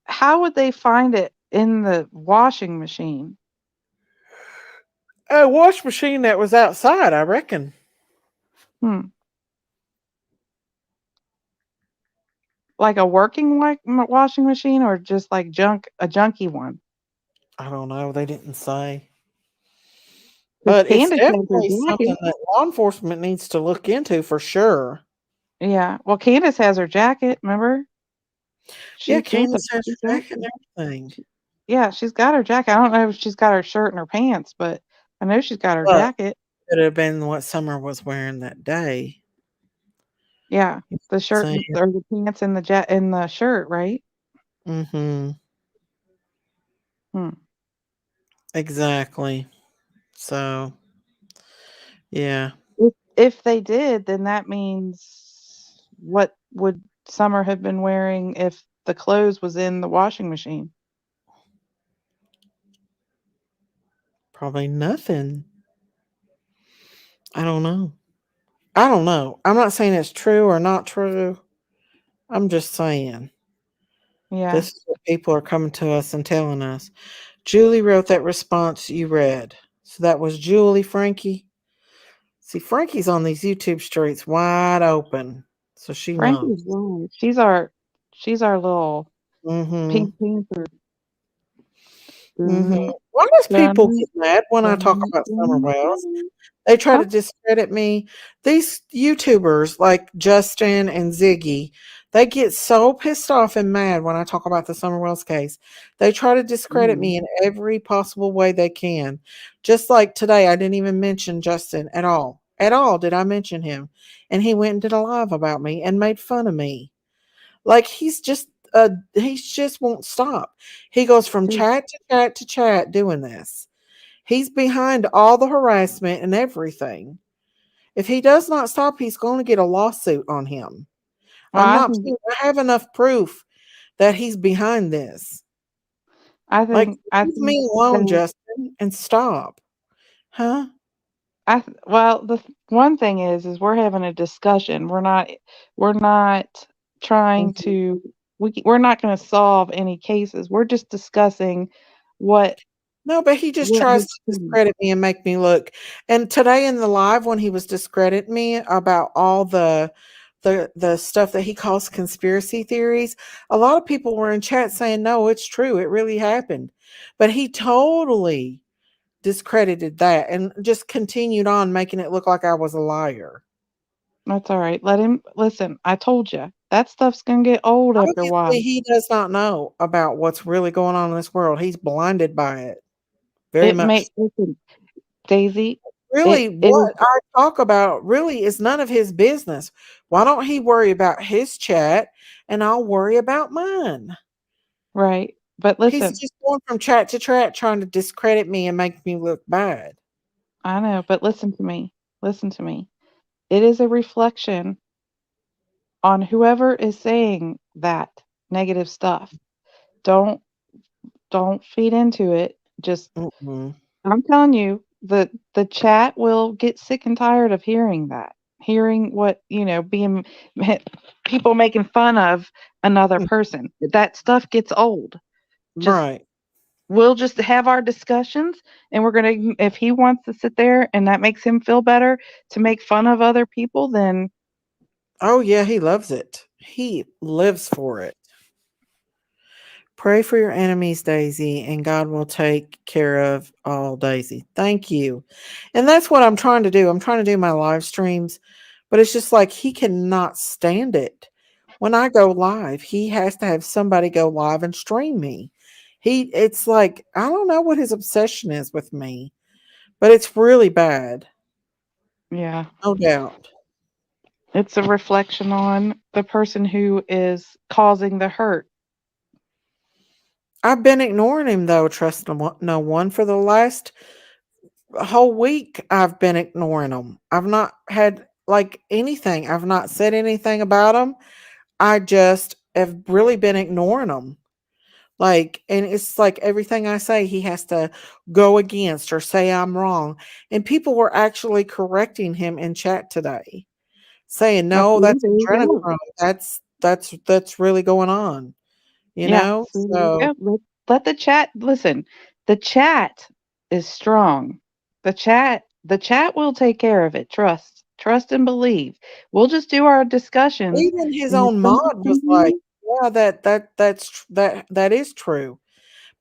How would they find it in the washing machine? A wash machine that was outside, I reckon. Hmm. Like a working washing machine, or just like a junky one? I don't know. They didn't say. Because But it's Candace has her definitely something jacket. that law enforcement needs to look into for sure. Yeah. Well, Candace has her jacket. Remember? Yeah, There's Candace has she's her got jacket and everything. yeah, she's got her jacket. I don't know if she's got her shirt and her pants, but I know she's got her But jacket. it could have been what Summer was wearing that day. Yeah, the shirt Saying, or the pants and the shirt, right? mm-hmm. Hmm. Exactly. So, yeah. If they did, then that means, what would Summer have been wearing if the clothes was in the washing machine? Probably nothing. I don't know. I don't know. I'm not saying it's true or not true. I'm just saying. Yeah. This is what people are coming to us and telling us. Julie wrote that response you read. So that was Julie Frankie. See, Frankie's on these YouTube streets wide open. So she Frankie's knows. right. She's our little Mm-hmm. Pink Panther. Mm-hmm. Dun, Why does people dun, get mad when I talk dun, about Summer dun, Wells? dun. They try Huh? to discredit me. These YouTubers like Justin and Ziggy, they get so pissed off and mad when I talk about the Summer Wells case. They try to discredit me in every possible way they can. Just like today, I didn't even mention Justin at all. At all did I mention him. And he went and did a live about me and made fun of me. Like he's just won't stop. He goes from Dude, chat to chat to chat doing this. He's behind all the harassment and everything. If he does not stop, he's going to get a lawsuit on him. well, I'm not I have enough proof that he's behind this. Like, I leave think me alone, that Justin, and stop. Huh? well, one thing is we're having a discussion. We're not trying Mhm. to we're not going to solve any cases. We're just discussing what No, but he just what tries has to changed. discredit me and make me look. And today in the live when he was discrediting me about all the stuff that he calls conspiracy theories, a lot of people were in chat saying, "No, it's true. It really happened." But he totally discredited that and just continued on making it look like I was a liar. That's all right. Let him listen. I told you that stuff's going to get old after a Obviously, while. he does not know about what's really going on in this world. He's blinded by it very It much. may listen, Daisy. Really, It is what I talk about really is none of his business. Why don't he worry about his chat and I'll worry about mine? right. But He's listen, just going from chat to chat trying to discredit me and make me look bad. I know. But listen to me. Listen to me. It is a reflection on whoever is saying that negative stuff. Don't don't feed into it. Just Mm-mm. I'm telling you, the chat will get sick and tired of hearing that. Hearing what, being people making fun of another person. That stuff gets old. Just Right. we'll just have our discussions and we're going to if he wants to sit there and that makes him feel better to make fun of other people, then Oh, yeah, he loves it. He lives for it. Pray for your enemies, Daisy, and God will take care of all, Daisy. Thank you. And that's what I'm trying to do. I'm trying to do my live streams, but it's just like he cannot stand it. When I go live, he has to have somebody go live and stream me. It's like, I don't know what his obsession is with me, but it's really bad. yeah. No doubt. It's a reflection on the person who is causing the hurt. I've been ignoring him though, trust no one for the last whole week. I've been ignoring him. I've not had like anything. I've not said anything about him. I just have really been ignoring him. Like, and it's like everything I say, he has to go against or say I'm wrong. And people were actually correcting him in chat today, saying, Well, "No, see, that's there you go. adrenochrome. That's really going on." You Yeah, know, so there you so go. Let the chat listen. The chat is strong. The chat will take care of it. Trust and believe. We'll just do our discussions, even his and if own something mod was comes like, in, "Yeah, that is true."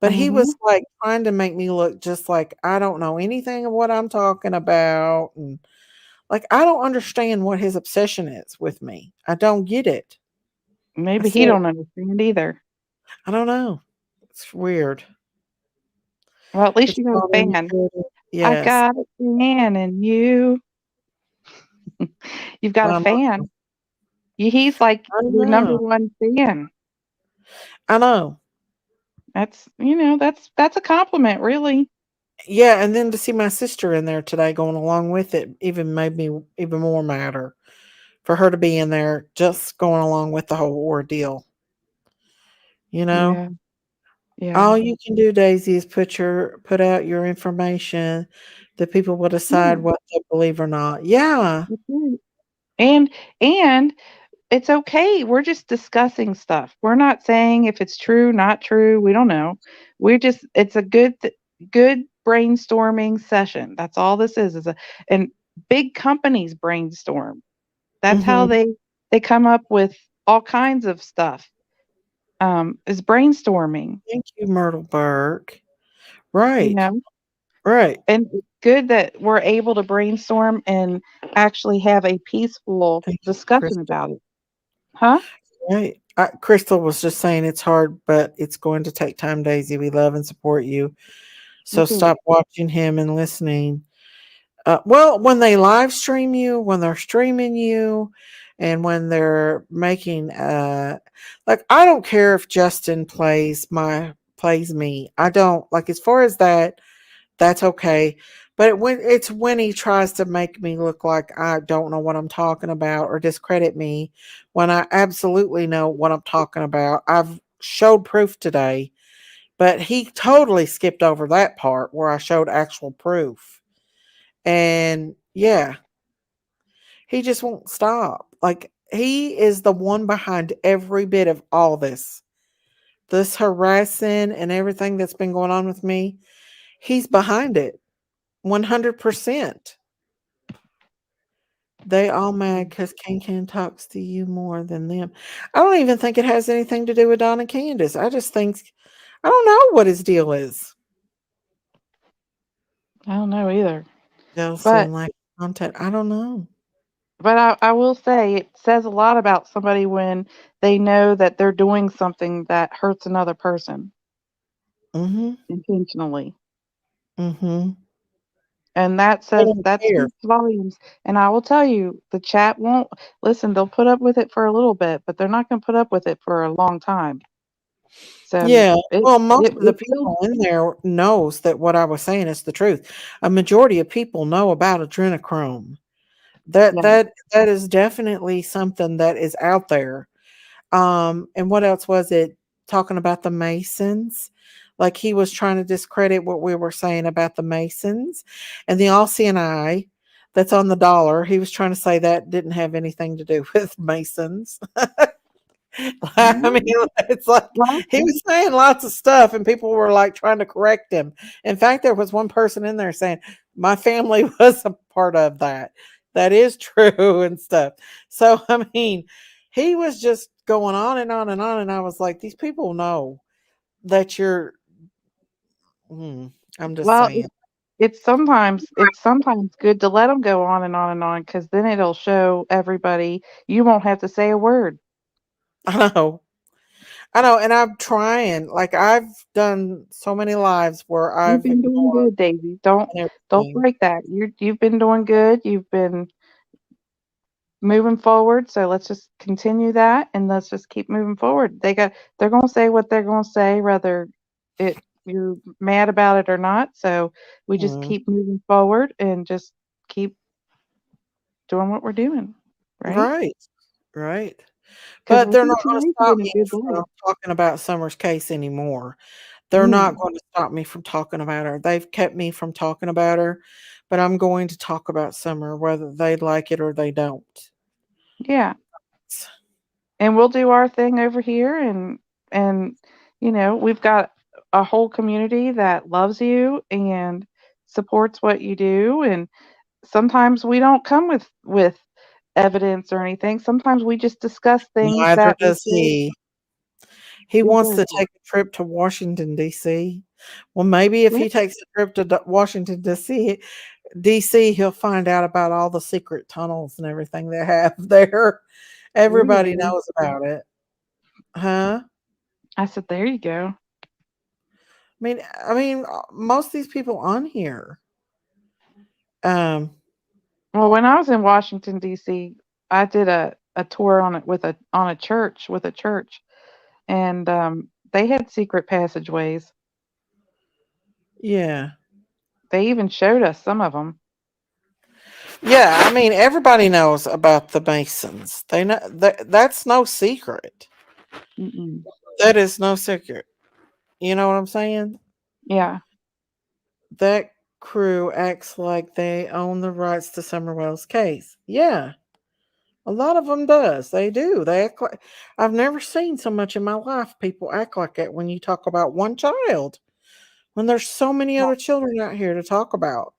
But he mhm, was like trying to make me look just like I don't know anything of what I'm talking about, and like I don't understand what his obsession is with me. I don't get it. I maybe he said, don't understand either. I don't know. It's weird. Well, at least It's you have not a fan. intuitive. I Yes. got a fan in you. You've got a I know. fan. He's like I your number know. one fan. I know. That's a compliment, really. Yeah, and then to see my sister in there today going along with it even made me even more madder for her to be in there just going along with the whole ordeal. You know? Yeah, yeah. All you can do, Daisy, is put out your information. The people will decide Yeah, what they believe or not. Yeah. that's right. And it's okay. We're just discussing stuff. We're not saying if it's true, not true. We don't know. It's a good brainstorming session. That's all this is and big companies brainstorm. That's how Mm-hmm. they come up with all kinds of stuff. Is brainstorming, Thank you, Myrtle Burke. you Right. know? Right. And it's good that we're able to brainstorm and actually have a peaceful Thank you, discussion Crystal. about it. Huh? Right. Crystal was just saying it's hard, but it's going to take time, Daisy. We love and support you. So Mhm. stop watching him and listening. Well, when they live stream you, when they're streaming you, and when they're making like I don't care if Justin plays me. I don't like as far as that, that's okay. But it's when he tries to make me look like I don't know what I'm talking about or discredit me when I absolutely know what I'm talking about. I've showed proof today, but he totally skipped over that part where I showed actual proof. And yeah, he just won't stop. Like he is the one behind every bit of all this. This harassing and everything that's been going on with me. He's behind it 100%. They all mad because Can talks to you more than them. I don't even think it has anything to do with Don and Candace. I just think I don't know what his deal is. I don't know either. Jealousy But and lack of content. I don't know. I will say it says a lot about somebody when they know that they're doing something that hurts another person Mm-hmm. intentionally. Mm-hmm. And I don't that care. speaks volumes. And I will tell you, the chat won't listen, they'll put up with it for a little bit, but they're not gonna put up with it for a long time. So Yeah. Well, most of the it builds. people in there knows that what I was saying is the truth. A majority of people know about adrenochrome. That Yeah. that that is definitely something that is out there. And what else was it? Talking about the Masons. Like he was trying to discredit what we were saying about the Masons and the All CNI that's on the dollar. He was trying to say that didn't have anything to do with Masons. I mean, Mhm. it's like Well, he was saying lots of stuff, and people were like trying to correct him. In fact, there was one person in there saying, "My family was a part of that. That is true," and stuff. So, I mean, he was just going on and on and on, and I was like, "These people know that you're." I'm just well, saying. it's sometimes good to let them go on and on and on because then it'll show everybody you won't have to say a word. I know. I know, and I'm trying. Like I've done so many lives where You've I've been doing ignored good, Daisy. Don't everything. break that. You've been doing good. You've been moving forward. So let's just continue that and let's just keep moving forward. They're gonna say what they're gonna say, whether you're mad about it or not. So we just Mm. keep moving forward and just keep doing what we're doing, right? Right, right. Because But we'll they're get not you gonna rated stop in a me good from way. talking about Summer's case anymore. They're not Mm, gonna stop me from talking about her. They've kept me from talking about her, but I'm going to talk about Summer whether they like it or they don't. yeah. And we'll do our thing over here and we've got a whole community that loves you and supports what you do, and sometimes we don't come with evidence or anything. Sometimes we just discuss things Neither that we does feel he. He he wants does to that. take a trip to Washington, DC. Well, maybe if Yeah. he takes a trip to Washington, DC, he'll find out about all the secret tunnels and everything they have there. There you Everybody go. knows about it. Huh? I said, there you go. Most of these people on here. Um, Well, when I was in Washington D.C., I did a tour on it with a church, and they had secret passageways. yeah. They even showed us some of them. Yeah, everybody knows about the Masons. They know that's no secret. Mm-mm. That is no secret. You know what I'm saying? Yeah. That crew acts like they own the rights to Summerwell's case. Yeah. A lot of them does. They do. They act like I've never seen so much in my life people act like that when you talk about one child. When there's so many other children out here to talk about.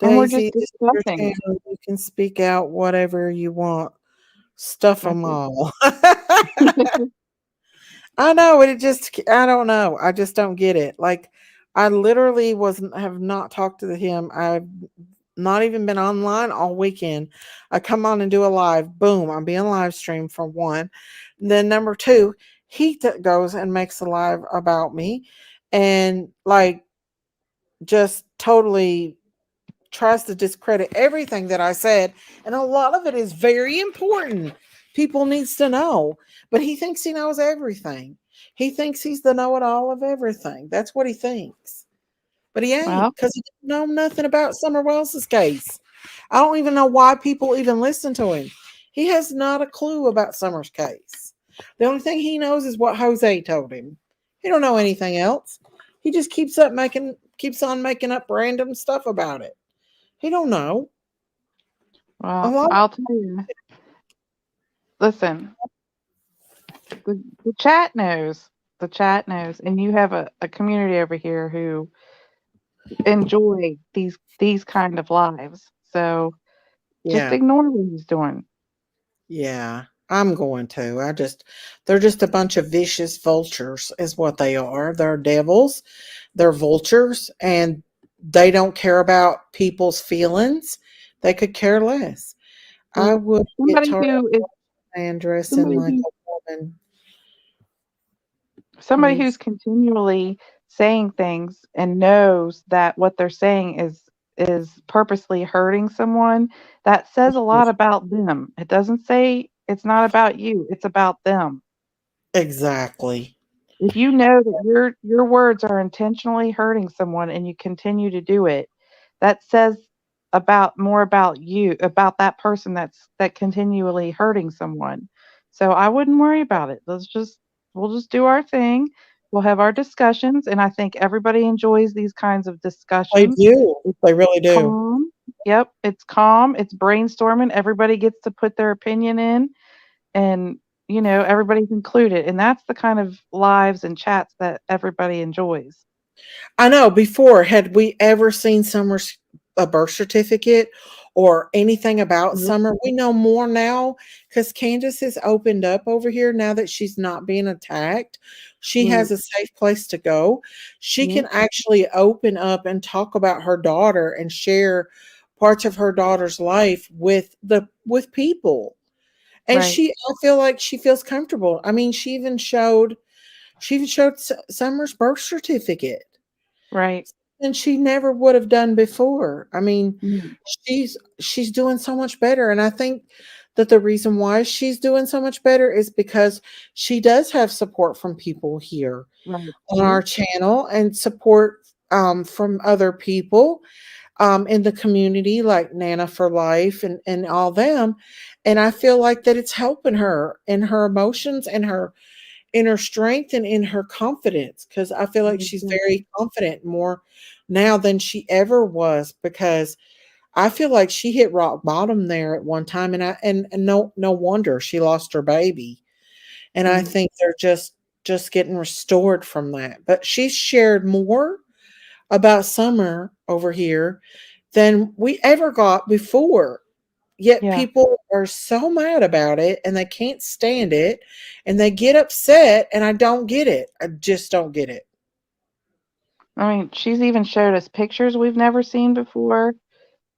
And we're just Daisy, this is your discussing. channel. You can speak out whatever you want. Stuff them all. I know it just I don't know. I just don't get it. Like I literally have not talked to him. I've not even been online all weekend. I come on and do a live. Boom, I'm being live streamed for one. Then number two, he goes and makes a live about me and like just totally tries to discredit everything that I said. And a lot of it is very important. People needs to know. But he thinks he knows everything. He thinks he's the know-it-all of everything. That's what he thinks. But he ain't, because he didn't know nothing about Summer Wells's case. I don't even know why people even listen to him. He has not a clue about Summer's case. The only thing he knows is what Jose told him. He don't know anything else. He just keeps on making up random stuff about it. He don't know. Well, I'll tell you. Listen, the chat knows. The chat knows, and you have a community over here who enjoy these kind of lives. So just ignore what he's doing. Yeah, I'm going to. They're just a bunch of vicious vultures, is what they are. They're devils. They're vultures, and they don't care about people's feelings. They could care less. I would get tired of man dressing like a woman. Somebody who's continually saying things and knows that what they're saying is purposely hurting someone, that says a lot about them. It doesn't say it's not about you, it's about them. Exactly. If you know that your words are intentionally hurting someone and you continue to do it, that says more about you, about that person that continually hurting someone. So I wouldn't worry about it. We'll just do our thing. We'll have our discussions, and I think everybody enjoys these kinds of discussions. They do. They really do. Calm. Yep, it's calm. It's brainstorming. Everybody gets to put their opinion in, and everybody's included, and that's the kind of lives and chats that everybody enjoys. I know. Before, had we ever seen Summer's birth certificate or anything about Summer? We know more now because Candace has opened up over here now that she's not being attacked. She has a safe place to go. She can actually open up and talk about her daughter and share parts of her daughter's life with people. And I feel like she feels comfortable. I mean, she even showed Summer's birth certificate. Right. And she never would have done before. I mean, she's doing so much better. And I think that the reason why she's doing so much better is because she does have support from people here on our channel and support from other people in the community like Nana for Life and all them. And I feel like that it's helping her in her emotions and her inner strength and in her confidence, because I feel like she's very confident more now than she ever was, because I feel like she hit rock bottom there at one time, and no wonder she lost her baby. And I think they're just getting restored from that. But she's shared more about Summer over here than we ever got before. Yet people are so mad about it and they can't stand it and they get upset, and I don't get it. I just don't get it. I mean, she's even showed us pictures we've never seen before.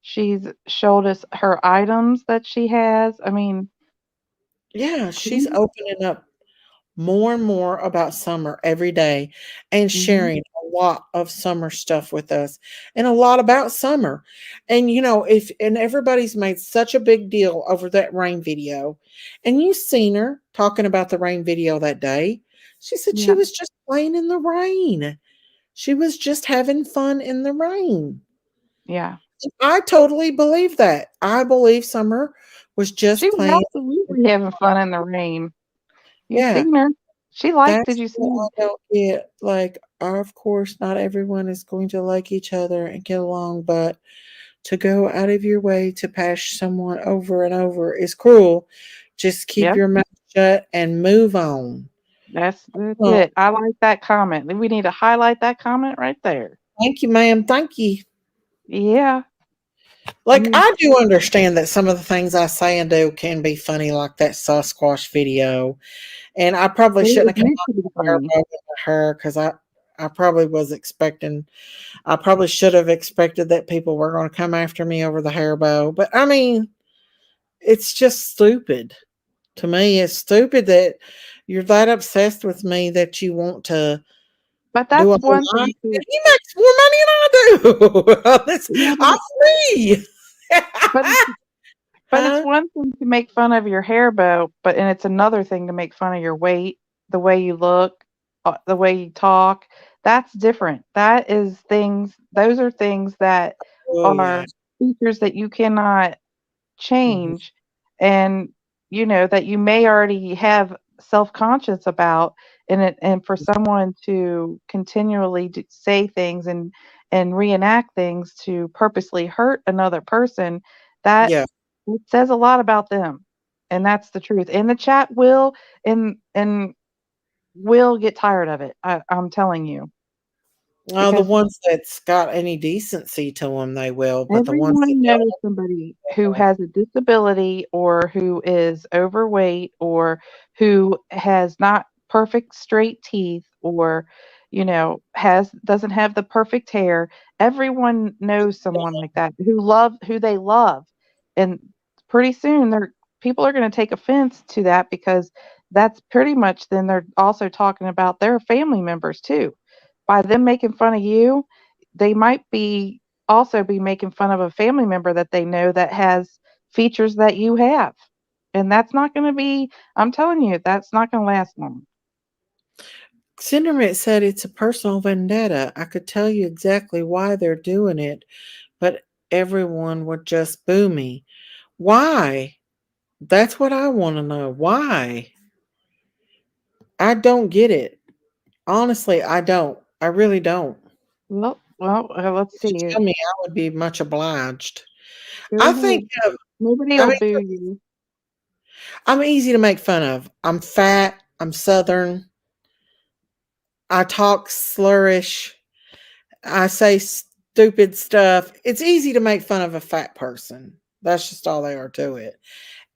She's showed us her items that she has. I mean, yeah, she's opening up more and more about Summer every day and sharing a lot of Summer stuff with us and a lot about Summer. And everybody's made such a big deal over that rain video, and you've seen her talking about the rain video that day. She said she was just playing in the rain. She was just having fun in the rain. Yeah. I totally believe that. I believe Summer was just she was playing. Absolutely having fun in the rain. You've seen her. She liked. Did you see? I don't get, like, of course, not everyone is going to like each other and get along, but To go out of your way to bash someone over and over is cruel. Just keep Yep, your mouth shut and move on. that's Well, it. I like that comment. We need to highlight that comment right there. thank you, ma'am. Thank you. Yeah. Like, Mm, I do understand that some of the things I say and do can be funny, like that Sasquatch video. And I probably it was shouldn't have meant come to be on her funny. to her because I probably was expecting, I probably should have expected that people were going to come after me over the hair bow. But I mean, it's just stupid. To me, it's stupid that you're that obsessed with me that you want to But do that's a whole one lot. thing too. He makes more money than I do. Yeah, I'm free. but but it's Huh? one thing to make fun of your hair bow, and it's another thing to make fun of your weight, the way you look, the way you talk. That's different. Those are things that Oh yeah. are features that you cannot Mhm. change, and that you may already have self-conscious about, and for someone to continually say things and reenact things to purposely hurt another person, that Yeah. it says a lot about them, and that's the truth. And the chat will get tired of it. I'm telling you, Well, the because ones that's got any decency to them, they will. But the ones that everyone knows don't, somebody who will. has a disability, or who is overweight, or who has not perfect straight teeth, or has doesn't have the perfect hair. Everyone knows someone like that who they love, and pretty soon people are going to take offense to that, because that's pretty much, then they're also talking about their family members too. By them making fun of you, they might be making fun of a family member that they know that has features that you have. And that's not going to be, I'm telling you, that's not going to last long. Cindermint said it's a personal vendetta. I could tell you exactly why they're doing it, but everyone would just boo me. Why? That's what I want to know. Why? I don't get it. Honestly, I don't. I really don't. Let's If you see. tell me, I would be much obliged. Go I think, ahead. Nobody I will mean, boo you. I'm easy to make fun of. I'm fat. I'm Southern. I talk slurish. I say stupid stuff. It's easy to make fun of a fat person. That's just all they are to it.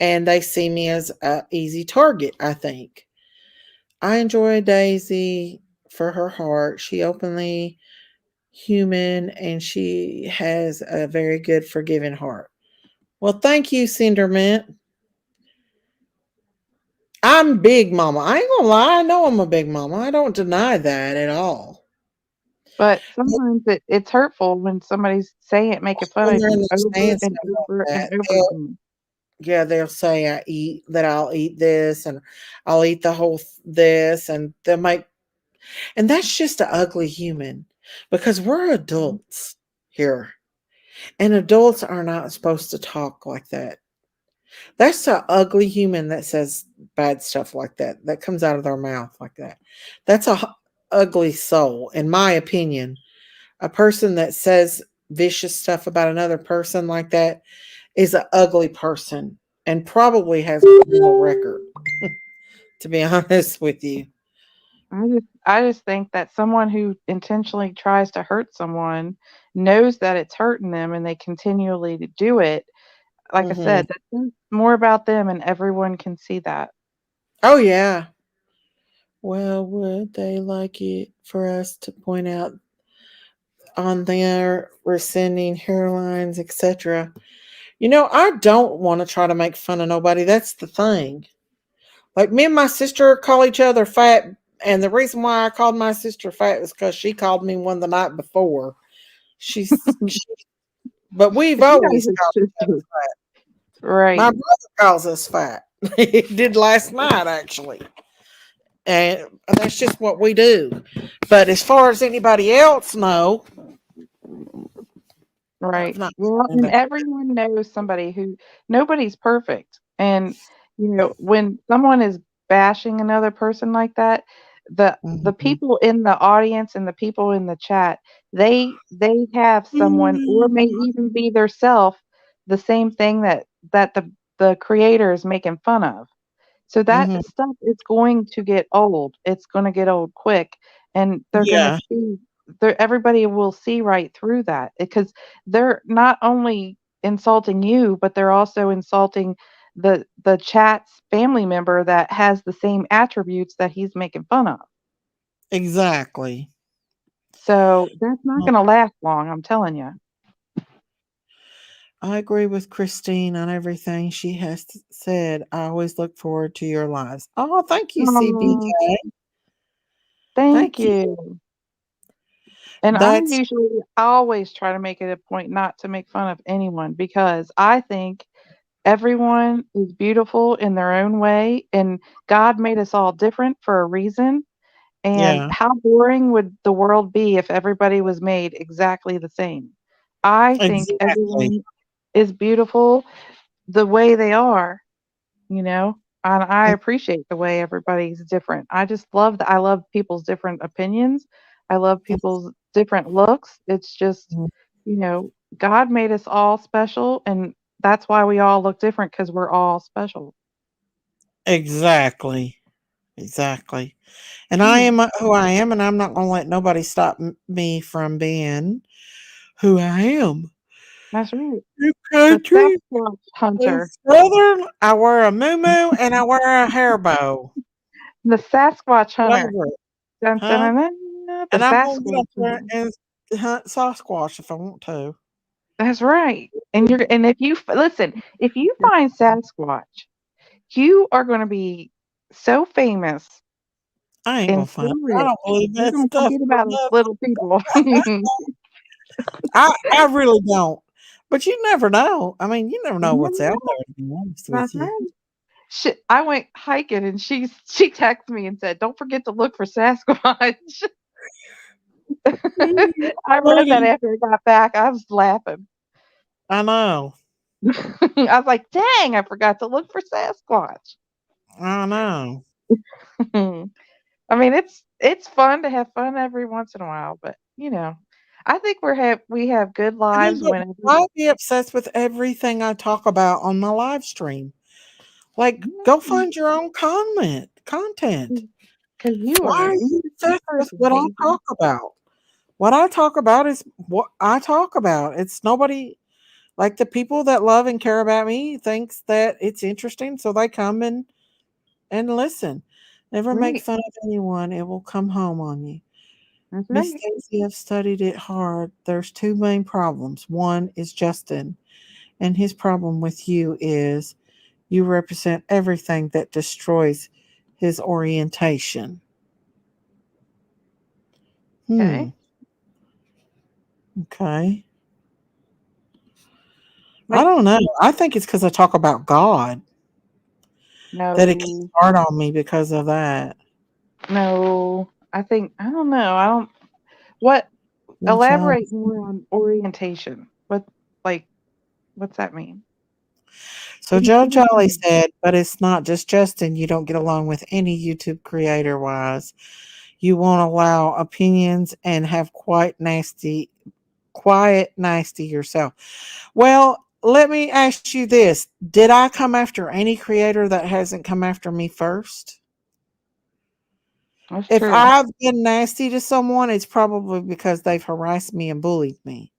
And they see me as an easy target, I think. I enjoy Daisy for her heart. She openly human and she has a very good forgiving heart. Well, thank you, Cindermint. I'm big mama. I ain't gonna lie, I know I'm a big mama. I don't deny that at all. But sometimes it's hurtful when somebody's saying it, making fun When of they're in you the over stance and about over and that, over again. yeah, they'll say I'll eat this and I'll eat the whole this and they'll make, and that's just an ugly human because we're adults here and adults are not supposed to talk like that. That's an ugly human that says bad stuff like that, that comes out of their mouth like that. That's a ugly soul, in my opinion. A person that says vicious stuff about another person like that is an ugly person and probably has a criminal record, to be honest with you. I just think that someone who intentionally tries to hurt someone knows that it's hurting them, and they continually do it. Like I Hmm. said, that's more about them, and everyone can see that. Oh, yeah. Well, would they like it for us to point out on their rescinding hairlines, etc.? I don't want to try to make fun of nobody. That's the thing. Like me and my sister call each other fat, and the reason why I called my sister fat was because she called me one the night before. She but we've You guys always are called each other sisters. fat. My Right, brother calls us fat. He did last night actually, and that's just what we do. But as far as anybody else know, I've right. not. Well, and everyone knows somebody who, nobody's perfect. And, when someone is bashing another person like that, the people in the audience and the people in the chat, they have someone, or may even be their self, the same thing that the creator is making fun of. So that stuff is going to get old. It's going to get old quick, and they're going to Yeah, see. Everybody will see right through that, because they're not only insulting you, but they're also insulting the chat's family member that has the same attributes that he's making fun of. exactly. So that's not going to last long. I'm telling you. I agree with Christine on everything she has said. I always look forward to your lives. Oh, thank you, Oh, CBK. thank Thank you. you. And That's I always try to make it a point not to make fun of anyone, because I think everyone is beautiful in their own way, and God made us all different for a reason. And yeah, how boring would the world be if everybody was made exactly the same? I think exactly. everyone is beautiful the way they are, you know? And I appreciate the way everybody's different. I just love that. I love people's different opinions. I love people's different looks. It's just, you know, God made us all special, and that's why we all look different, because we're all special. Exactly. Exactly. And I Hmm, am who I am, and I'm not going to let nobody stop me from being who I am. that's right. New The country, Sasquatch hunter. southern. I wear a moo and I wear a hair bow. The Sasquatch hunter. Whatever. Dun, dun, Huh? dun, dun, the And I'm going to get Sasquatch up there hunter. and hunt Sasquatch if I want to. That's right. And if you listen, if you find Sasquatch, you are going to be so famous I ain't and going to so find it. I rich. don't believe You're that going to stuff forget for about us nothing. little people. I really don't. But you never know. I mean, you never know what's out there, to be honest with That's you. right. I went hiking, and she texted me and said, "Don't forget to look for Sasquatch." I read that Funny. after I got back. I was laughing. I know. I was like, "Dang, I forgot to look for Sasquatch." I know. I mean, it's fun to have fun every once in a while, but I think we have good I mean, lives but whenever. why be obsessed with everything I talk about on my live stream? Like, go find your own content. Because you Why are are you a good obsessed with person, what I Casey. talk about? What I talk about is what I talk about. It's nobody like the people that love and care about me thinks that it's interesting, so they come and listen. Never make Right. fun of anyone; it will come home on you. That's Miss right. Stacy, I've studied it hard. There's two main problems. One is Justin, and his problem with you is you represent everything that destroys his orientation. Okay. Hmm. Okay. I Like, don't know. I think it's because I talk about God that it gets no, hard on me because of that. no. I don't know. I don't. What? Good job. Elaborate more on orientation. Like, what's that mean? So Joe Jolly said, but it's not just Justin. You don't get along with any YouTube creator wise. You won't allow opinions and have quiet nasty yourself. Well, let me ask you this. Did I come after any creator that hasn't come after me first? That's If true. I've been nasty to someone, it's probably because they've harassed me and bullied me.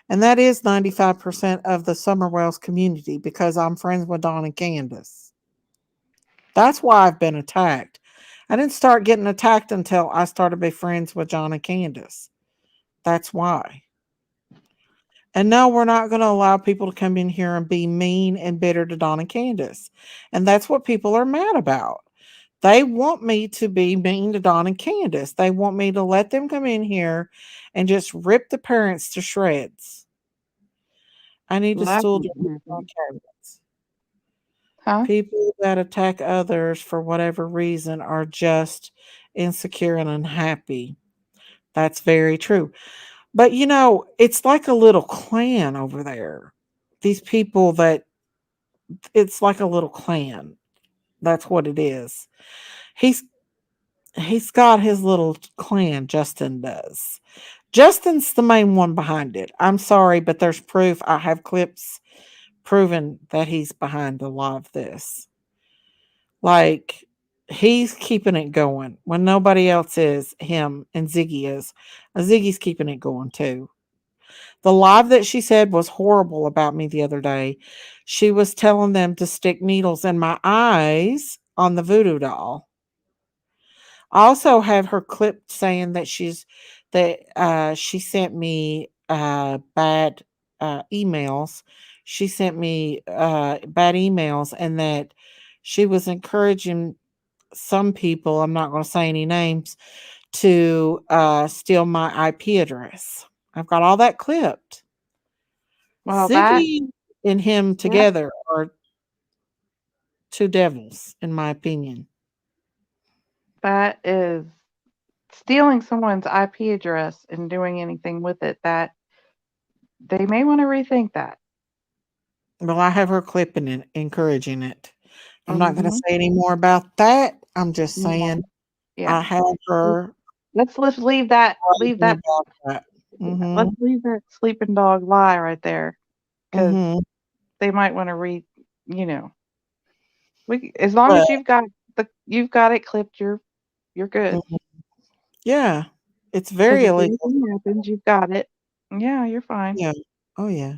And that is 95% of the Summer Wells community because I'm friends with Don and Candace. That's why I've been attacked. I didn't start getting attacked until I started to be friends with John and Candace. That's why. And no, we're not going to allow people to come in here and be mean and bitter to Don and Candace. And that's what people are mad about. They want me to be mean to Don and Candace. They want me to let them come in here and just rip the parents to shreds. I need a Well, that's stool to not put on happening. cabinets. Huh? People that attack others for whatever reason are just insecure and unhappy. That's very true. But it's like a little clan over there. These people that it's like a little clan. That's what it is. He's he's got his little clan, Justin does. Justin's the main one behind it. I'm sorry, but there's proof. I have clips proving that he's behind a lot of this. Like, he's keeping it going when nobody else is, him and Ziggy is. Ziggy's keeping it going too. The live that she said was horrible about me the other day. She was telling them to stick needles in my eyes on the voodoo doll. I also have her clipped saying that she sent me bad emails. She sent me bad emails, and that she was encouraging some people, I'm not going to say any names, to steal my IP address. I've got all that clipped. Well, Ziggy and him that together are two devils, in my opinion. that is stealing someone's IP address and doing anything with it. That they may want to rethink that. Well, I have her clipping it, encouraging it. I'm not going to Hmm. say any more about that. I'm just Yeah, saying I yeah. have Let's her let's leave that leave writing that about that. let's Mm-hmm. leave that sleeping dog lie right there, because Mm-hmm. they might want to read. You know, as long But as you've got it clipped, you're good. mhm, yeah, it's Because very if illegal. anything happens, you've got it. Yeah, you're fine. Yeah. Oh yeah.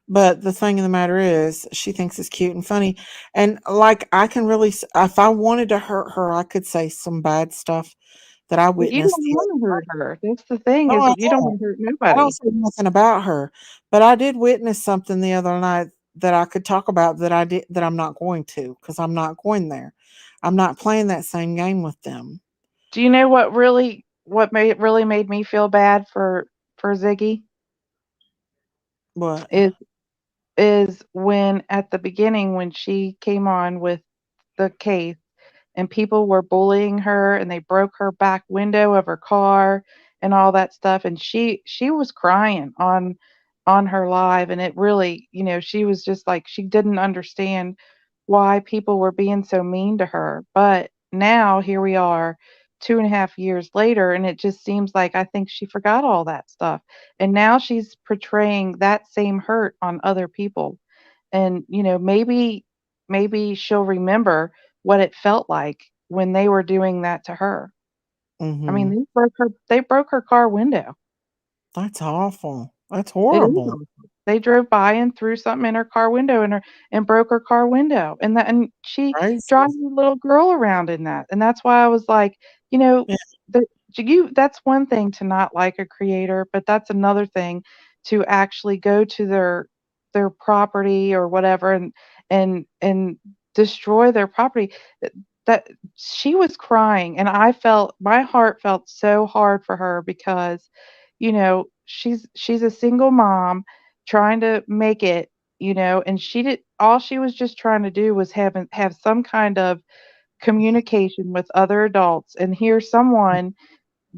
But the thing of the matter is, she thinks it's cute and funny. And like, I can really, if I wanted to hurt her, I could say some bad stuff that I But you witnessed don't the want to hurt her. That's the thing, other. No, is I you don't don't. want to hurt I don't nobody. say nothing about her. But I did witness something the other night that I could talk about that I did, that I'm not going to, because I'm not going there. I'm not playing that same game with them. Do you know what really made me feel bad for Ziggy But is is when at the beginning when she came on with the case and people were bullying her and they broke her back window of her car and all that stuff, and she was crying on her live, and it really, she was just like she didn't understand why people were being so mean to her. But now here we are 2.5 years later, and it just seems like I think she forgot all that stuff, and now she's portraying that same hurt on other people. And maybe she'll remember what it felt like when they were doing that to her. I mean, mm-hmm. they broke her car window. That's awful. That's It is horrible. awful. They drove by and threw something in her car window and broke her car window. And she Crazy. drives a little girl around in that. And that's why I was like, you know, Yeah. the, that's one thing to not like a creator, but that's another thing to actually go to their property or whatever and destroy their property. That she was crying, and my heart felt so hard for her because she's a single mom trying to make it, and she was just trying to do was have some kind of communication with other adults, and here someone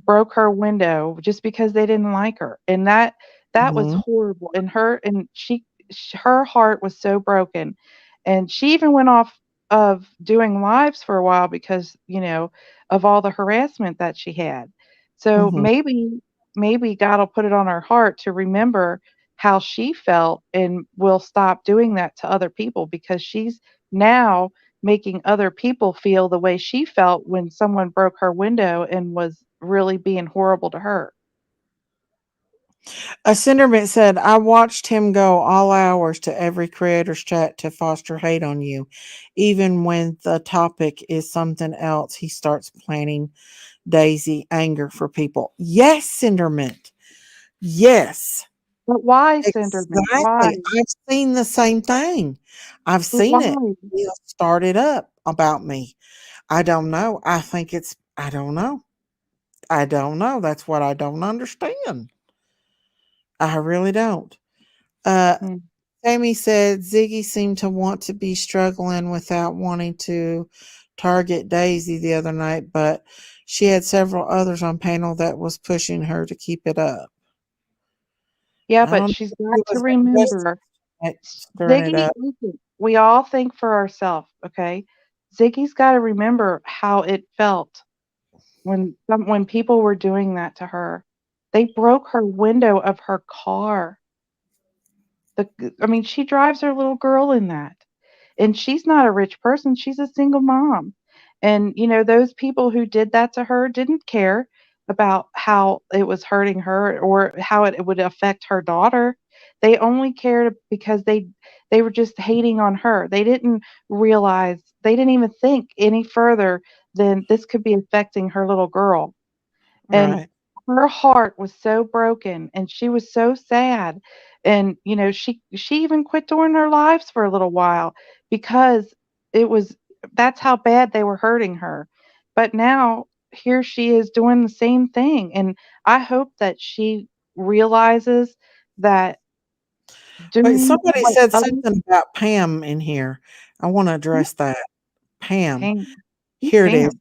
broke her window just because they didn't like her, and that was Mm-hmm. horrible. And her heart was so broken, and she even went off of doing lives for a while because of all the harassment that she had. So Mm-hmm. maybe God will put it on her heart to remember how she felt and will stop doing that to other people, because she's now making other people feel the way she felt when someone broke her window and was really being horrible to her. A Cinderman said, I watched him go all hours to every creator's chat to foster hate on you. Even when the topic is something else, he starts planting Daisy anger for people. Yes, Cindermint. Yes, But why, Cinderman? Why? exactly. I've seen the same thing. I've But seen it. why? He'll start it up about me. I don't know. I don't know. I don't know. That's what I don't understand. I really don't. Uh, Mm. Amy said Ziggy seemed to want to be struggling without wanting to target Daisy the other night, but she had several others on panel that was pushing her to keep it up. Yeah, I but don't she's know who got to was investing remember, it, stirring it Ziggy, up. listen, we all think for ourselves, okay? Ziggy's got to remember how it felt when people were doing that to her. They broke her window of her car. I mean, she drives her little girl in that. And she's not a rich person, she's a single mom. And, those people who did that to her didn't care about how it was hurting her or how it would affect her daughter. They only cared because they were just hating on her. They didn't realize, they didn't even think any further than this could be affecting her little girl. And Right. her heart was so broken and she was so sad. And she even quit doing her lives for a little while because it was that's how bad they were hurting her. But now here she is doing the same thing, and I hope that she realizes that Wait, doing somebody what said others something about Pam in here. I want to address that. Pam. Pam, who's Here it is. Pam?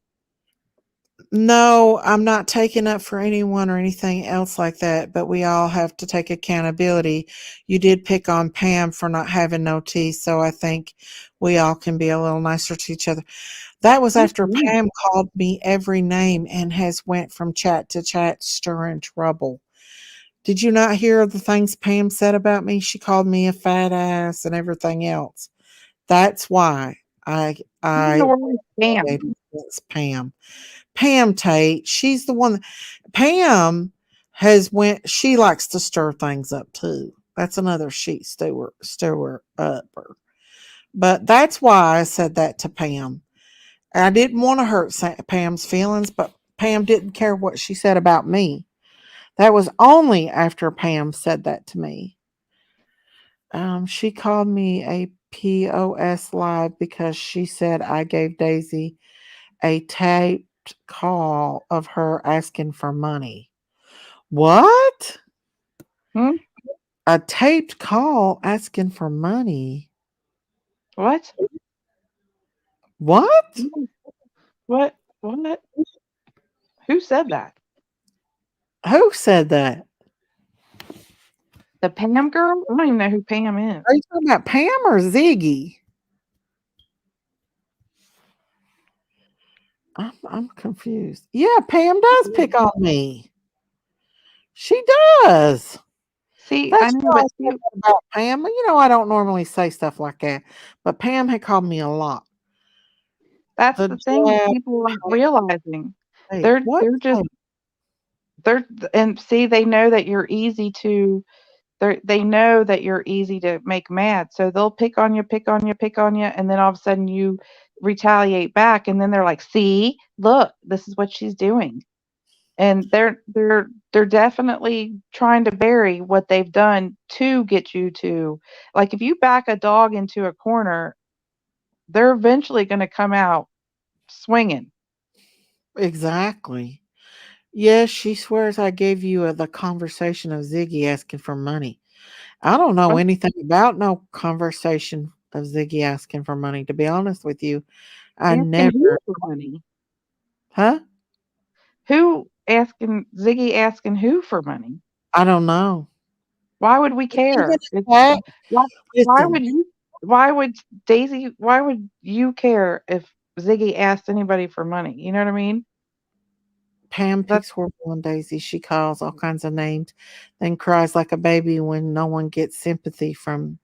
No, I'm not taking up for anyone or anything else like that, but we all have to take accountability. You did pick on Pam for not having no teeth, so I think we all can be a little nicer to each other. That was Who's after Pam? Pam called me every name and has went from chat to chat stirring trouble. Did you not hear the things Pam said about me? She called me a fat ass and everything else. That's why Who in the I world is Pam? it's Pam. Pam Tate, she's the one. Pam she likes to stir things up too. That's another stir up. But that's why I said that to Pam. I didn't want to hurt Pam's feelings, but Pam didn't care what she said about me. That was only after Pam said that to me. She called me a POS live because she said I gave Daisy a taped call of her asking for money. What? Hmm? A taped call asking for money? What? What? What? What? Who said that? Who said that? The Pam girl? I don't even know who Pam is. Are you talking about Pam or Ziggy? I'm confused. Yeah, Pam does pick on me. She does. See, I That's know, why I but said that about Pam. I don't normally say stuff like that, but Pam had called me a lot. that's The the thing that jab, people aren't realizing. hey, They're what? they're just they're and see, they know that you're easy to they know that you're easy to make mad. So they'll pick on you, pick on you, pick on you, and then all of a sudden you retaliate back, and then they're like, "See, look, this is what she's doing." And they're definitely trying to bury what they've done to get you to, like, if you back a dog into a corner, they're eventually going to come out swinging. Exactly. Yes, she swears I gave you the conversation of Ziggy asking for money. I don't know What? anything about no conversation of Ziggy asking for money, to be honest with you. I Asking who never, for money? huh? Who asking Ziggy asking who for money? I don't know. Why would we Even care? at that, Why, why listen, would you? Why would Daisy? Why would you care if Ziggy asked anybody for money? You know what I mean? Pam That's picks Horrible and Daisy. She calls all kinds of names, then cries like a baby when no one gets sympathy from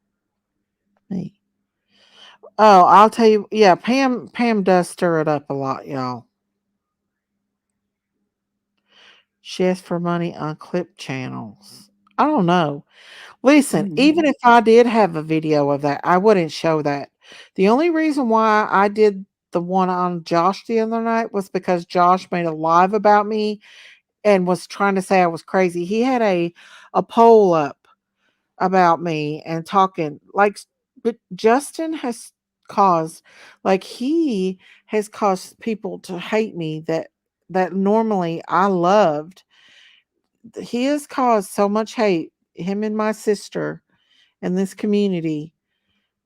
me. Oh, I'll tell you, yeah, Pam does stir it up a lot, y'all. She asks for money on clip channels. I don't know. Listen, mm, even if I did have a video of that, I wouldn't show that. The only reason why I did the one on Josh the other night was because Josh made a live about me and was trying to say I was crazy. He had a poll up about me and talking like, but Justin has caused, like, he has caused people to hate me that normally I loved. He has caused so much hate, him and my sister and this community.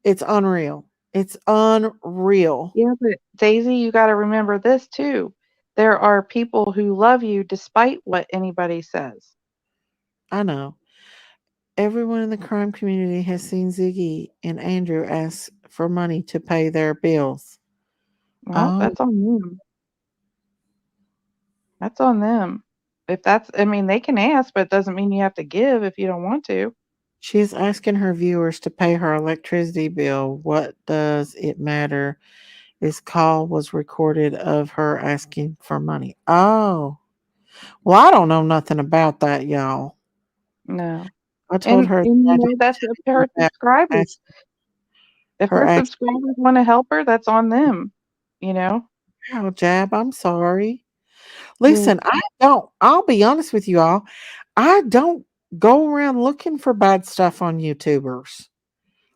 It's unreal. It's unreal. yeah, but Daisy, you got to remember this too. There are people who love you despite what anybody says. I know. Everyone in the crime community has seen Ziggy and Andrew ask for money to pay their bills. Well, Oh, that's on you. That's on them. If that's, I mean, they can ask, but it doesn't mean you have to give if you don't want to. She's asking her viewers to pay her electricity bill. What does it matter? This call was recorded of her asking for money. Oh. Well, I don't know nothing about that, y'all. No. I told her And that I you know, didn't that's tell up to you her about subscribers. asking If her her asking. subscribers want to help her, that's on them. You know? Oh, Jab, I'm sorry. Well, Listen, I'll be honest with you all. I don't go around looking for bad stuff on YouTubers.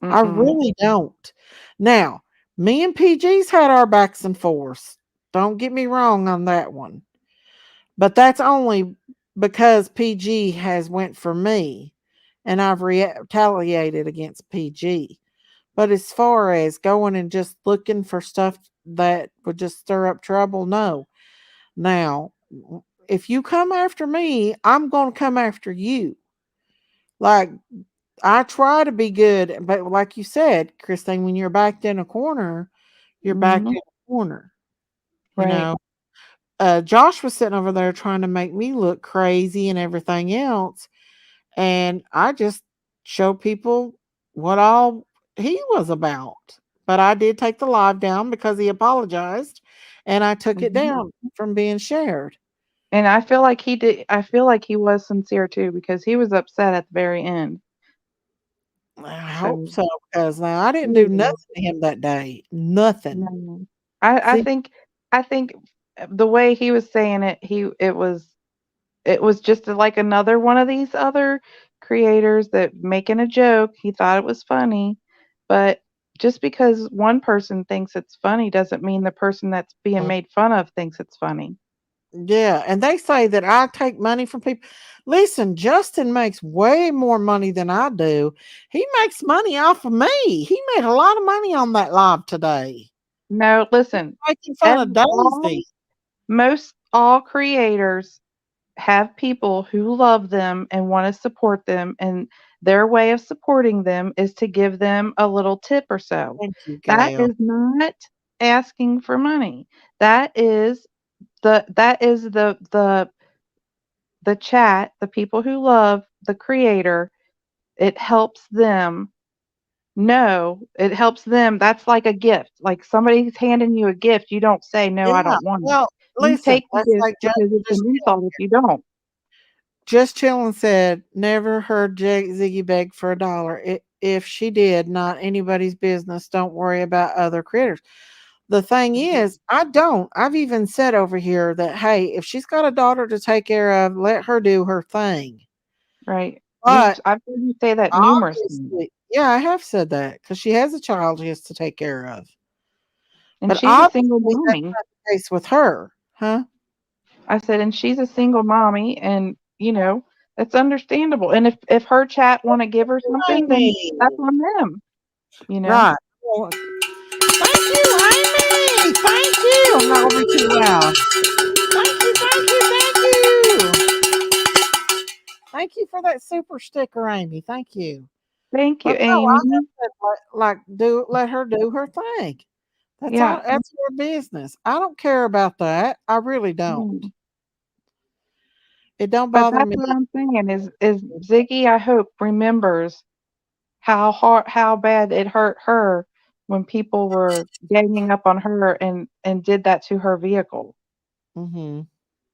I mm-mm. really don't. Now, me and PG's had our backs and forths. Don't get me wrong on that one. But that's only because PG has went for me and I've retaliated against PG. But as far as going and just looking for stuff that would just stir up trouble, no. Now, if you come after me, I'm going to come after you. Like, I try to be good, but like you said, Christine, when you're backed in a corner, you're backed Mm-hmm. in a corner. You Right. know, Josh was sitting over there trying to make me look crazy and everything else. And I just show people what all he was about. But I did take the live down because he apologized and I took it Mm-hmm. down from being shared. And I feel like he did. I feel like he was sincere too because he was upset at the very end. I hope So, so because now I didn't do yeah, nothing to him that day. Nothing. no. I See, think I think the way he was saying it, it was just like another one of these other creators that making a joke. He thought it was funny, but just because one person thinks it's funny doesn't mean the person that's being made fun of thinks it's funny. yeah, and they say that I take money from people. Listen, Justin makes way more money than I do. He makes money off of me. He made a lot of money on that live today. No, listen, Making fun as of all Daisy. most all creators have people who love them and want to support them, and their way of supporting them is to give them a little tip or so. Thank you, That Gail. is not asking for money. That is the chat, the people who love the creator. It helps them know. It helps them. That's like a gift. Like somebody's handing you a gift, you don't say no, I Yeah. don't want it. Well, You listen, take the that's gift like because it's an insult if you don't. Just Chillin' said, never heard Ziggy beg for $1. If she did, not anybody's business. Don't worry about other critters. The thing is, I don't. I've even said over here that, hey, if she's got a daughter to take care of, let her do her thing. Right. But I've heard you say that numerous times. obviously, yeah, I have said that because she has a child she has to take care of. And But she's a single obviously, that's mommy. not the case with her, huh? I said, and she's a single mommy, and it's understandable. And if her chat want to give her something, then Amy. that's on them. You know. Right. Well, thank you, Amy. Thank you. I'm not gonna be too loud. Thank you, thank you, thank you. Thank you for that super sticker, Amy. Thank you. Thank you, But no, I Amy. have said let her do her thing. That's all. Yeah. That's her business. I don't care about that. I really don't. Yeah. It don't But bother that's me. what I'm saying is Ziggy, I hope, remembers how bad it hurt her when people were ganging up on her and did that to her vehicle. Mm-hmm.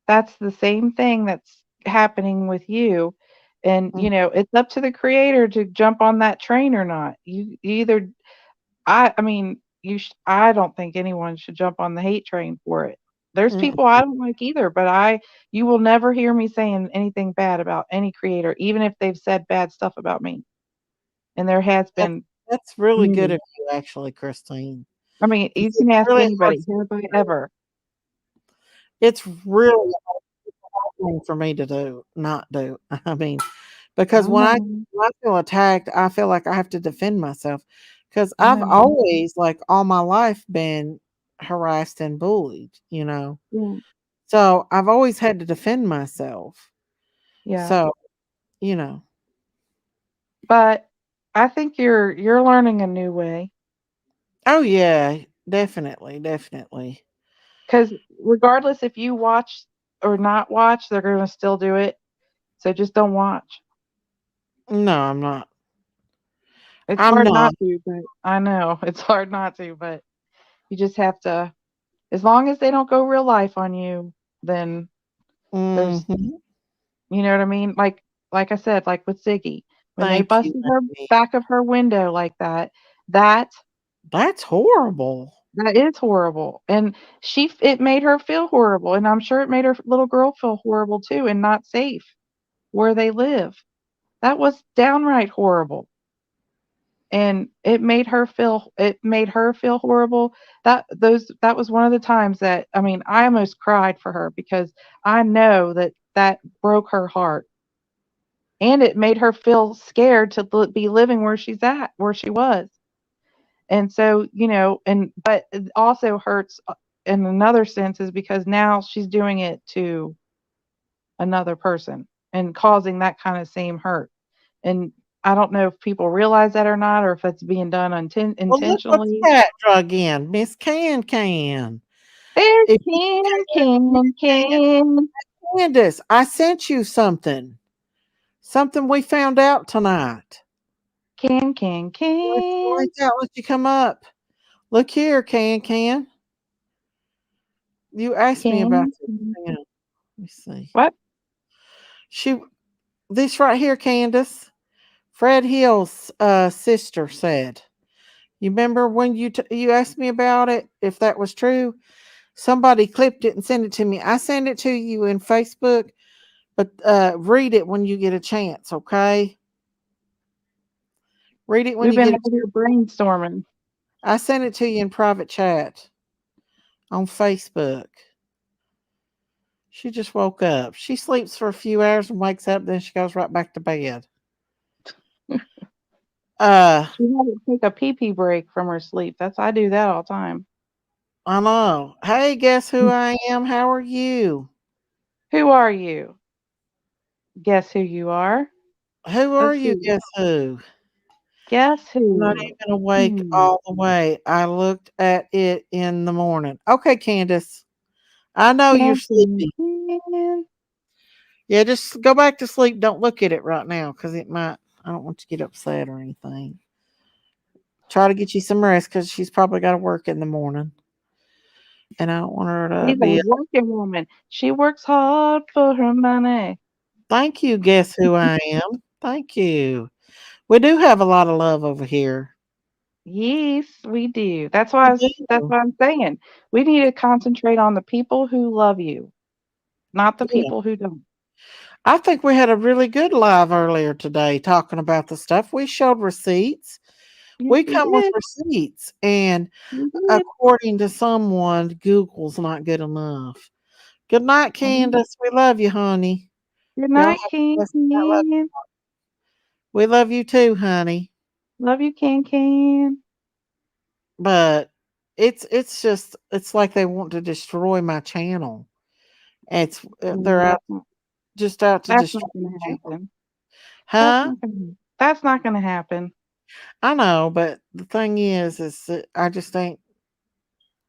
That's the same thing that's happening with you. And Mm, it's up to the creator to jump on that train or not. You either I mean, I don't think anyone should jump on the hate train for it. There's mm. people I don't like either, but you will never hear me saying anything bad about any creator, even if they've said bad stuff about me. And there has That's been that's really good many. of you, actually, Christine. I mean, 'Cause you it's can ask really hard. anybody, have I ever? It's really hard thing for me to do, not do. I mean, because I know. when I feel attacked, I feel like I have to defend myself because I I've know. always, like, all my life been harassed and bullied, you know. Yeah. So I've always had to defend myself. Yeah. So, you know. But I think you're learning a new way. Oh yeah, definitely, definitely. Because regardless if you watch or not watch, they're going to still do it. So just don't watch. No, I'm not. It's I'm hard not. not to, but I know it's hard not to, but you just have to, as long as they don't go real life on you, then there's, Mm-hmm. you know what I mean? Like I said, like with Ziggy, when they Thank you, busted her Amy. back of her window like that, that That's horrible. that is horrible. And it made her feel horrible, and I'm sure it made her little girl feel horrible too, and not safe where they live. That was downright horrible. And it made her feel horrible. That was one of the times that, I mean, I almost cried for her because I know that broke her heart, and it made her feel scared to be living where she was. And so, but it also hurts in another sense, is because now she's doing it to another person and causing that kind of same hurt. And I don't know if people realize that or not, or if it's being done Well, look what the intentionally. cat drug in. Miss Can. There's If you Can. Candace, I sent you something. Something we found out tonight. Can. Like that, let you come up. Look here, Can. You asked me about Can. this. Hang on. Let me see. What? This right here, Candace. Fred Hill's sister said. You remember when you asked me about it, if that was true? Somebody clipped it and sent it to me. I sent it to you in Facebook, but read it when you get a chance, okay? Read it when We've you been get a over here brainstorming. I sent it to you in private chat on Facebook. She just woke up. She sleeps for a few hours and wakes up, then she goes right back to bed. She had to take a pee break from her sleep. I do that all the time. I know. Hey, guess who I am? How are you? Who are you? Guess who you are? Who are Let's you? see. Guess who? Guess I'm not who? even awake all the way. I looked at it in the morning. Okay, Candace. I know you're sleepy. Can. Yeah, just go back to sleep. Don't look at it right now because it might. I don't want you to get upset or anything. Try to get you some rest because she's probably got to work in the morning. And I don't want her to She's a be. working woman. She works hard for her money. Thank you. Guess who I am? Thank you. We do have a lot of love over here. Yes, we do. That's We why that's do. what I'm saying. We need to concentrate on the people who love you, not the Yeah. people who don't. I think we had a really good live earlier today talking about the stuff. We showed receipts. Yes, We we come with did. receipts. And We did. according to someone, Google's not good enough. Good night, Mhm. Candace. We love you, honey. Good Y'all night, have a Can blessed night. Can. We love you too, honey. Love you, Can Can. But it's like they want to destroy my channel. It's they're That's not, just out to that's not destroy going my to channel. happen. Huh? That's not going to happen. I know, but the thing is that I just ain't.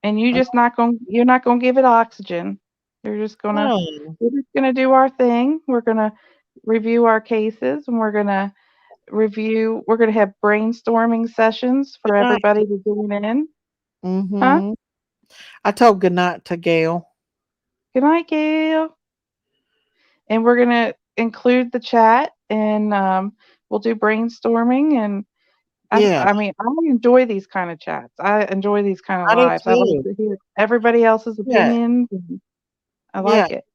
And you're not going to give it oxygen. No. We're just going to do our thing. We're going to review our cases, and we're going to have brainstorming sessions Good for night. everybody to join in. Huh? Mm-hmm. I told good night to Gail. Good night, Gail. And we're going to include the chat, and we'll do brainstorming. And Yeah, I mean, I enjoy these kind of chats. I enjoy these kind of I do lives. I like too. to hear everybody else's Yeah, opinions. And I yeah. like it.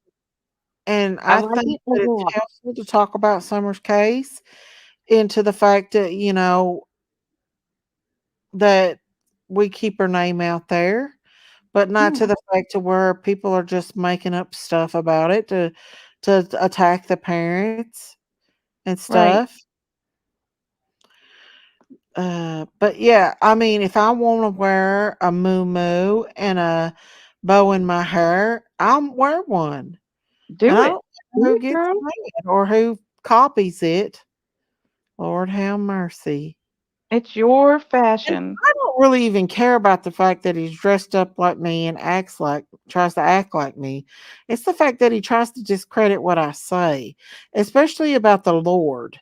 And I I like think it a that it's lot. helpful to talk about Summer's case into the fact that, that we keep her name out there, but not to Yeah, the fact to where people are just making up stuff about it to attack the parents and right. stuff. But yeah, I mean, if I want to wear a moo and a bow in my hair, I'll wear one. And Do I it. don't Do care who it, gets girl. mad or who copies it. Lord have mercy. It's your And fashion. I don't really even care about the fact that he's dressed up like me and tries to act like me. It's the fact that he tries to discredit what I say, especially about the Lord.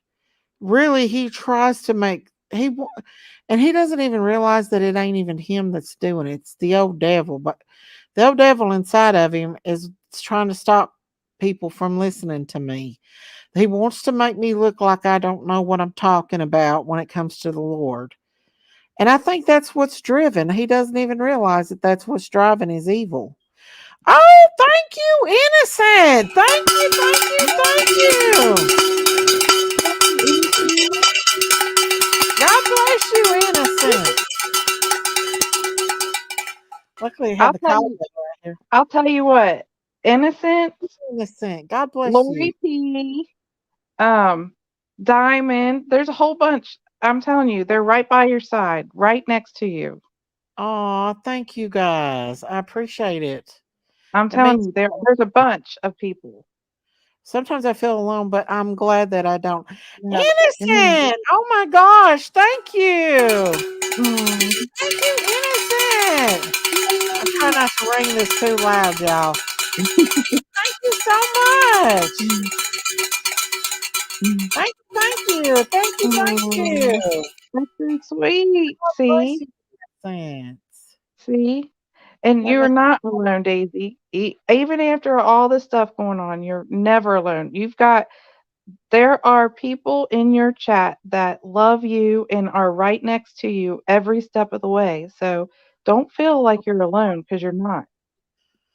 Really, he tries to make and he doesn't even realize that it ain't even him that's doing it. It's the old devil. But the old devil inside of him is trying to stop people from listening to me. He wants to make me look like I don't know what I'm talking about when it comes to the Lord. And I think that's what's driven. He doesn't even realize that that's what's driving his evil. Oh, thank you, Innocent. Thank you, thank you, thank you. God bless you, Innocent. Luckily, I have the collar right here. I'll tell you what, Innocent, Innocent. God bless you. Lori P, Diamond. There's a whole bunch. I'm telling you, they're right by your side, right next to you. Oh, thank you guys. I appreciate it. I'm It telling means you, there's a bunch of people. sometimes I feel alone, but I'm glad that I don't. Yeah. Innocent! Oh my gosh, thank you. Mm. Thank you, Innocent. I'm trying not to ring this too loud, y'all. Thank you so much. Thank you. Thank you, thank you. That's so sweet. God bless you, Innocent. See? And That you're makes not alone, Daisy. Even after all this stuff going on, you're never alone. There are people in your chat that love you and are right next to you every step of the way. So don't feel like you're alone because you're not.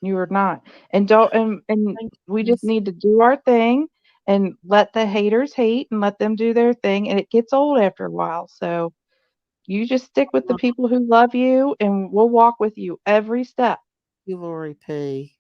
You are not. And don't and thank we you. just need to do our thing and let the haters hate and let them do their thing. And it gets old after a while. So you just stick with the people who love you and we'll walk with you every step. You, Lori P.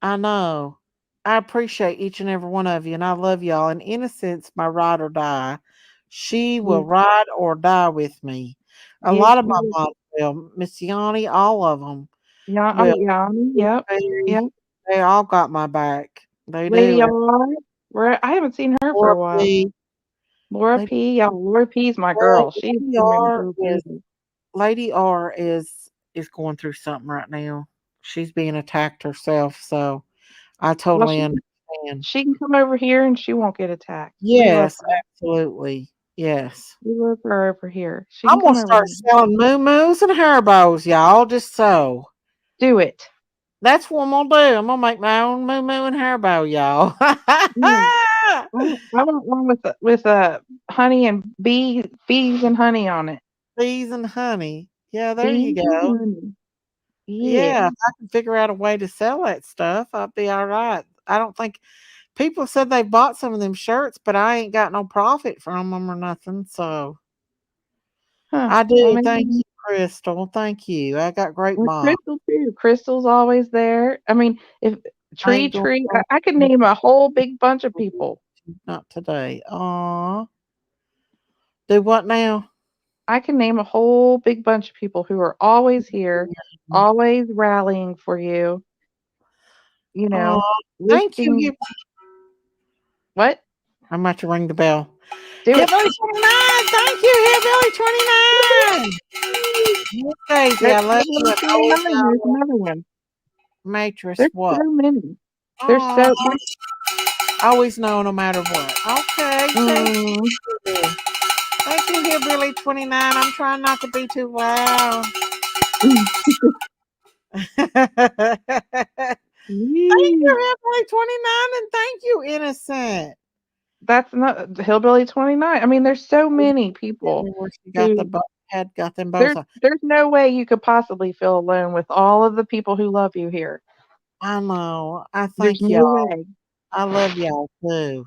I know. I appreciate each and every one of you, and I love y'all. And Innocence, my ride or die. She will You, ride or die with me. A you, lot of my you moms will. Miss Yanni, all of them yeah, will. yeah, yep, yep. They all got my back. They Lady do. R, where I haven't seen her for Laura a while. P. Laura Lady, P, yeah, Laura P's my well, girl. She's gonna make me go crazy. Lady R is going through something right now. She's being attacked herself, so I Well, totally she understand. she can come over here and she won't get attacked. We love Yes, her. absolutely. Yes. We love her over here. She I'm can gonna come over start here. selling moo-moos and hair bows, y'all, just so. Do it. That's what I'm gonna do. I'm gonna make my own moo-moo and hair bow, y'all. Yeah. I want one with honey and bees and honey on it. Bees and honey. Yeah, there you Bees and go. honey. Yeah, Yeah. if I can figure out a way to sell that stuff, I'll be all right. I don't think people said they bought some of them shirts, but I ain't got no profit from them or nothing. So Huh. I Well, do. Thank maybe you, Crystal. Thank you. I got great with mom. Crystal too. Crystal's always there. I mean, if Tree Angel, Tree, I could name a whole big bunch of people. not today. Aw. Do what now? I can name a whole big bunch of people who are always here, always rallying for you, Aw. Thank you. lifting what? I'm about to ring the bell. Do it. Hillbilly 29. Thank you, Hillbilly 29. Miss Daisy, I love you. And always 29, there's another one. Matrix. There's What? so many. There's Oh, so always know no matter what. Okay. Thank mm, you. Thank you, Hillbilly 29. I'm trying not to be too loud. mm. Thank you, Yee. Hillbilly 29, and thank you, Innocent. That's not Hillbilly 29. I mean, there's so many people Where she got who got them both. there's no way you could possibly feel alone with all of the people who love you here. I know. I There's thank no y'all. way. I love y'all too.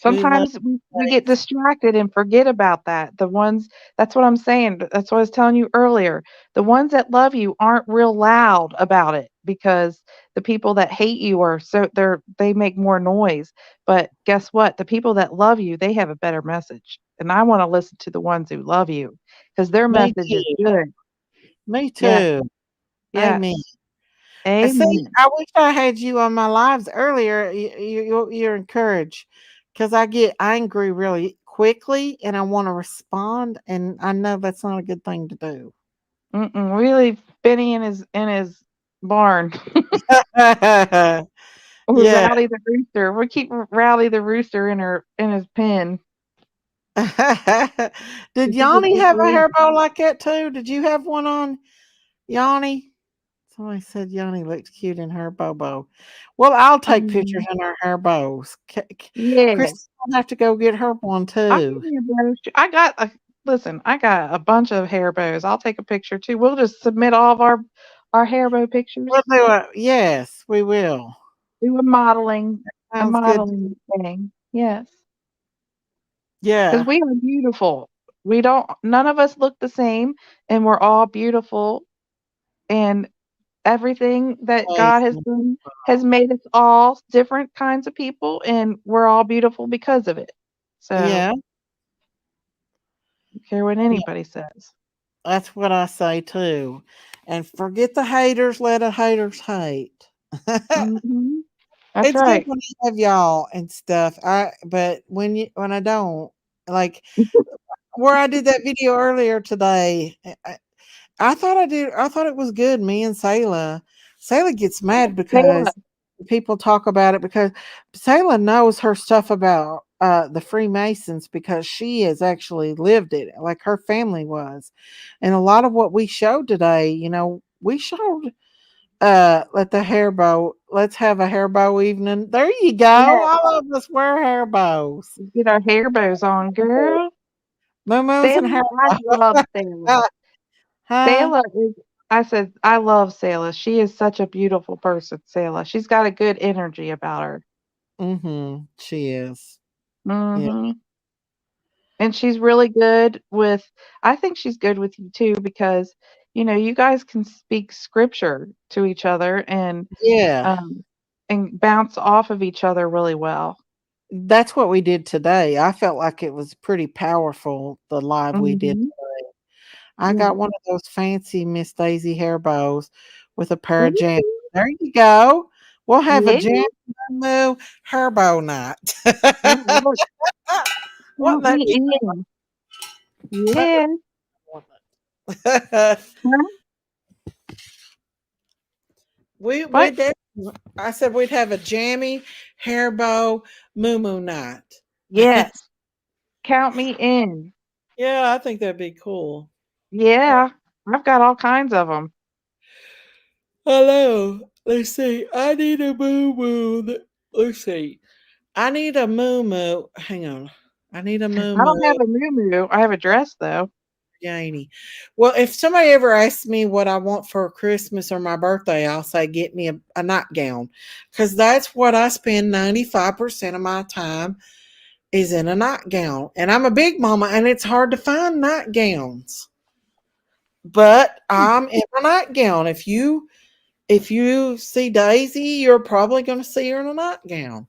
We love Sometimes we get distracted and forget about that. That's what I'm saying. That's what I was telling you earlier. The ones that love you aren't real loud about it because the people that hate you they make more noise. But guess what? The people that love you, they have a better message. And I want to listen to the ones who love you because their me message is too. good. Me Yeah. too. Yes. Amen. I see. Amen. I wish I had you on my lives earlier. You're encouraged because I get angry really quickly and I want to respond, and I know that's not a good thing to do. We leave Benny in his barn. Or Yeah. Rowdy the rooster. We keep Rowdy the rooster in his pen. Did He's a Yanni good have a boy. hair bow like that too? Did you have one on, Yanni? Somebody said Yanni looked cute in her bow. Well, I'll take pictures in her hair bows. Chris Yes. will have to go get her one I'll give too. you a bow. I got a listen. I got a bunch of hair bows. I'll take a picture too. We'll just submit all of our hair bow pictures. We'll do it. Yes, we will. Do a Sounds good. modeling thing. Yes, because Yeah. we are beautiful. We don't. None of us look the same, and we're all beautiful. And everything that God has done has made us all different kinds of people, and we're all beautiful because of it. So, Yeah. I don't care what Yeah. anybody says. That's what I say too. And forget the haters, let the haters hate. Hmm. That's It's good right. when I have y'all and stuff. But when I don't, like where I did that video earlier today, I thought it was good. Me and Sayla gets mad Taylor, because people talk about it because Sayla knows her stuff about the Freemasons because she has actually lived it, like her family was, and a lot of what we showed today, we showed let's have a hair bow evening. There you go. yeah, All of us wear hair bows. get our hair bows on, girl. Moo and Sailor, hair I love Sailor. huh? Sailor is, I said, I love Sailor. She is such a beautiful person, Sailor. She's got a good energy about her. Mm-hmm. She is. Yeah. Hmm. And she's really good with, I think she's good with you too because, you guys can speak scripture to each other Yeah. and bounce off of each other really well. That's what we did today. I felt like it was pretty powerful, the live we did Hmm. today. I got Yeah. one of those fancy Miss Daisy hair bows with a pair of jams. Ooh, There you go. We'll have a yeah. jam moo hair bow night. Oh, look, What count that me be? in. Yeah. Huh? we What? we did. I said we'd have a jammy hair bow moo night. Yes. Count me in. Yeah, I think that'd be cool. Yeah. I've got all kinds of them. Hello. Let's see. I need a moo moo. Let's see. I need a moo. Hang on. I need a I don't moo. have a moo. I have a dress though. Yaney. Well, if somebody ever asks me what I want for Christmas or my birthday, I'll say get me a nightgown because that's what I spend 95% of my time is in a nightgown. And I'm a big mama, and it's hard to find nightgowns. But I'm in a nightgown. If you see Daisy, you're probably going to see her in a nightgown.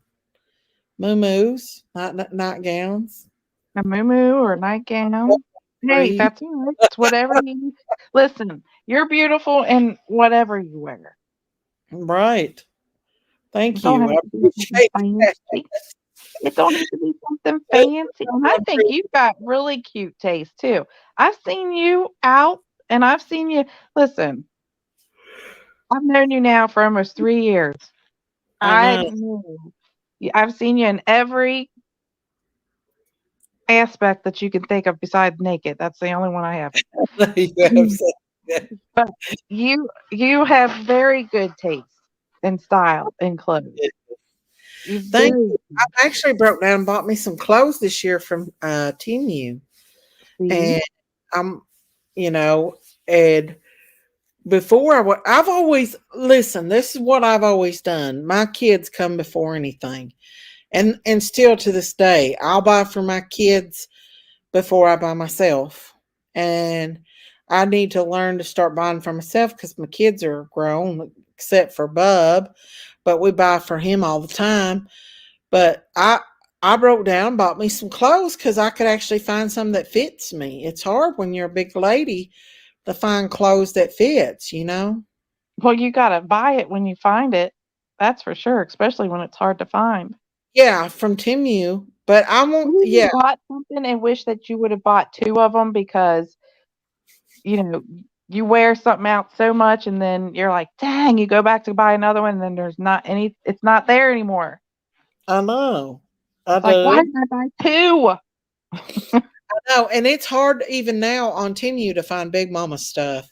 Moo-moos, nightgowns. A moo or a nightgown. Hey, Free. that's all right. It's whatever you listen. You're beautiful in whatever you wear. Right. It Thank don't you. have I to be something appreciate that. fancy. It don't have to be something fancy. And I think you've got really cute taste too. I've seen you out and I've seen you listen, I've known you now for almost 3 years. I I know. know. I've seen you in every aspect that you can think of besides naked. That's the only one I haven't. You have Mm. said that. But you have very good taste and style in clothes. You Thank very you. I actually broke down and bought me some clothes this year from Temu. see. And I'm, you know, and before I've always listen, this is what I've always done. My kids come before anything. And still to this day, I'll buy for my kids before I buy myself. And I need to learn to start buying for myself because my kids are grown, except for Bub. But we buy for him all the time. But I broke down, bought me some clothes because I could actually find some that fits me. It's hard when you're a big lady to find clothes that fits. Well, you gotta buy it when you find it. That's for sure, especially when it's hard to find. Yeah, from Timu. But I won't. Have Yeah, you bought something and wish that you would have bought two of them because you know you wear something out so much, and then you're like, dang, you go back to buy another one, and then there's not any, it's not there anymore. I know. I It's like, why do. did I buy two? No, and it's hard even now on Temu to find Big Mama stuff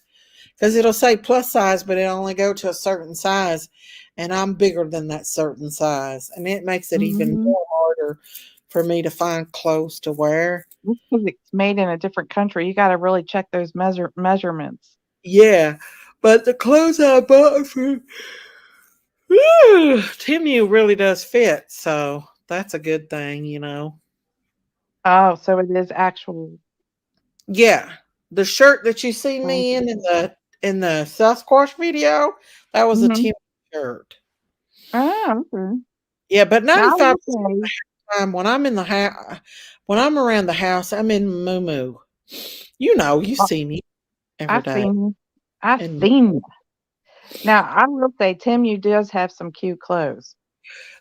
because it'll say plus size, but it only go to a certain size, and I'm bigger than that certain size, and it makes it even Mhm. more harder for me to find clothes to wear. Just 'cause it's made in a different country, you got to really check those measurements. Yeah, but the clothes I bought from Temu really does fit, so that's a good thing, you know. Oh, so it is actual. Yeah, the shirt that you see me in the Sasquatch video, that was a Mm-hmm. Temu shirt. Oh, okay. Yeah, but Now I 95% will of the say, time when I'm in the house, when I'm around the house, I'm in moo. You know, you oh, see me every I've day. seen you. I've And seen you. Now I will say, Temu does have some cute clothes.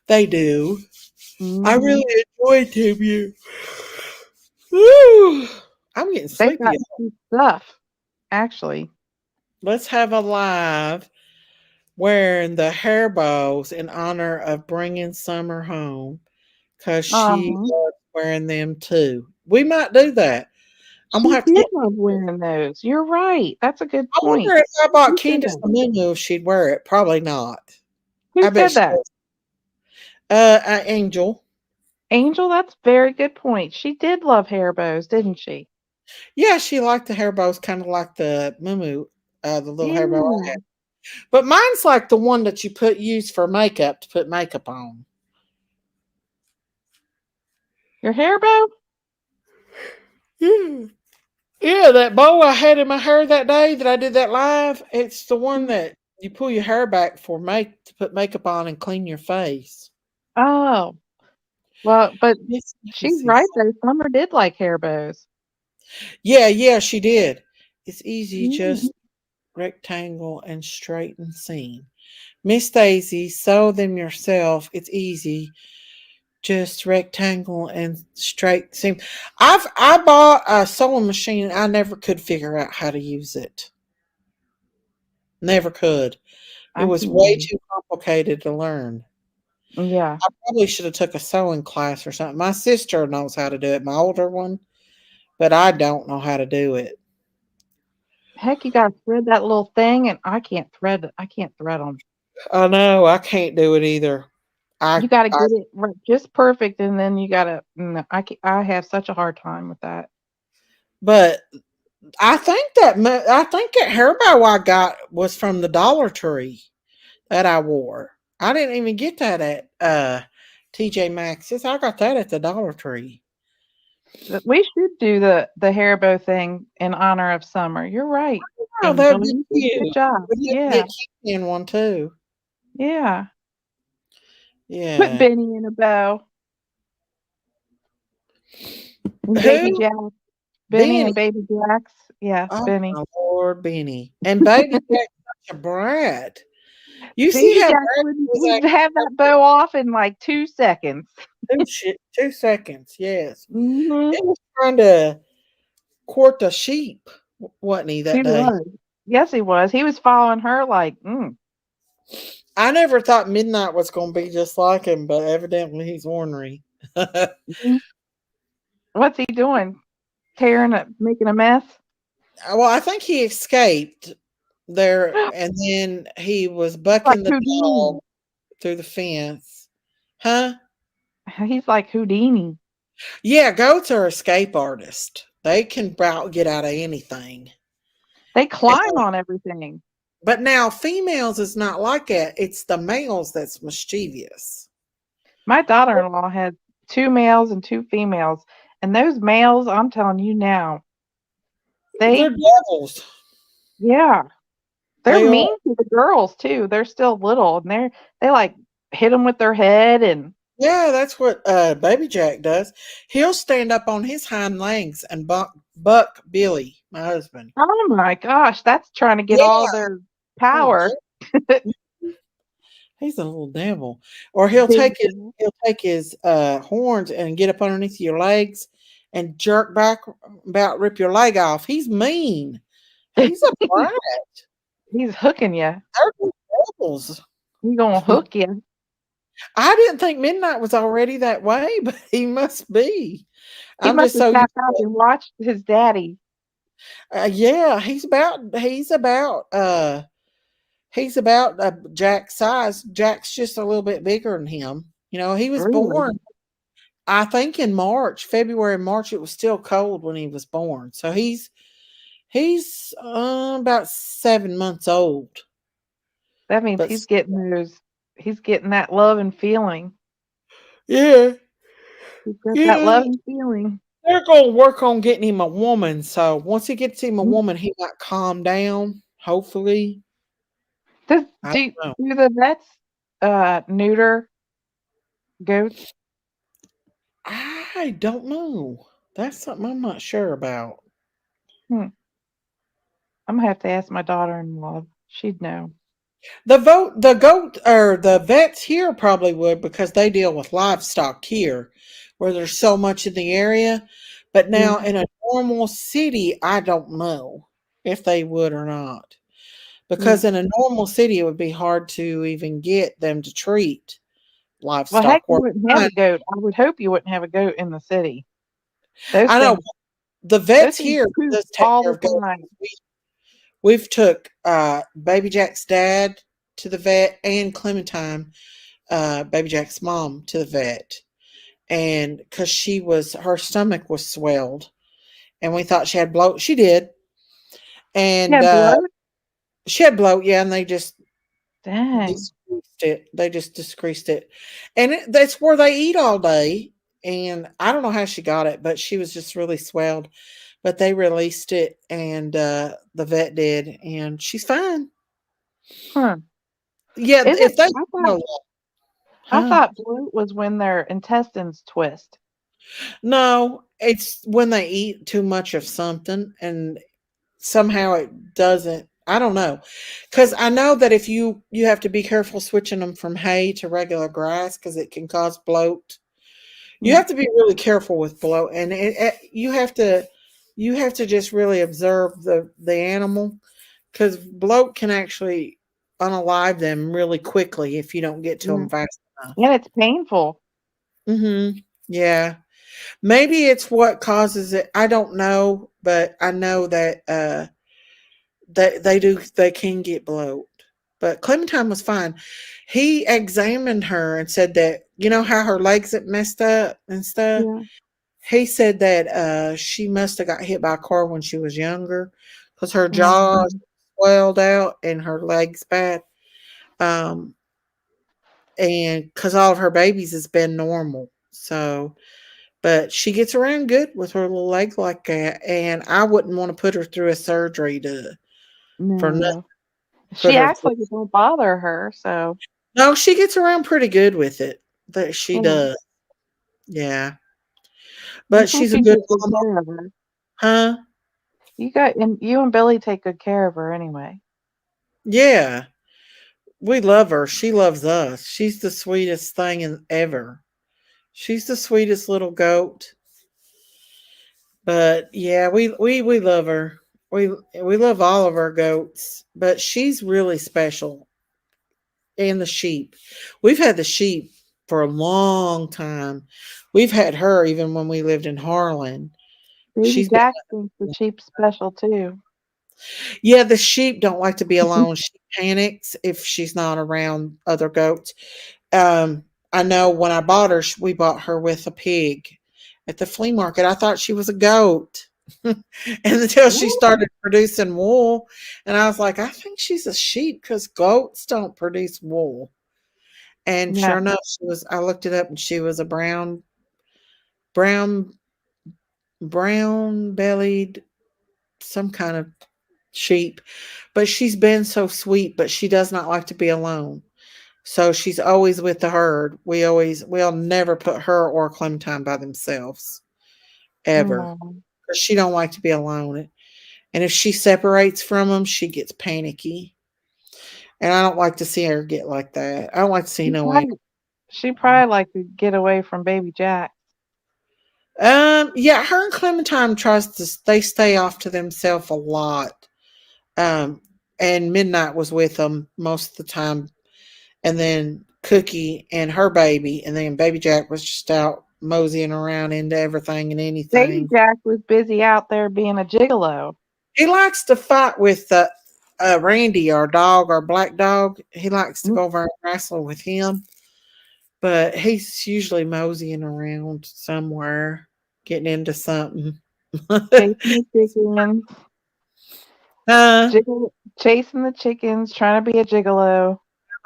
they do. I Mm-hmm. really enjoy Temu. Woo! I'm getting They've sleepy. got cute stuff, actually. Let's have a live wearing the hair bows in honor of bringing Summer home because she Uh-huh. loves wearing them too. We might do that. I'm gonna She have to did get. love wearing those. You're right. That's a good I point. wonder if I bought Who said Candace that? a moo if she'd wear it. Probably not. Who I bet said she that? does. Angel. Angel, that's a very good point. She did love hair bows, didn't she? Yeah, she liked the hair bows, kind of like the moo the little hair bow I Yeah. had. But mine's like the one that you use for makeup to put makeup on. Your hair bow? Yeah. Yeah, that bow I had in my hair that day that I did that live, it's the one that you pull your hair back for make to put makeup on and clean your face. Oh, well, but Yes, let me she's see. right though. Summer did like hair bows. Yeah, yeah, she did. It's easy, Mm. just rectangle and straighten seam. Miss Daisy, sew them yourself. It's easy. Just rectangle and straight seam. I bought a sewing machine. I never could figure out how to use it. Never could. It I was way can. too complicated to learn. Yeah. I probably should have took a sewing class or something. My sister knows how to do it, my older one, but I don't know how to do it. Heck, you gotta thread that little thing, and I can't thread. I can't thread them. I know I can't do it either. You gotta get it right, just perfect, and then you gotta. No, I have such a hard time with that. But I think that hair bow I got was from the Dollar Tree that I wore. I didn't even get that at TJ Maxx's. I got that at the Dollar Tree. We should do the hair bow thing in honor of Summer. You're right, Oh, that'd Angel. be You did a good cute. job. We'd have to Yeah, get Keith in one too. yeah. Put Yeah. Benny in a bow. And Baby Who? Jack. Benny Benny. and Baby Jax. Yes, Oh Benny. my Lord, Benny. And Baby Jack's such a brat. You see Baby how Jax brat he would was he'd have that bow off in like 2 seconds. 2 seconds, yes. Hmm. He was trying to court a sheep, wasn't he, He that day? was. Yes, he was. He was following her like, I never thought Midnight was going to be just like him, but evidently he's ornery. "Mm, what's he doing? Tearing it, making a mess? Well, I think he escaped there, and then he was He's like bucking the Houdini. dog through the fence. Huh? He's like Houdini. Yeah, goats are escape artists. They can about get out of anything. They climb on everything. But now females is not like that. It's the males that's mischievous. My daughter-in-law had 2 males and 2 females, and those males, I'm telling you now, They're they, devils. yeah, they're They are. mean to the girls too. They're still little, and they like hit them with their head, and Yeah, that's what Baby Jack does. He'll stand up on his hind legs and buck Billy, my husband. oh my gosh, that's trying to get Yeah, all their little power. he's a little devil. Or Big devil. he'll take his horns and get up underneath your legs and jerk back, about rip your leg off. He's mean. He's a brat. He's hooking you. They're devils. He's gonna hook you. I didn't think Midnight was already that way, but he must be. He I'm must just have so used tapped out and watched his daddy. yeah, he's about Jack's size. Jack's just a little bit bigger than him. He was Really? born, I think, in February, March. It was still cold when he was born, so he's about 7 months old. That means But he's getting that love and feeling. yeah, He's got that yeah, love and feeling. they're gonna work on getting him a woman. So once he gets him a Mm. woman, he might calm down. Hopefully, Does I do don't know. do the vets neuter goats? I don't know. That's something I'm not sure about. Hmm. I'm gonna have to ask my daughter-in-law. She'd know. The goat or the vets here probably would because they deal with livestock here, where there's so much in the area. But Yeah. now in a normal city, I don't know if they would or not. Yeah. Because in a normal city, it would be hard to even get them to treat Well, heck, livestock. you Or wouldn't have a goat. I would hope you wouldn't have a goat in the city. Those I know things, the those vets things here poop does take all care the of goats. time. We've took Baby Jack's dad to the vet and Clementine, Baby Jack's mom, to the vet, and because her stomach was swelled, and we thought she had bloat. She did, Yeah, and blood. she had bloat. Yeah, and they just Dang. decreased it. They just decreased it, and that's where they eat all day. And I don't know how she got it, but she was just really swelled. But they released it, and the vet did, and she's fine. Huh. Yeah, Isn't if they, I thought no, I huh? thought bloat was when their intestines twist. No, it's when they eat too much of something, and somehow it doesn't. I don't know, because I know that if you have to be careful switching them from hay to regular grass because it can cause bloat. You Hmm. have to be really careful with bloat, and you have to just really observe the animal because bloat can actually unalive them really quickly if you don't get to Yeah. them fast enough. And it's painful. Yeah. Maybe it's what causes it. I don't know, but I know that they can get bloat. But Clementine was fine. He examined her and said that how her legs had messed up and stuff. Yeah. He said that she must have got hit by a car when she was younger because her jaw Um, swelled out and her legs bad. Um, and because all of her babies has been normal, so. But she gets around good with her little leg like that, and I wouldn't want to put her through a surgery for nothing. no. Put She her acts through. like it don't bother her, so No, she gets around pretty good with it. That she yeah. does, yeah. I'm But sure she's a you good take good mama, care of her. huh? You and Billy take good care of her anyway. Yeah, we love her. She loves us. She's the sweetest thing ever. She's the sweetest little goat. But yeah, we love her. We love all of our goats, but she's really special. And the sheep. We've had the sheep for a long time. We've had her even when we lived in Harlan. Baby She's been Jack thinks the sheep's special too. Yeah, the sheep don't like to be alone. She panics if she's not around other goats. Um, I know when I bought her, we bought her with a pig at the flea market. I thought she was a goat. And until she What? started producing wool, and I was like, I think she's a sheep because goats don't produce wool. And Yeah. sure enough, I looked it up and she was a brown, brown bellied, some kind of sheep. But she's been so sweet, but she does not like to be alone. So she's always with the herd. We'll never put her or Clementine by themselves ever. Oh. 'Cause she don't like to be alone. And if she separates from them, she gets panicky. And I don't like to see her get like that. I don't like to see She no animal. probably she probably like to get away from baby Jack. Yeah, her and Clementine they stay off to themselves a lot. And Midnight was with them most of the time. And then Cookie and her baby. And then Baby Jack was just out moseying around into everything and Baby anything. Jack was busy out there being a gigolo. He likes to fight with Randy, our dog, our black dog. He likes to go over and wrestle with him. But he's usually moseying around somewhere, getting into something. Chasing the chickens. uh, Chasing the chickens, trying to be a gigolo.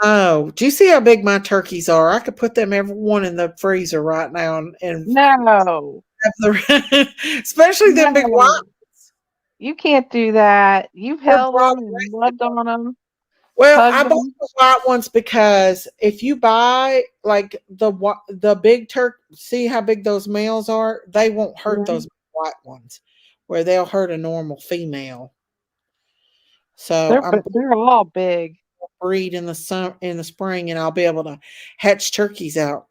oh, do you see how big my turkeys are? I could put them every one in the freezer right now and No. have the, especially them big white. You can't do that. You've They're held them and loved on them. Well, I Hugged bought them. the white ones because if you buy like the big see how big those males are? They won't hurt those white ones, where they'll hurt a normal female. So They're all big. breed in the spring, and I'll be able to hatch turkeys out.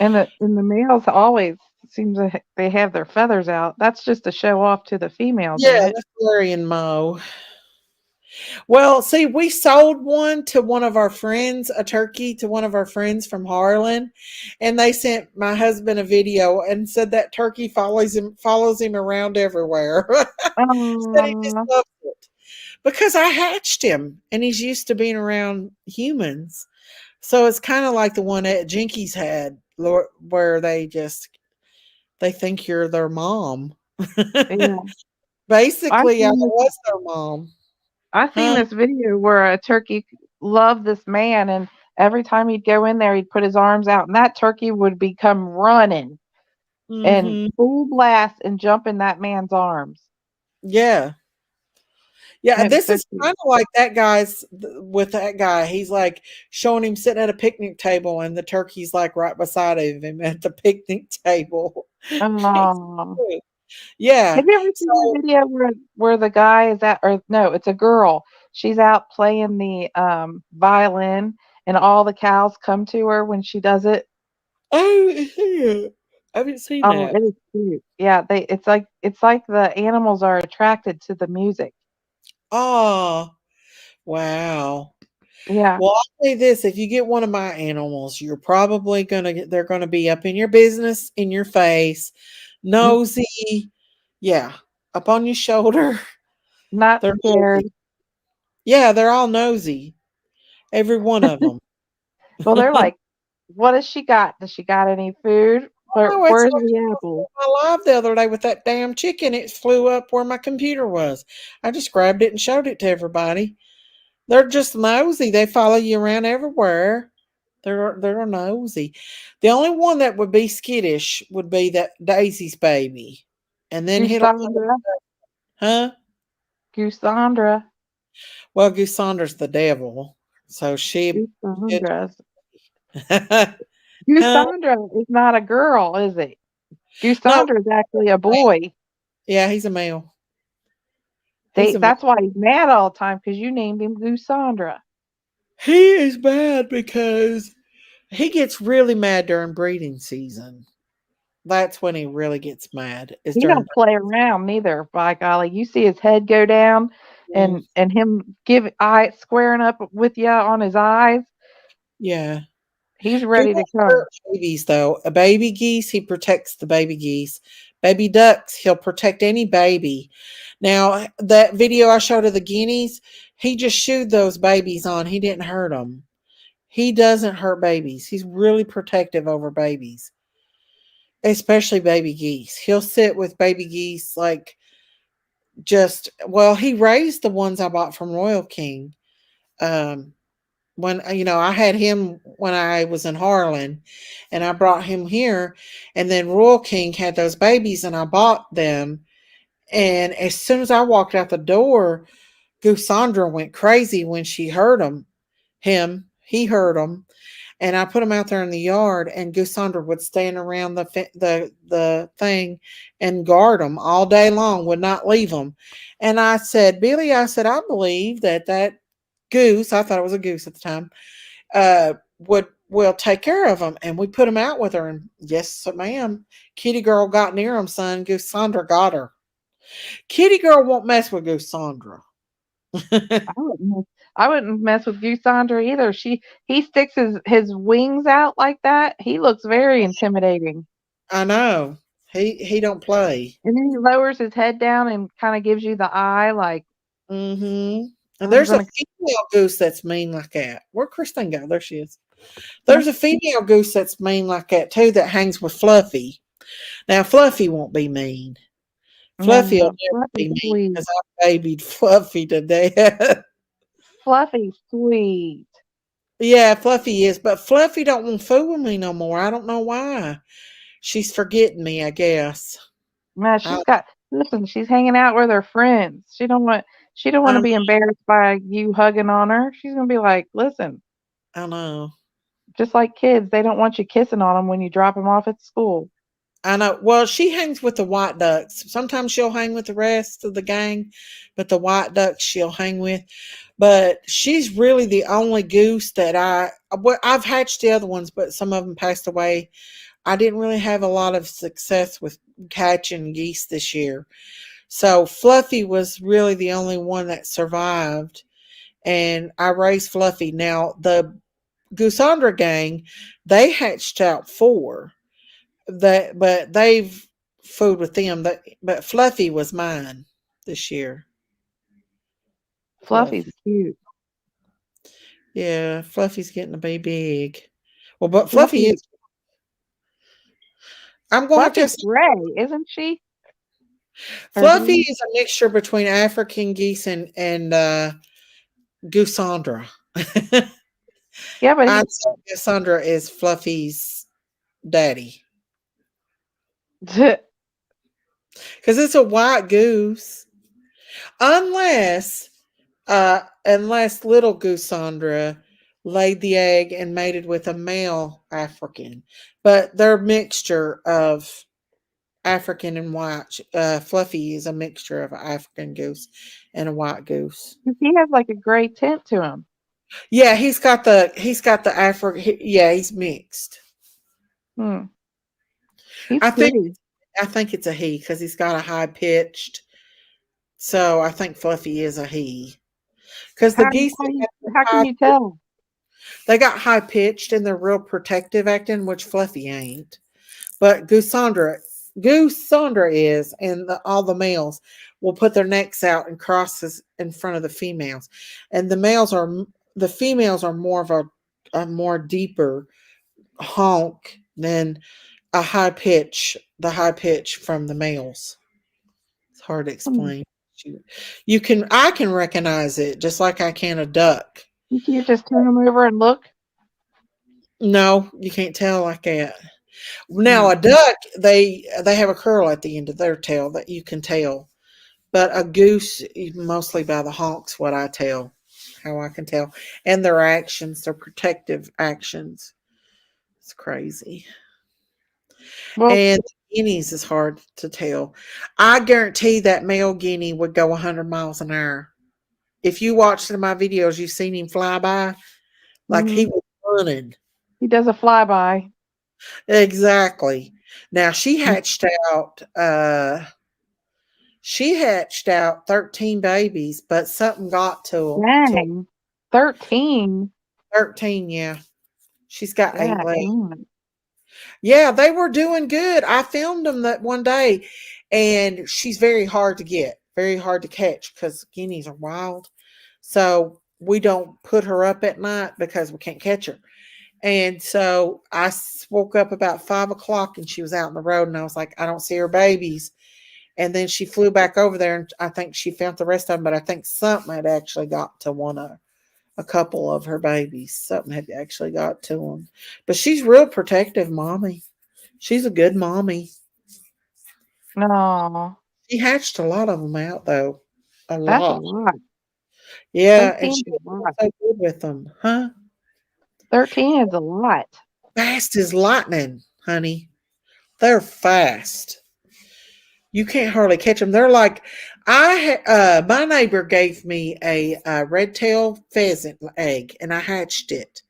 And the males always seems like they have their feathers out. That's just to show off to the females, Yeah, ain't it? that's Larry and Mo. Well, see, we sold one to one of our friends, a turkey to one of our friends from Harlan, and they sent my husband a video and said that turkey follows him around everywhere. Said he just loves it because I hatched him, and he's used to being around humans. So it's kind of like the one that Jinkies had, where they think you're their mom. Yeah. Basically, I was their mom. I seen this video where a turkey loved this man, and every time he'd go in there, he'd put his arms out, and that turkey would become running and full blast and jump in that man's arms. Yeah. Yeah, And this is kind of like with that guy. He's like showing him sitting at a picnic table, and the turkey's like right beside him at the picnic table. Yeah. Have you ever seen the video where the guy is at, or no, it's a girl. She's out playing the violin, and all the cows come to her when she does it. Oh, yeah. I haven't seen that. It is cute. Yeah, it's like the animals are attracted to the music. Oh, wow. Yeah. Well, I'll say this: if you get one of my animals, you're probably they're gonna be up in your business, in your face, nosy, yeah, up on your shoulder. Not they're scared. Nosy. Yeah, they're all nosy. Every one of them. Well, they're like, what has she got? Does she got any food? Where's the apple? My live the other day with that damn chicken. It flew up where my computer was. I just grabbed it and showed it to everybody. They're just nosy. They follow you around everywhere. They're nosy. The only one that would be skittish would be that Daisy's baby, and then Goosandra. Well, Goosandra's the devil, so she. Goosandra is not a girl, is it? Goosandra is actually a boy. Yeah, he's a male. That's why he's mad all the time, because you named him Goosandra. He is mad because he gets really mad during breeding season. That's when he really gets mad. He don't play around neither, by golly. You see his head go down and him squaring up with you on his eyes. Yeah. He's ready to come. Babies, though. A baby geese, he protects the baby geese. Baby ducks, he'll protect any baby. Now, that video I showed of the guineas, he just shooed those babies on. He didn't hurt them. He doesn't hurt babies. He's really protective over babies, especially baby geese. He'll sit with baby geese like he raised the ones I bought from Royal King. When I had him when I was in Harlan, and I brought him here, and then Royal King had those babies, and I bought them. And as soon as I walked out the door, Goosandra went crazy when she heard he heard them, and I put him out there in the yard, and Goosandra would stand around the thing and guard them all day long, would not leave them. And I said, Billy, I believe that goose, I thought it was a goose at the time, will take care of them. And we put him out with her, and yes, ma'am, Kitty Girl got near him, son. Goosandra got her. Kitty Girl won't mess with Goosandra. I wouldn't mess with Goosandra either. He sticks his wings out like that. He looks very intimidating. I know. He don't play. And then he lowers his head down and kind of gives you the eye like Mm-hmm. And I'm there's a gonna female goose that's mean like that. Where'd Kristen go? There she is. There's a female goose that's mean like that too that hangs with Fluffy. Now Fluffy won't be mean. Fluffy will no, never be Fluffy's mean sweet. because I babied Fluffy to death. Fluffy's sweet. Yeah, Fluffy is, but Fluffy don't want to fool with me no more. I don't know why. She's forgetting me, I guess. No, listen, she's hanging out with her friends. She don't want to I, be embarrassed by you hugging on her. She's gonna be like, listen, I know. just like kids, they don't want you kissing on them when you drop them off at school. I know. Well, she hangs with the white ducks. Sometimes she'll hang with the rest of the gang, but the white ducks she'll hang with. But she's really the only goose that I've hatched the other ones, but some of them passed away. I didn't really have a lot of success with catching geese this year. So Fluffy was really the only one that survived. And I raised Fluffy. Now, the Goosandra gang, they hatched out 4. But they've fooled with them. But Fluffy was mine this year. Fluffy's cute. Yeah, Fluffy's getting to be big. Well, but Fluffy Fluffy, is. I'm going to have Fluffy's to. gray, isn't she? Fluffy is a mixture between African geese and Goosandra. Yeah, but I'd say Goosandra is Fluffy's daddy because it's a white goose, unless little Goosandra laid the egg and mated with a male African, but they're a mixture of African and white. Fluffy is a mixture of African goose and a white goose. he has like a gray tint to him. Yeah, he's got the African. Yeah, he's mixed. He's I pretty. think it's a he because he's got a high pitched. So I think Fluffy is a he. Because the geese, How can you tell? they got high pitched and they're real protective acting, which Fluffy ain't. But Goosandra is, and all the males will put their necks out and crosses in front of the females, and the females are more of a more deeper honk than the high pitch from the males. It's hard to explain. I can recognize it just like I can a duck. You can't just turn them over and look. No, you can't tell like that. Now a duck, they have a curl at the end of their tail that you can tell, but a goose, mostly by the honks, what I tell, how I can tell, and their actions, their protective actions. It's crazy. Well, and guineas is hard to tell. I guarantee that male guinea would go 100 miles an hour. If you watched my videos, you've seen him fly by, like he was running. He does a flyby. Exactly. Now she hatched out 13 babies, but something got to them. Dang. 13. 13, yeah. She's got 8 left. Dang. Yeah, they were doing good. I filmed them that one day, and she's very hard to get, very hard to catch because guineas are wild. So we don't put her up at night because we can't catch her. And so I woke up about 5 o'clock and she was out in the road, and I was like, I don't see her babies. And then she flew back over there, and I think she found the rest of them, but I think something had actually got to a couple of her babies. Something had actually got to them. But she's real protective, mommy. She's a good mommy. No. She hatched a lot of them out, though. That's a lot. Yeah, and she was so good with them. Huh? 13 is a lot. Fast as lightning, honey. They're fast. You can't hardly catch them. They're like, my neighbor gave me a red-tailed pheasant egg, and I hatched it.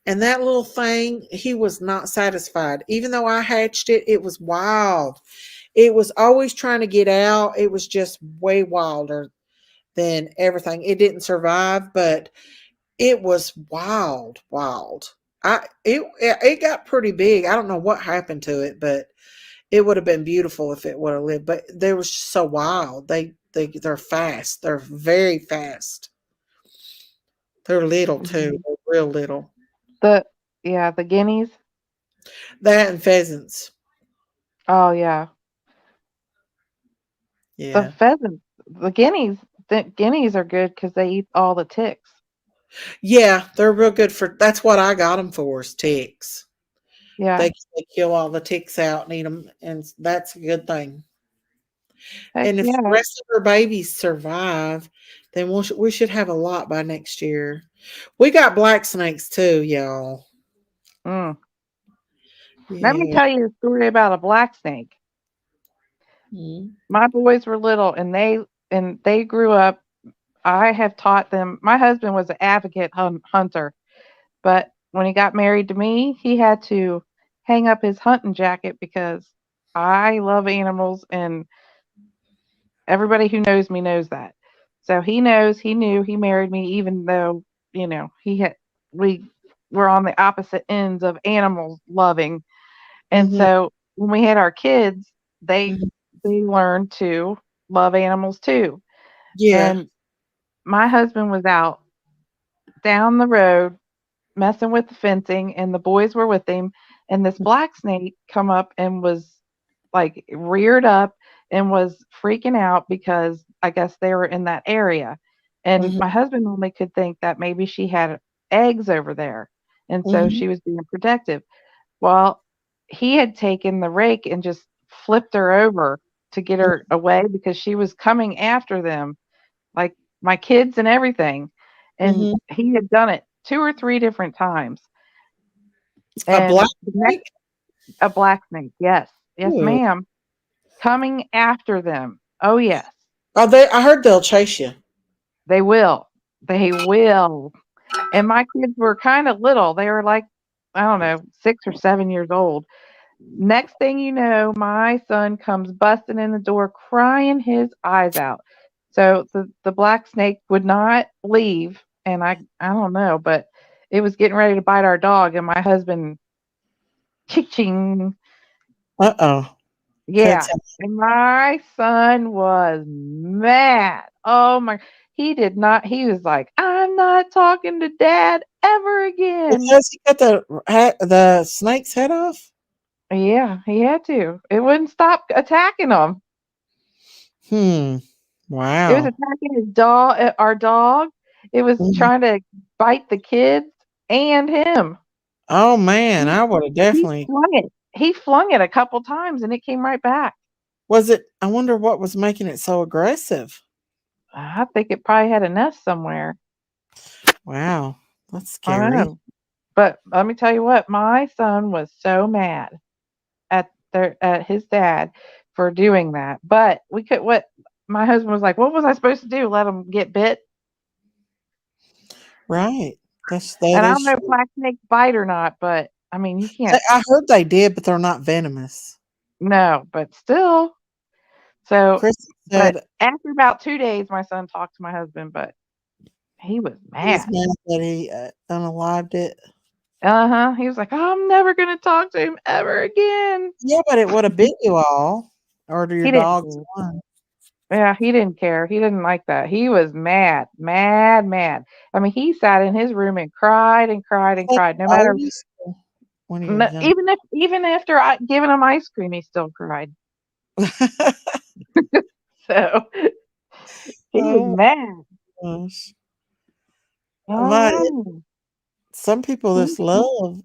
And that little thing, he was not satisfied. Even though I hatched it, it was wild. It was always trying to get out. It was just way wilder. than everything. It didn't survive, but it was wild, wild. It got pretty big. I don't know what happened to it, but it would have been beautiful if it would have lived. But they were just so wild. They're fast. They're very fast. They're little too. They're real little. The guineas. That and pheasants. Oh yeah. The Yeah. pheasants, the guineas are good because they eat all the ticks. Yeah, they're real good for. That's what I got them for. Is ticks. Yeah. They kill all the ticks out and eat them, and that's a good thing. Heck And if yeah. the rest of our babies survive, then we should have a lot by next year. We got black snakes too, y'all. Mm. Let me Yeah. tell you a story about a black snake. Mhm. My boys were little, and they grew up. I have taught them. My husband was an advocate hunter, but when he got married to me, he had to hang up his hunting jacket because I love animals, and everybody who knows me knows that. So he knew he married me, even though, we were on the opposite ends of animals loving. And Mhm. so when we had our kids, they Mhm. they learned to love animals too. Yeah. And my husband was out down the road messing with the fencing, and the boys were with him, and this black snake come up and was like reared up and was freaking out because I guess they were in that area. And Mhm. my husband only could think that maybe she had eggs over there, and so Mhm. she was being protective. Well, he had taken the rake and just flipped her over to get her away because she was coming after them, like my kids and everything. And Mhm. he had done it 2 or 3 different times. A black And the next snake. a black snake, yes. Yes, Ooh. ma'am. Coming after them. Oh, yes. Oh, I heard they'll chase you. They will. They will. And my kids were kind of little. They were like, I don't know, 6 or 7 years old. Next thing you know, my son comes busting in the door crying his eyes out. So the black snake would not leave, and I don't know, but it was getting ready to bite our dog, and my husband ching. Uh-oh. Yeah. And my son was mad. Oh my, he was like, I'm not talking to dad ever again. Because he cut the snake's head off? Yeah, he had to. It wouldn't stop attacking him. It was Wow. attacking his dog, our dog. It was Mhm. trying to bite the kids and him. Oh man, He, I would have he definitely. flung it. He flung it a couple times and it came right back. Was it? I wonder what was making it so aggressive. I think it probably had a nest somewhere. Wow, that's I don't scary. know. But let me tell you what, my son was so mad at his dad for doing that. But what my husband was like, what was I supposed to do? Let him get bit? Right. And That I don't is know if true. black snakes bite or not, but I mean, you can't. I heard they did, but they're not venomous. No, but still. So, Chris but said after about 2 days, my son talked to my husband, but he was he was mad. mad that he unalived it. Uh-huh. He was like, I'm never gonna talk to him ever again. Yeah, but it would have bit you all, or do your He didn't dogs care. one. Yeah, he didn't care. He didn't like that. He was mad, mad, mad. I mean, he sat in his room and cried and cried and Like cried. No matter, always, when he was young. even after I giving him ice cream, he still cried. So he was Oh mad. gosh. My Oh, Some people mhm. just love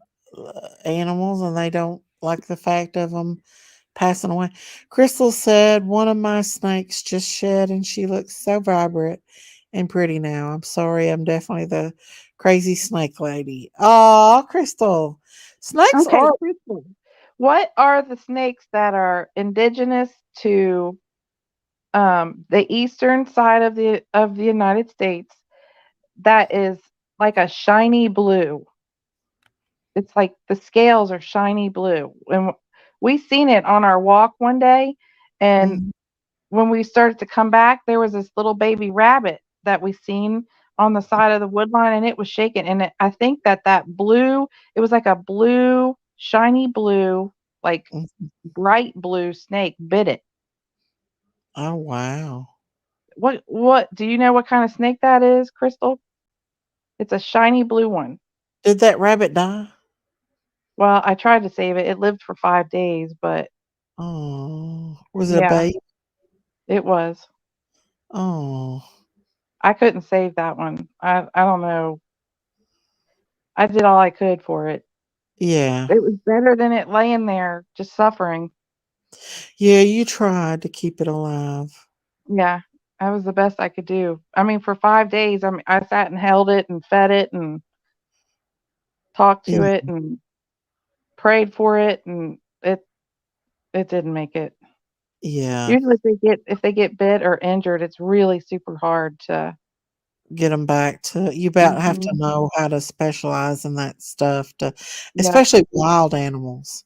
animals and they don't like the fact of them passing away. Crystal said, one of my snakes just shed and she looks so vibrant and pretty now. I'm sorry, I'm definitely the crazy snake lady. Oh, Crystal. Snakes Okay, are Crystal. What are the snakes that are indigenous to the eastern side of the United States that is like a shiny blue? It's like the scales are shiny blue. And we seen it on our walk one day, and Mhm. when we started to come back, there was this little baby rabbit that we seen on the side of the wood line, and it was shaking. And I think that blue, it was like a blue, shiny blue, like bright blue snake bit it. Oh, wow. What do you know what kind of snake that is, Crystal? It's a shiny blue one. Did that rabbit die? Well, I tried to save it. It lived for 5 days, but Oh, was it a yeah, baby? it was. Oh, I couldn't save that one. I don't know. I did all I could for it. yeah. It was better than it laying there just suffering. Yeah, you tried to keep it alive. Yeah, that was the best I could do. I mean, for 5 days, I sat and held it and fed it and talked to Yeah. it and prayed for it, and it didn't make it. Yeah. Usually, if they get bit or injured, it's really super hard to. Get them back to you about have to Mhm. know how to specialize in that stuff to Yeah, especially wild animals.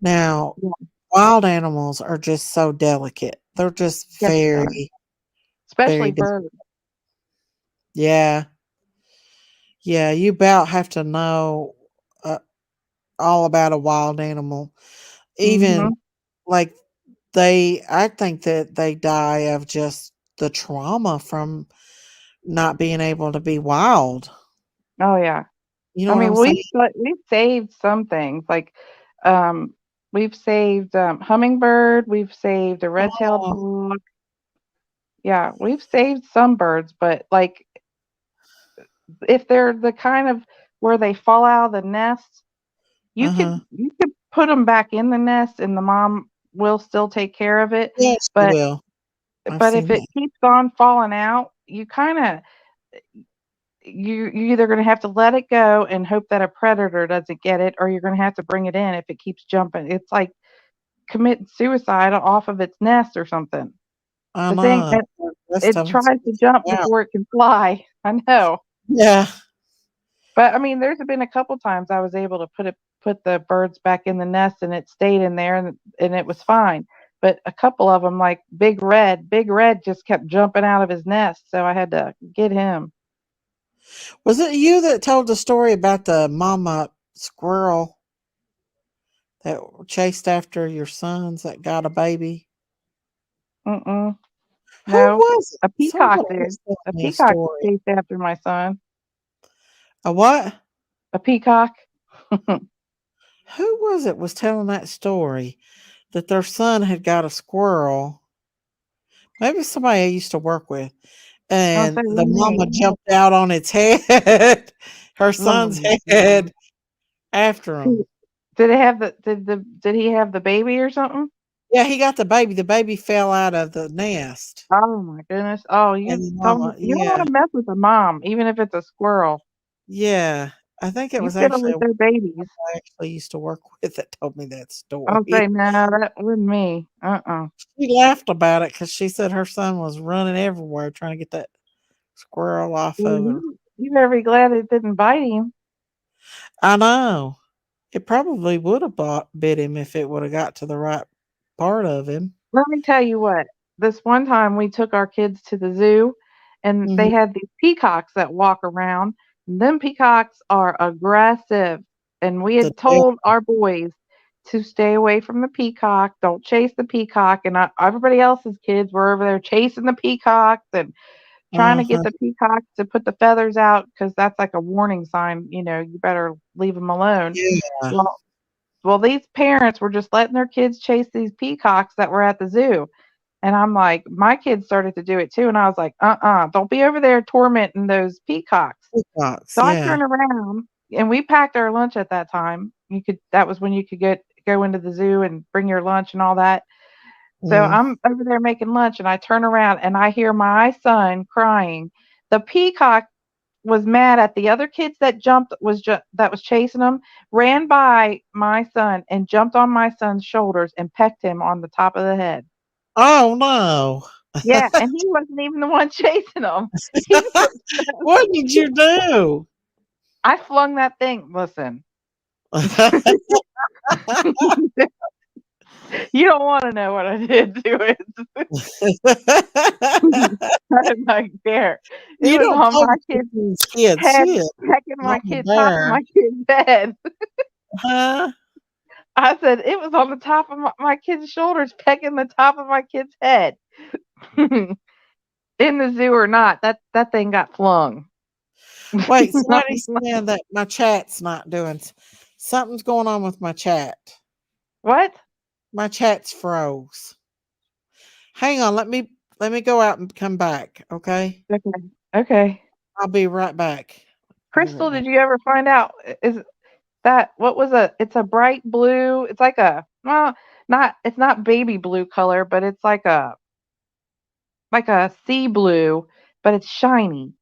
Now, yeah, wild animals are just so delicate. They're just yes, they are. very, Especially very birds. yeah. Yeah, you about have to know uh, all about a wild animal. Even Mhm. like I think that they die of just the trauma from not being able to be wild. Oh, yeah. You know I what mean, I'm saying? we've saved some things, like, we've saved, hummingbird, we've saved a red-tailed Oh, hawk. Yeah, we've saved some birds, but, like, if they're the kind of where they fall out of the nest, uh-huh. you could put them back in the nest and the mom will still take care of it, Yes, you but will. I've if seen it that. keeps on falling out, you either gonna have to let it go and hope that a predator doesn't get it, or you're gonna have to bring it in if it keeps jumping. It's like committing suicide off of its nest or something. I The thing know. it The rest it of 'em tries to jump out. before it can fly. I know. Yeah. But, I mean, there's been a couple times I was able to put the birds back in the nest, and it stayed in there, and it was fine. But a couple of them, like Big Red just kept jumping out of his nest, so I had to get him. Was it you that told the story about the mama squirrel that chased after your sons that got a baby? Mm-mm. Who No, was it? a peacock Somebody did. was telling A me a peacock story. chased after my son. A what? A peacock. Who was telling that story that their son had got a squirrel? Maybe somebody I used to work with. I'll say And the with mama me. jumped out on its head, her Oh son's my head goodness. after him. Did he have the baby or something? Yeah, he got the baby. The baby fell out of the nest. Oh my goodness. Oh, And the you don't want yeah, to mess with a mom, even if it's a squirrel. yeah. I think it You was fiddle actually with a their babies. I actually used to work with that told me that I'll story. say, no, that wasn't me. Uh-uh. She laughed about it because she said her son was running everywhere trying to get that squirrel off Well, of her. you better be glad it didn't bite him. I know. It probably would have bit him if it would have got to the right part of him. Let me tell you what. This one time we took our kids to the zoo, and Mhm. they had these peacocks that walk around. And them peacocks are aggressive. And we The had devil. told our boys to stay away from the peacock. Don't chase the peacock. And everybody else's kids were over there chasing the peacocks and trying to get Uh-huh. the peacocks to put the feathers out because that's like a warning sign. You better leave them alone. Yeah. Well, these parents were just letting their kids chase these peacocks that were at the zoo. And I'm like, my kids started to do it too. And I was like, don't be over there tormenting those peacocks. Peacocks, So I yeah. turned around and we packed our lunch at that time. That was when you could go into the zoo and bring your lunch and all that. So Mm. I'm over there making lunch and I turn around and I hear my son crying. The peacock was mad at the other kids that that was chasing him, ran by my son and jumped on my son's shoulders and pecked him on the top of the head. Oh no. Yeah, and he wasn't even the one chasing him. He was What did you do? I flung that thing. Listen. You don't want to know what I did to it. I did not care. It You was don't on play my with kid's these kids head, shit. pecking my Mama kid top of bear. my kid's head. Huh? I said it was on the top of my kid's shoulders, pecking the top of my kid's head. In the zoo or not, that thing got flung. Wait, somebody's saying that my chat's not doing. Something's going on with my chat. What? My chat's froze. Hang on, let me go out and come back. Okay, Okay. I'll be right back. Crystal, did you ever find out? Is that what was a? It's a bright blue. It's like a well, not. It's not baby blue color, but it's like a sea blue, but it's shiny,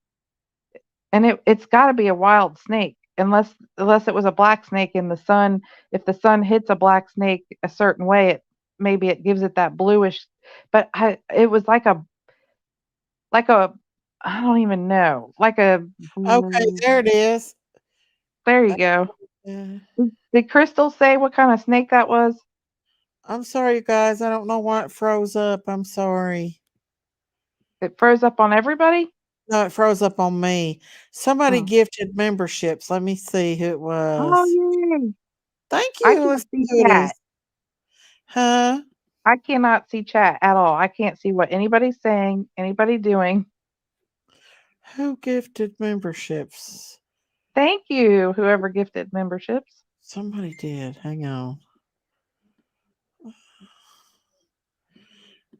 and it's got to be a wild snake, unless it was a black snake in the sun. If the sun hits a black snake a certain way, maybe it gives it that bluish. But it was like a I don't even know, like a. Okay, there it is. There you go. Did Crystal say what kind of snake that was? I'm sorry, you guys. I don't know why it froze up. I'm sorry. It froze up on everybody? No, it froze up on me. Somebody Oh. gifted memberships. Let me see who it was. Oh, yay. Thank I you. Let's can't see see who it is. chat. Huh? I cannot see chat at all. I can't see what anybody's saying, anybody doing. Who gifted memberships? Thank you, whoever gifted memberships. Somebody did. Hang on.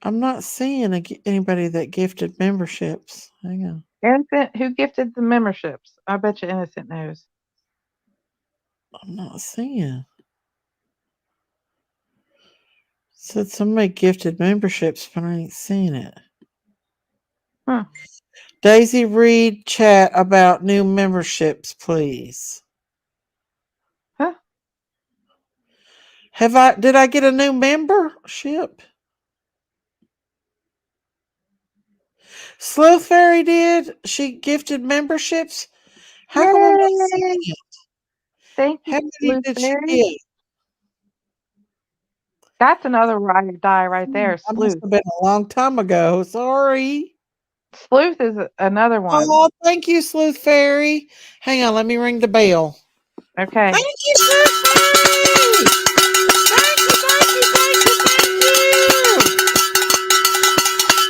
I'm not seeing anybody that gifted memberships. Hang on. Innocent, who gifted the memberships? I bet you Innocent knows. I'm not seeing. Said somebody gifted memberships, but I ain't seeing it. Huh. Daisy, read chat about new memberships, please. Huh? Did I get a new membership? Sleuth Fairy did. She gifted memberships. How come I'm not seeing Yay! it? Thank you, How many Sleuth did she Fairy. get? That's another ride or die right there, That must Sleuth. have been a long time ago. Sorry. Sleuth is another one. Oh, thank you, Sleuth Fairy. Hang on, let me ring the bell. Okay. Thank you, Sleuth Fairy. Thank you, thank you, thank you, thank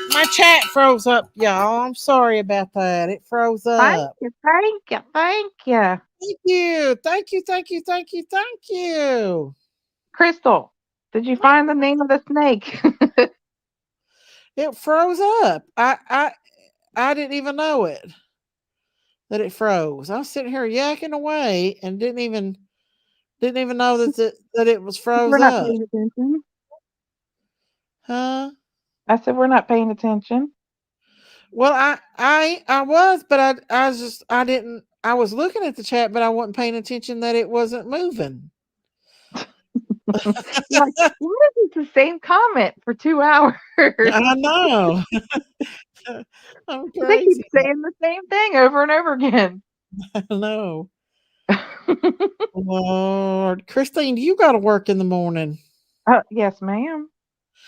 you. My chat froze up, y'all. I'm sorry about that. It froze Thank up. you, thank you, thank you. Thank you. Thank you, thank you, thank you, thank you. Crystal, did you find the name of the snake? It froze up. I didn't even know it. That it froze. I was sitting here yakking away and didn't even know that it was froze We're not up. paying attention. Huh? I said we're not paying attention. Well, I was, but I was just I didn't I was looking at the chat, but I wasn't paying attention that it wasn't moving. Like, what is the same comment for 2 hours? I know. I'm They keep crazy. saying the same thing over and over again. I know. Lord, Christine, you got to work in the morning. Yes, ma'am.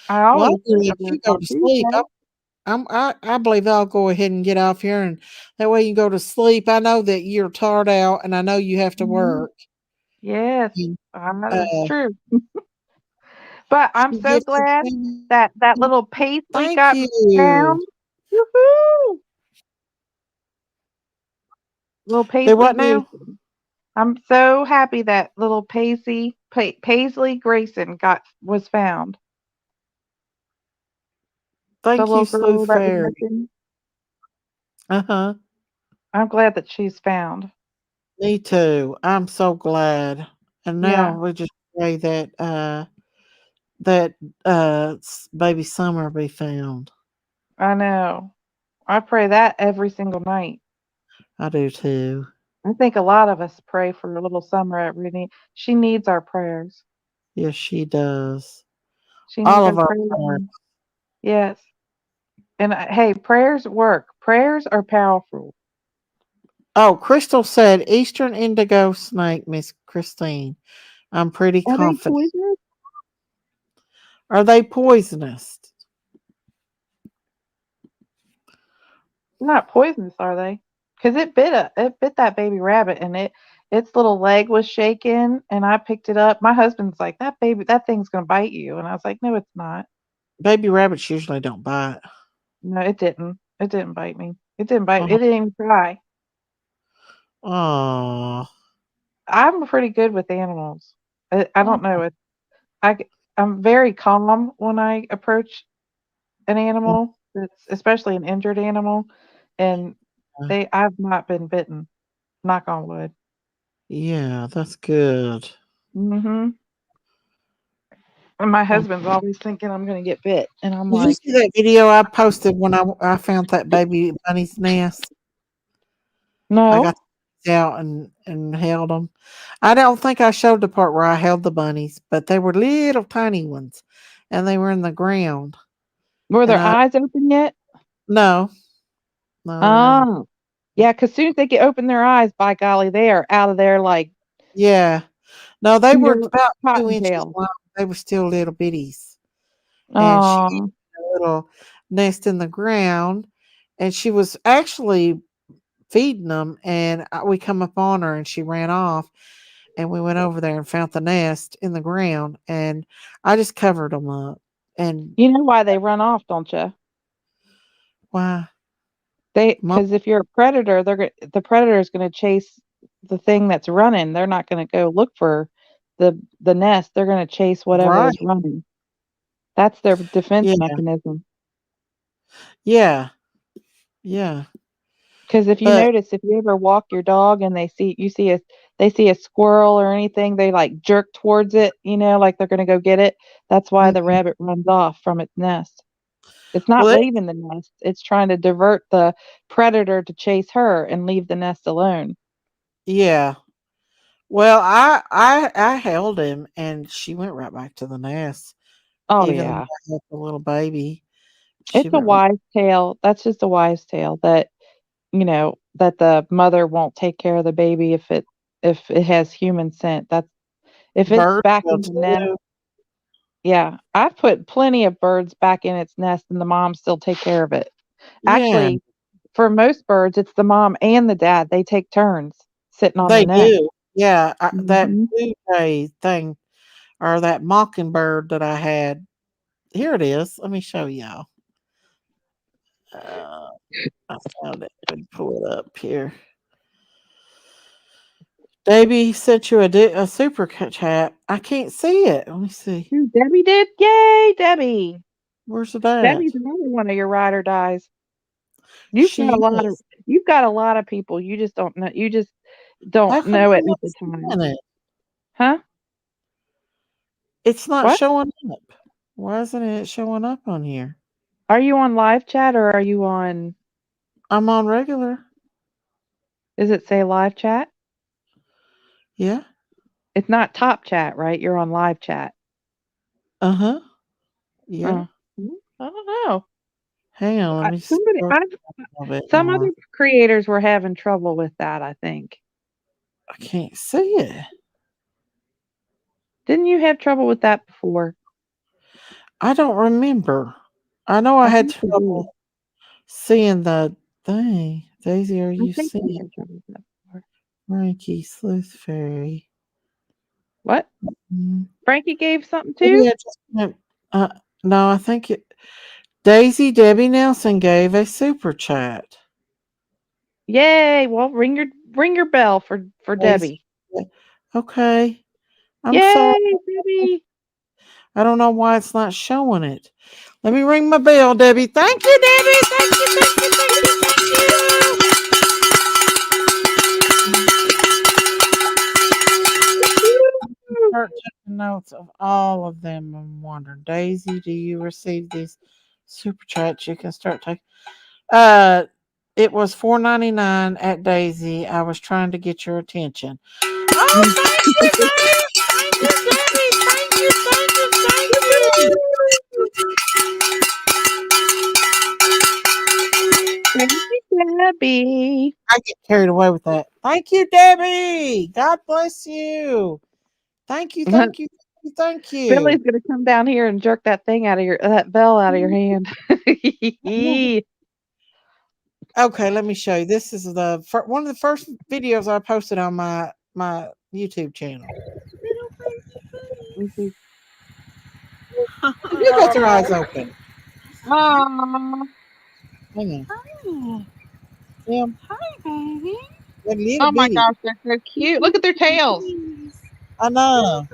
I Well, always I'll go let to you work go on to sleep. Tuesday. I believe I'll go ahead and get off here, and that way you can go to sleep. I know that you're tired out, and I know you have to work. Yes, And, that is true. But I'm she so gifted glad me. that little paisley Thank got you. found. Woohoo! Little They paisley what now? Grayson. I'm so happy that little Paisley Grayson was found. The Thank you, little Sleuth girl that was Fairy. missing. Uh-huh. I'm glad that she's found. Me too. I'm so glad. And Yeah, now we just pray that baby Summer be found. I know. I pray that every single night. I do too. I think a lot of us pray for little Summer every night. She needs our prayers. Yes, she does. She All needs our of our prayers. prayers. Yes. And hey, prayers work. Prayers are powerful. Oh, Crystal said Eastern indigo snake, Miss Christine. I'm pretty Are they confident. poisonous? Are they poisonous? They're not poisonous, are they? Because it bit that baby rabbit, and its little leg was shaking, and I picked it up. My husband's like, that thing's gonna bite you, and I was like, no, it's not. Baby rabbits usually don't bite. No, it didn't. It didn't bite me. It didn't bite. It didn't even try. Oh. I'm pretty good with animals. I don't know it. I'm very calm when I approach an animal, especially an injured animal, and I've not been bitten. Knock on wood. Yeah, that's good. Mm-hmm. And my husband's always thinking I'm going to get bit, and I'm Did you like, see that video I posted when I found that baby bunny's nest? I got no. out and held them. I don't think I showed the part where I held the bunnies, but they were little tiny ones, and they were in the ground. Were And their eyes open yet? no, no, they're in. Oh, yeah. Because soon as they get open their eyes, by golly, they are out of there like Yeah, no, they were pure about 2 inches cottontail. long. They were still little bitties, and she had Oh, a little nest in the ground, and she was actually feeding them, and we come up on her, and she ran off, and we went over there and found the nest in the ground, and I just covered them up. And you know why they run off, don't you? why, Mom, Because if you're a predator, the predator is going to chase the thing that's running. They're not going to go look for the nest. They're going to chase whatever right? is running. That's their defense Yeah, mechanism. yeah, yeah. Because if you But notice, if you ever walk your dog and they see a squirrel or anything, they like jerk towards it, like they're going to go get it. That's why the mhm. rabbit runs off from its nest. It's not Well, leaving the nest. It's trying to divert the predator to chase her and leave the nest alone. yeah. Well, I held him, and she went right back to the nest. Oh Even though yeah. I had the little baby, she It's a went right. wise tale. That's just a wise tale that the mother won't take care of the baby if it has human scent. That's if it's Birds back will in the nest. too. Yeah, I've put plenty of birds back in its nest and the mom still take care of it. Yeah, Actually, for most birds, it's the mom and the dad. They take turns sitting on the they nest. do. Yeah, that Hmm. blue jay thing, or that mockingbird that I had. Here it is. Let me show y'all. Uh, I found it. Let me pull it up here. Davey sent you a super chat. I can't see it. Let me see. Ooh, Debbie did? Yay, Debbie. Where's it at? Debbie's another one of your ride or dies. You've got a She lot of is. you've got a lot of people. You just don't know. You just don't How come know it I'm at not the time. seeing it? Huh? It's not What? showing up. Why isn't it showing up on here? Are you on live chat or are you on I'm on regular. does it say live chat? Yeah. It's not top chat, right? You're on live chat. Uh-huh. Yeah. Oh. I don't know. Hang on, let I, me somebody scroll I a little bit Some other more. creators were having trouble with that, I think. I can't see it. Didn't you have trouble with that before? I don't remember. I know I I had think you did. trouble seeing the thing. Daisy, are I you think you seeing had trouble with that before. Frankie Sleuth Fairy? What? Mm. Frankie gave something Maybe too? I just went, no, I think it. Daisy Debbie Nelson gave a super chat. Yay! Well, ring your bell for Daisy, Debbie. yeah. Okay. I'm sorry. Yay, Debbie! I don't know why it's not showing it. Let me ring my bell, Debbie. Thank you, Debbie. Thank you, thank you, thank you, thank you. Start taking notes of all of them. I'm wondering, Daisy, do you receive these super chats? You can start taking. Uh, it was $4.99 at Daisy. I was trying to get your attention. Oh, thank you, Debbie. Thank you, Debbie. Thank you, thank you, thank you. Thank you, Debbie. I get carried away with that. Thank you, Debbie. God bless you. Thank you, thank you, thank Thank you. Billy's gonna come down here and jerk that bell out of your hand. Okay, let me show you. This is one of the first videos I posted on my YouTube channel. Mhm. You got your eyes open. Aw. Hang on. Hi. Yeah. Hi, baby. They're little Oh my bitty. gosh, they're so cute. Look at their tails. I know.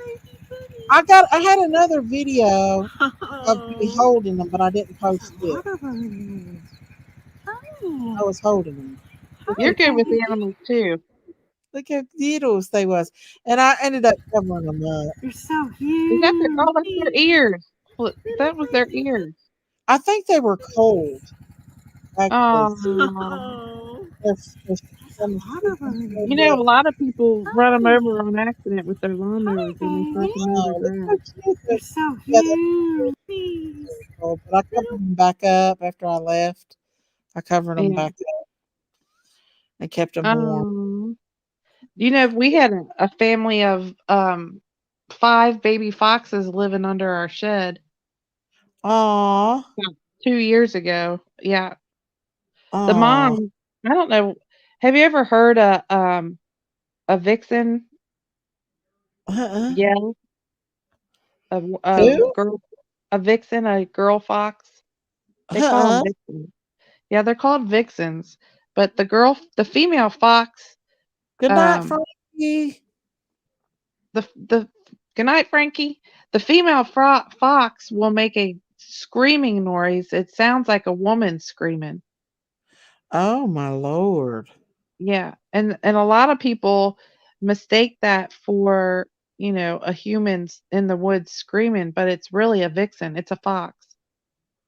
I had another video of me holding them, but I didn't post it. I was holding them. You're good with animals too. Look how little they was, and I ended up covering them up. You're so Is cute. that that's their ears. Look, that was their ears. I think they were cold. Actually, Oh. you You know, a lot of people run them over on accident with their lawnmowers when they start to mow their grass. You're so cute. Please. But I covered them back up after I left. I covered them Yeah. back up and kept them warm. You know, we had a family of 5 baby foxes living under our shed. Aw. 2 years ago. Yeah. Aw. The mom, I don't know. Have you ever heard a vixen yell? Who? A vixen, a girl fox. They call them vixens. Yeah, they're called vixens. But the female fox, Good night, Frankie. the good night, Frankie. The female fox will make a screaming noise. It sounds like a woman screaming. Oh my Lord. Yeah, and a lot of people mistake that for, a human in the woods screaming, but it's really a vixen. It's a fox.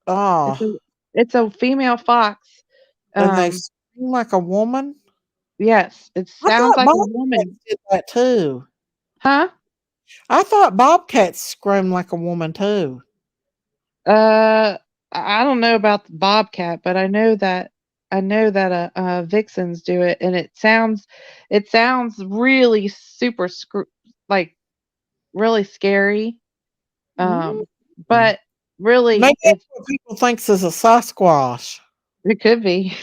Oh. It's a female fox. And they scream like a woman? Yes, it I sounds thought like a bobcats woman. did that too. Huh? I thought bobcats scream like a woman too. I don't know about the bobcat, but I know that vixens do it, and it sounds really super like really scary. But really, Maybe that's what people thinks is a Sasquatch. it could be.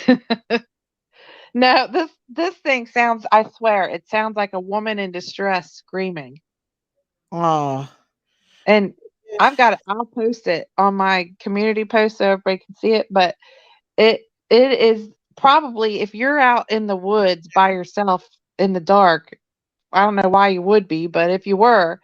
No, this thing sounds. I swear, it sounds like a woman in distress screaming. Oh. And I'll post it on my community post so everybody can see it. But it is probably, if you're out in the woods by yourself in the dark, I don't know why you would be, but if you were,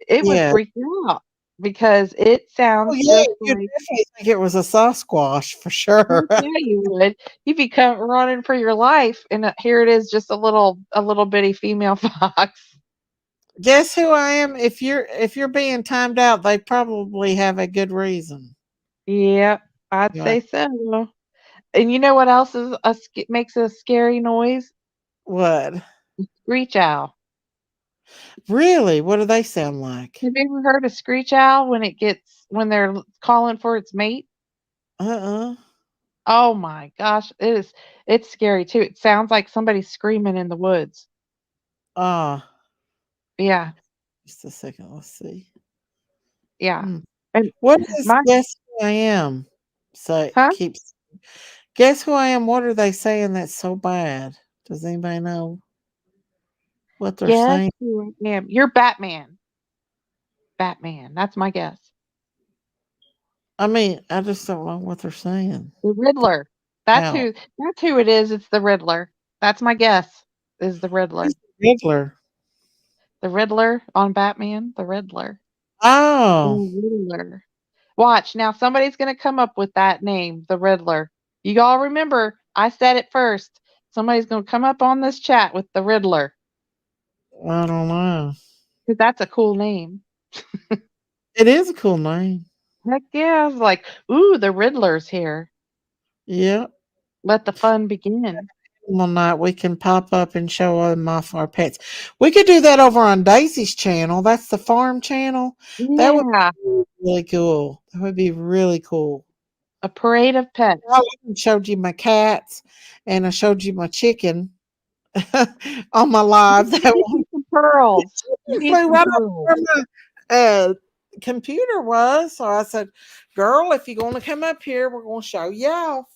it would freak you out because it sounds just you'd like. definitely think it was a Sasquatch for sure. Yeah, you would. You'd be running for your life, and here it is, just a little bitty female fox. Guess who I am? If you're being timed out, they probably have a good reason. Yeah, I'd say so. And you know what else makes a scary noise? What? Screech owl. Really? What do they sound like? Have you ever heard a screech owl when they're calling for its mate? Oh my gosh, it's scary too. It sounds like somebody screaming in the woods. Yeah. Just a second, let's see. Yeah. And what is guess who I am? Guess who I am? What are they saying that's so bad? Does anybody know what they're saying? Who I am. You're Batman. Batman. That's my guess. I mean, I just don't know what they're saying. The Riddler. That's who it is. It's the Riddler. That's my guess. Is the Riddler. Who's the Riddler? The Riddler on Batman. The Riddler. Oh. The Riddler. Watch. Now somebody's going to come up with that name, the Riddler. You all remember, I said it first. Somebody's going to come up on this chat with the Riddler. I don't know. Because that's a cool name. It is a cool name. Heck yeah. I was like, ooh, the Riddler's here. Yeah. Let the fun begin. One night we can pop up and show them off our pets. We could do that over on Daisy's channel. That's the farm channel. Yeah. That would be really cool. That would be really cool. A parade of pets. I showed you my cats and I showed you my chicken on my live. That one pearls. flew right over computer was. So I said, girl, if you're going to come up here, we're going to show you off.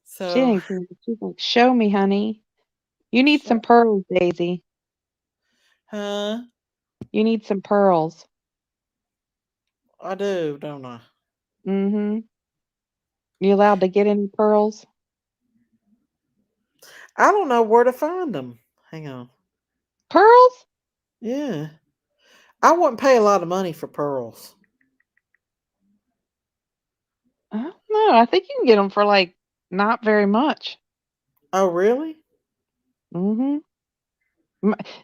She So didn't care. She's like, show me, honey. You need some pearls, Daisy. huh? You need some pearls. I do, don't I? Mm-hmm. You allowed to get any pearls? I don't know where to find them. Hang on. Pearls? Yeah. I wouldn't pay a lot of money for pearls. I don't know. I think you can get them for like not very much. Oh, really? Mm-hmm.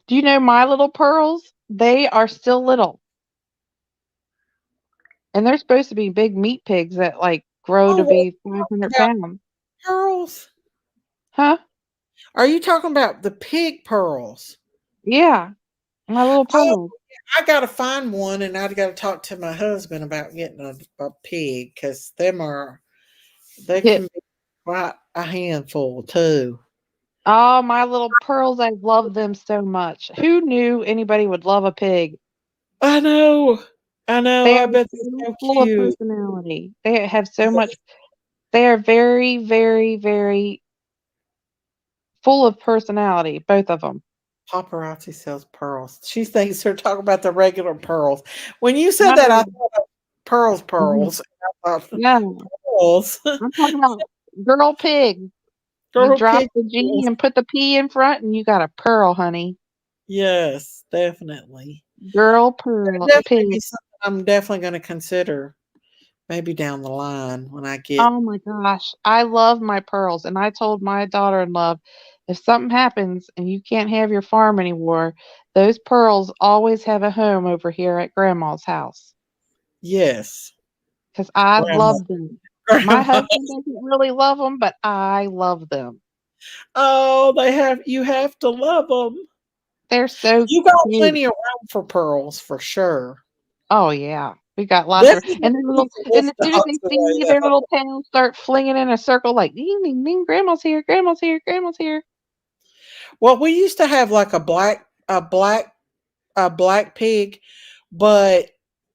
Do you know my little pearls? They are still little. And they're supposed to be big meat pigs that like grow Oh, to what be 500 about pounds. pearls? Huh? Are you talking about the pig pearls? Yeah. My little Oh, pearls. I got to find one, and I got to talk to my husband about getting a pig because they Yeah. can be quite a handful too. Oh, my little pearls. I love them so much. Who knew anybody would love a pig? I know. I know. They I are bet they're so so full of cute. personality. They have so much. They are very, very, very full of personality, both of them. Paparazzi sells pearls. She thinks they're talking about the regular pearls. When you said that, I No. thought of pearls, Mhm. pearls. I thought No. pearls. I'm talking about girl pig. You Girl drop pig. the G and put the P in front, and you got a pearl, honey. Yes, definitely. Girl That'd pearl definitely be pig. something I'm definitely going to consider maybe down the line when I get. Oh my gosh, I love my pearls, and I told my daughter-in-law, if something happens and you can't have your farm anymore, those pearls always have a home over here at Grandma's house Yes, because I grandma. love them. My Grandma. husband doesn't really love them, but I love them. Oh, you have to love them. They're so You got cute. plenty of room for pearls for sure. Oh yeah, we got lots This of, is a and their little, piece of and wolf as soon as dogs they the see me, way their though. little tails start flinging in a circle like ding ding ding. Grandma's here, Grandma's here, Grandma's here. Well, we used to have like a black pig, but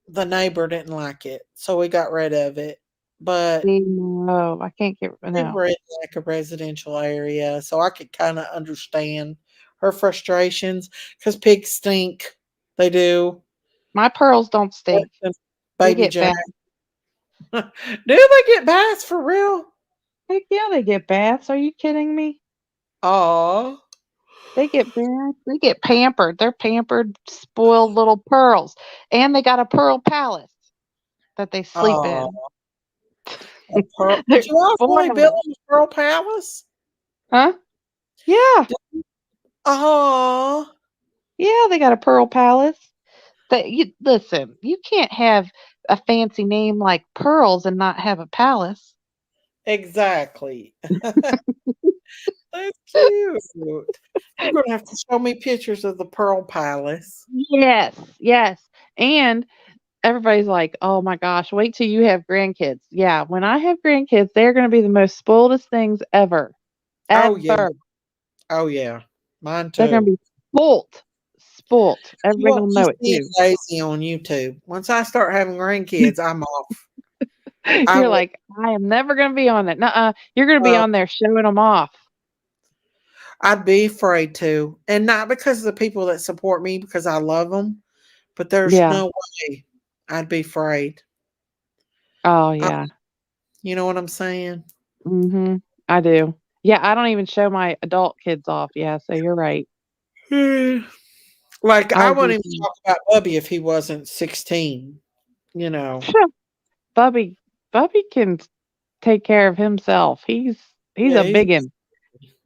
the neighbor didn't like it, so we got rid of it. But See, no, I can't get we no. were in like a residential area, so I could kind of understand her frustrations because pigs stink. They do. My pearls don't Worse stink. than They Baby get Jack. baths. Do they get baths for real? Heck yeah, they get baths. Are you kidding me? Oh, They get baths. They get pampered. They're pampered, spoiled little pearls, and they got a pearl palace that they sleep oh, in. a pearl. They're Did you all really build spoiled. a pearl palace? Huh? Yeah, Oh, yeah. They got a pearl palace. That you listen. You can't have a fancy name like pearls and not have a palace. exactly. That's cute. You're gonna have to show me pictures of the Pearl Palace. Yes, yes. And everybody's like, "Oh my gosh, wait till you have grandkids." Yeah, when I have grandkids, they're going to be the most spoiledest things ever. Oh yeah. Ever. Oh yeah. Mine They're going too. to be spoilt. Spoilt. You Everybody won't will be know it seeing too. Daisy on YouTube. Once I start having grandkids, I'm off. I You're will. like, "I am never going to be on it." Nuh-uh. You're going to be Uh, on there showing them off. I'd be afraid to, and not because of the people that support me, because I love them, but there's Yeah. no way I'd be afraid. Oh I, yeah. you know what I'm saying? Mhm. I do. Yeah, I don't even show my adult kids off. Yeah, so you're right. Like I I would be wouldn't even talk about Bubby if he wasn't 16. You know, Bubby Bubby can take care of himself. He's yeah, a biggin.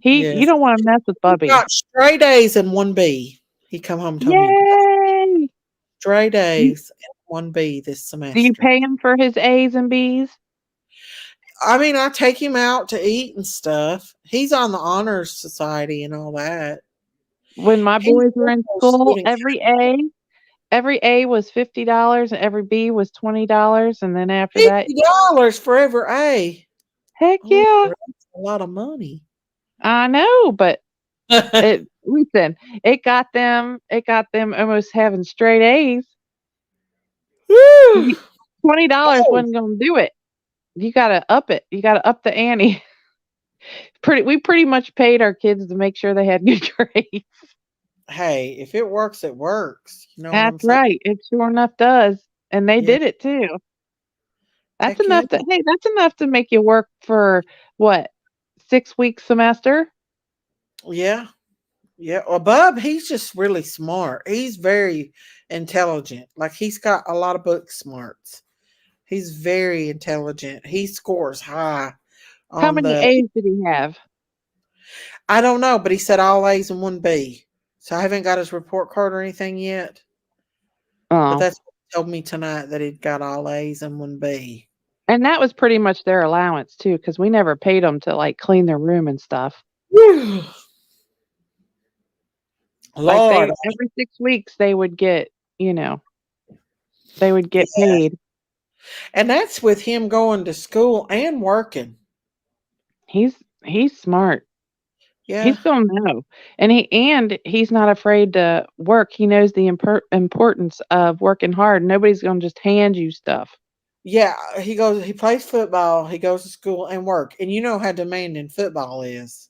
You yes. don't wanna mess with He Bubby. got straight A's and one B. He come home and told me he got Yay! straight You A's and one B this do you semester. pay him for his A's and B's? I mean, I take him out to eat and stuff. He's on the honors society and all that. When my He's boys were good in for a school, student. every A was $50 and every B was $20, and then after that, $50 for every A. heck Oh, yeah. that's a lot of money. I know, but Listen, it got them almost having straight A's. Woo! $20 Oh, wasn't gonna do it. You gotta up it. You gotta up the ante. We pretty much paid our kids to make sure they had good grades. hey, if it works, it works. You know what I'm That's saying? right. It sure enough does. And they Yeah. did it too. That's Heck yeah. that's enough to make you work for what, 6 week semester? Yeah. Yeah. Well, Bub, he's just really smart. He's very intelligent. Like he's got a lot of book smarts. He's very intelligent. He scores high How on many the A's did he have? I don't know, but he said all A's and one B. So I haven't got his report card or anything yet. But Oh. that's what he told me tonight that he'd got all A's and one B. And that was pretty much their allowance too, because we never paid them to like clean their room and stuff. Like Lord. every 6 weeks they would get, they would get Yeah. paid. And that's with him going to school and working. He's smart. Yeah. He's gonna know, and he's not afraid to work. He knows the importance of working hard. Nobody's gonna just hand you stuff. Yeah. He plays football, he goes to school and work. And you know how demanding football is.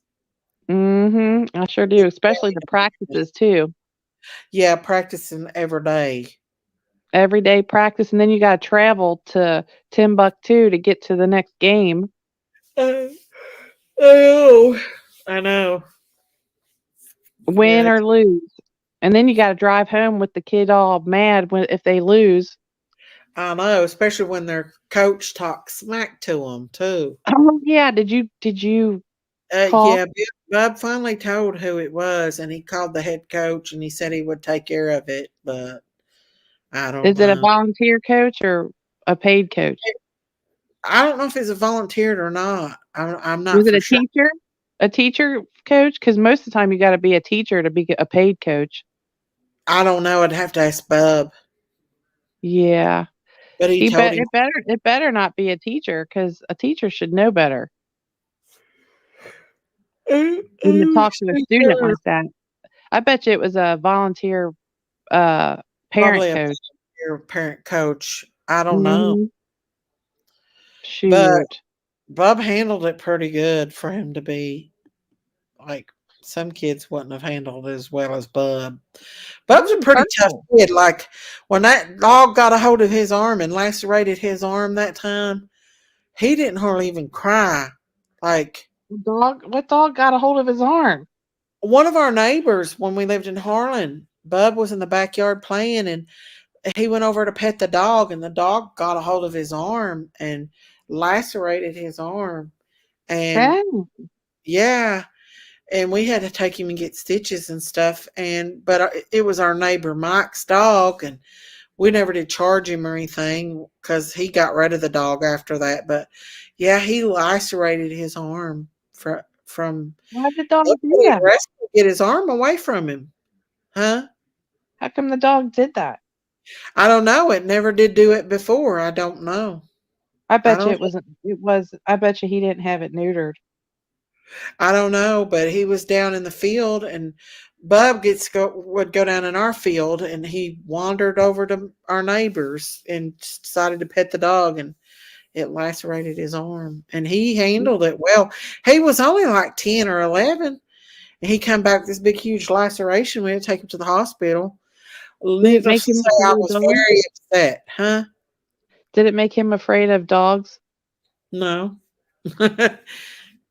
I sure do, especially the practices too. Yeah, practicing every day. Every day practice, and then you got to travel to Timbuktu to get to the next game. Oh, I know. Win Yeah, or lose. And then you got to drive home with the kid all mad if they lose. I know, especially when their coach talks smack to them too. Oh yeah, did you call? Yeah, Bob finally told who it was, and he called the head coach, and he said he would take care of it. But I don't Is it a know. volunteer coach or a paid coach? I don't know if it's a volunteered or not. I'm not Was it for a sure. teacher? A teacher coach? Because most of the time you got to be a teacher to be a paid coach. I don't know. I'd have to ask Bub. Yeah, But he told him. it better not be a teacher, because a teacher should know better than to talk to a student like that. I bet you it was a volunteer parent Probably a coach. parent coach. I don't know. Shoot. But Bub handled it pretty good for him to be like some kids wouldn't have handled it as well as Bub. Bub's a pretty tough kid. Like when that dog got a hold of his arm and lacerated his arm that time, he didn't hardly even cry. Like what dog got a hold of his arm? One of our neighbors when we lived in Harlan, Bub was in the backyard playing and he went over to pet the dog and the dog got a hold of his arm and lacerated his arm. And yeah, and we had to take him and get stitches and stuff. But it was our neighbor Mike's dog, and we never did charge him or anything because he got rid of the dog after that. But yeah, he lacerated his arm from. Why did the dog do that? To get his arm away from him, huh? How come the dog did that? I don't know. It never did do it before. I don't know. I bet you it wasn't. It was. I bet you he didn't have it neutered. I don't know, but he was down in the field, and Bub would go down in our field, and he wandered over to our neighbors and decided to pet the dog, and it lacerated his arm, and he handled it well. He was only like 10 or 11, and he come back with this big, huge laceration. We had to take him to the hospital. Needless to say, I was very upset, huh? Did it make him afraid of dogs? No.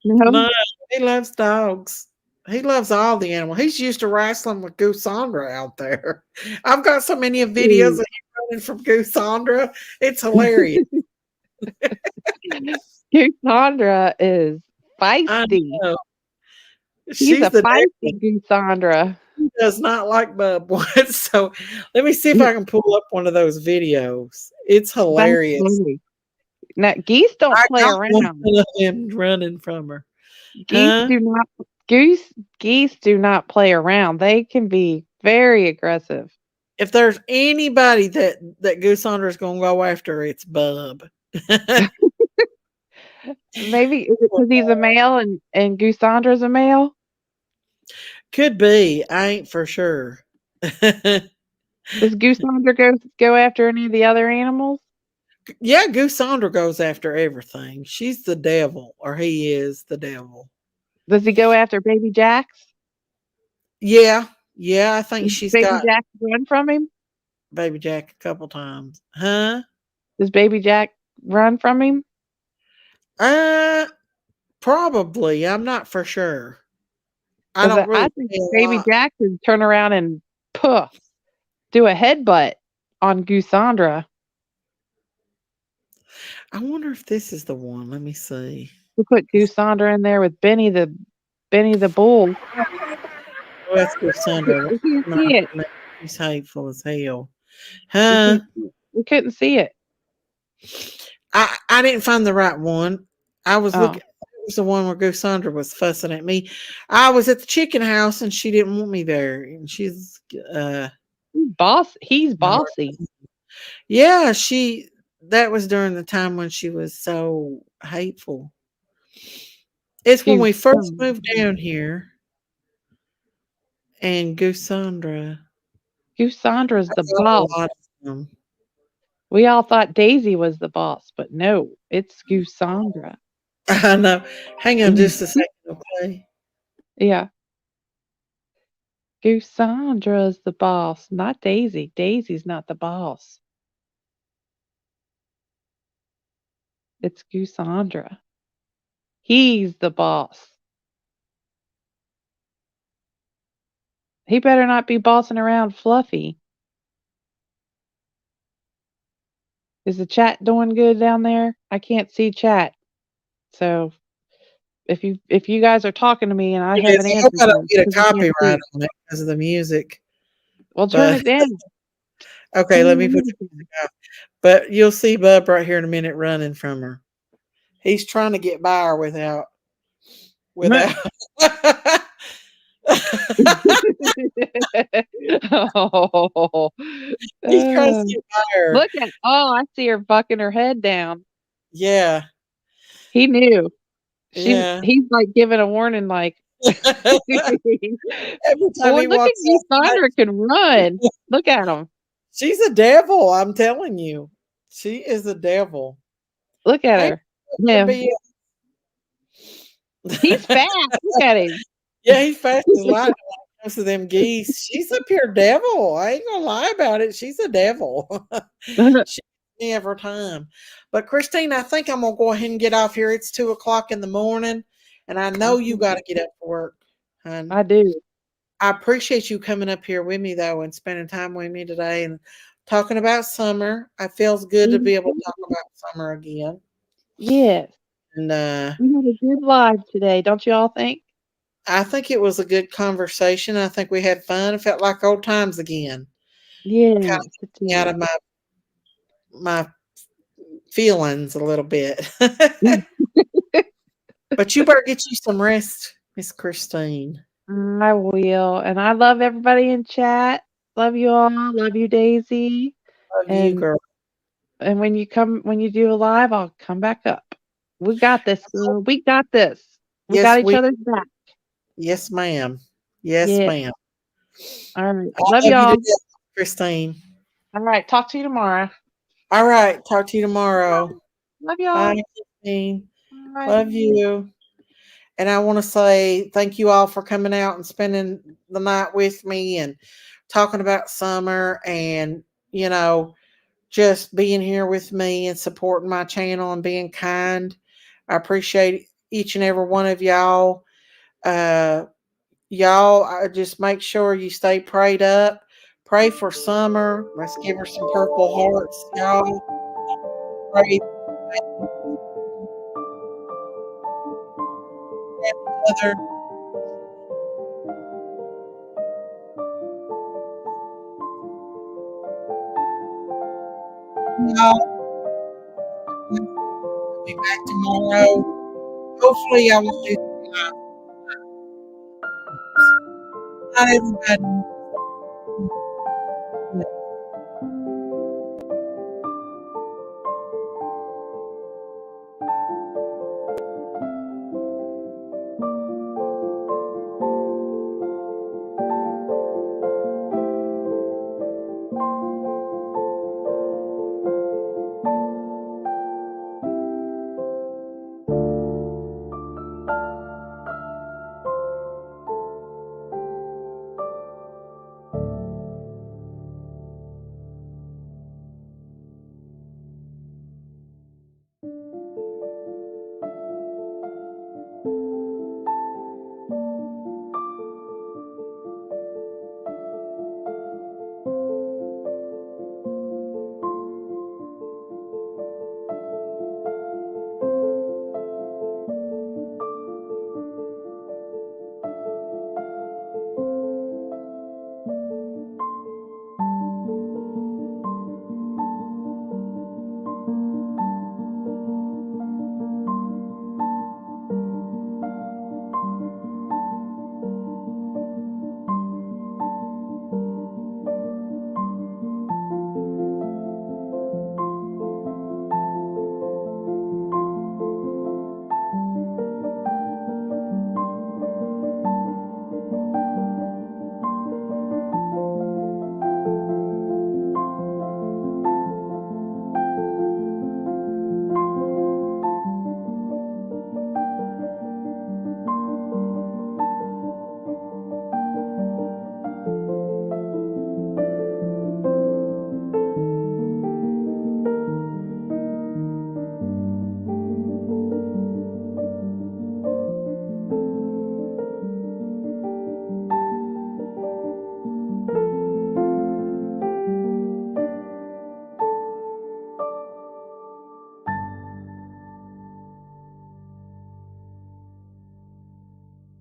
No? No, he loves dogs. He loves all the animals. He's used to wrestling with Goosandra out there. I've got so many videos of him running from Goosandra. It's hilarious. Goosandra is feisty. She's a feisty Goosandra. He does not like Bub once. So let me see if I can pull up one of those videos. It's hilarious. Now, geese don't play around. Him running from her. Geese do not play around. They can be very aggressive. If there's anybody that Goosandra is going to go after, it's Bub. Maybe is it because he's a male and Goosandra's a male? Could be. I ain't for sure. Does Goosandra go after any of the other animals? Yeah, Goosandra goes after everything. She's the devil, or he is the devil. Does he go after Baby Jax? Yeah, I think Does she's Baby got Jack run from him? Baby Jack a couple times. Huh? Does Baby Jack run from him? Uh, Probably. I'm not for sure. I don't I really think pay a Baby lot. Jack would turn around and poof, do a headbutt on Goosandra. I wonder if this is the one. Let me see. We put Goosandra in there with Benny the bull. Oh, that's Cassandra. We can't No, see it. no, she's hateful as hell. We, Huh? we couldn't see it. I didn't find the right one. I was Oh, looking. It was the one where Cassandra was fussing at me. I was at the chicken house and she didn't want me there. And she's he's bossy. yeah, that was during the time when she was so hateful. It's when we first moved down here. And Goosandra's the boss. We all thought Daisy was the boss, but no, it's Goosandra. I know. Hang on just a second, okay? Yeah. Goosandra's the boss, not Daisy. Daisy's not the boss. It's Goosandra. He's the boss. He better not be bossing around Fluffy. Is the chat doing good down there? I can't see chat. So if you guys are talking to me and I haven't I hope answered I don't you, get a copyright on it because of the music. well, turn it down. Okay, let me put the music out. But you'll see Bub right here in a minute running from her. He's trying to get by her without. Oh, He's trying to get by her. Look at I see her bucking her head down. Yeah. He knew. Yeah. He's like giving a warning, like Every time he look walks at you, Sandra can run. Look at him. She's a devil, I'm telling you. She is a devil. Look at her. Yeah. He's fast. Look at him. Yeah, he's fast as lightning when it comes to them geese. She's a pure devil. I ain't gonna lie about it. She's a devil. She me every time. But Christine, I think I'm gonna go ahead and get off here. It's 2:00 in the morning, and I know you got to get up for work. Hun. I do. I appreciate you coming up here with me though and spending time with me today and talking about summer. It feels good to be able to talk about summer again. Yes. And we had a good live today, don't you all think? I think it was a good conversation. I think we had fun. It felt like old times again. Yeah. Kind of out of my feelings a little bit. But you better get you some rest, Miss Christine. I will. And I love everybody in chat. Love you all. Love you, Daisy. Love you, girl. And when you do a live, I'll come back up. We got this, girl. We got this. We got each other's back. Yes, ma'am. Yes, ma'am. All right. Love y'all. Christine. All right. Talk to you tomorrow. All right. Talk to you tomorrow. Love y'all. Bye, Christine. Love you. And I want to say thank you all for coming out and spending the night with me and talking about summer and, just being here with me and supporting my channel and being kind. I appreciate each and every one of y'all. Y'all, just make sure you stay prayed up. Pray for summer. Let's give her some purple hearts, y'all. Pray. Mother. I'll be back tomorrow. Hopefully, I will do some live. Not everybody.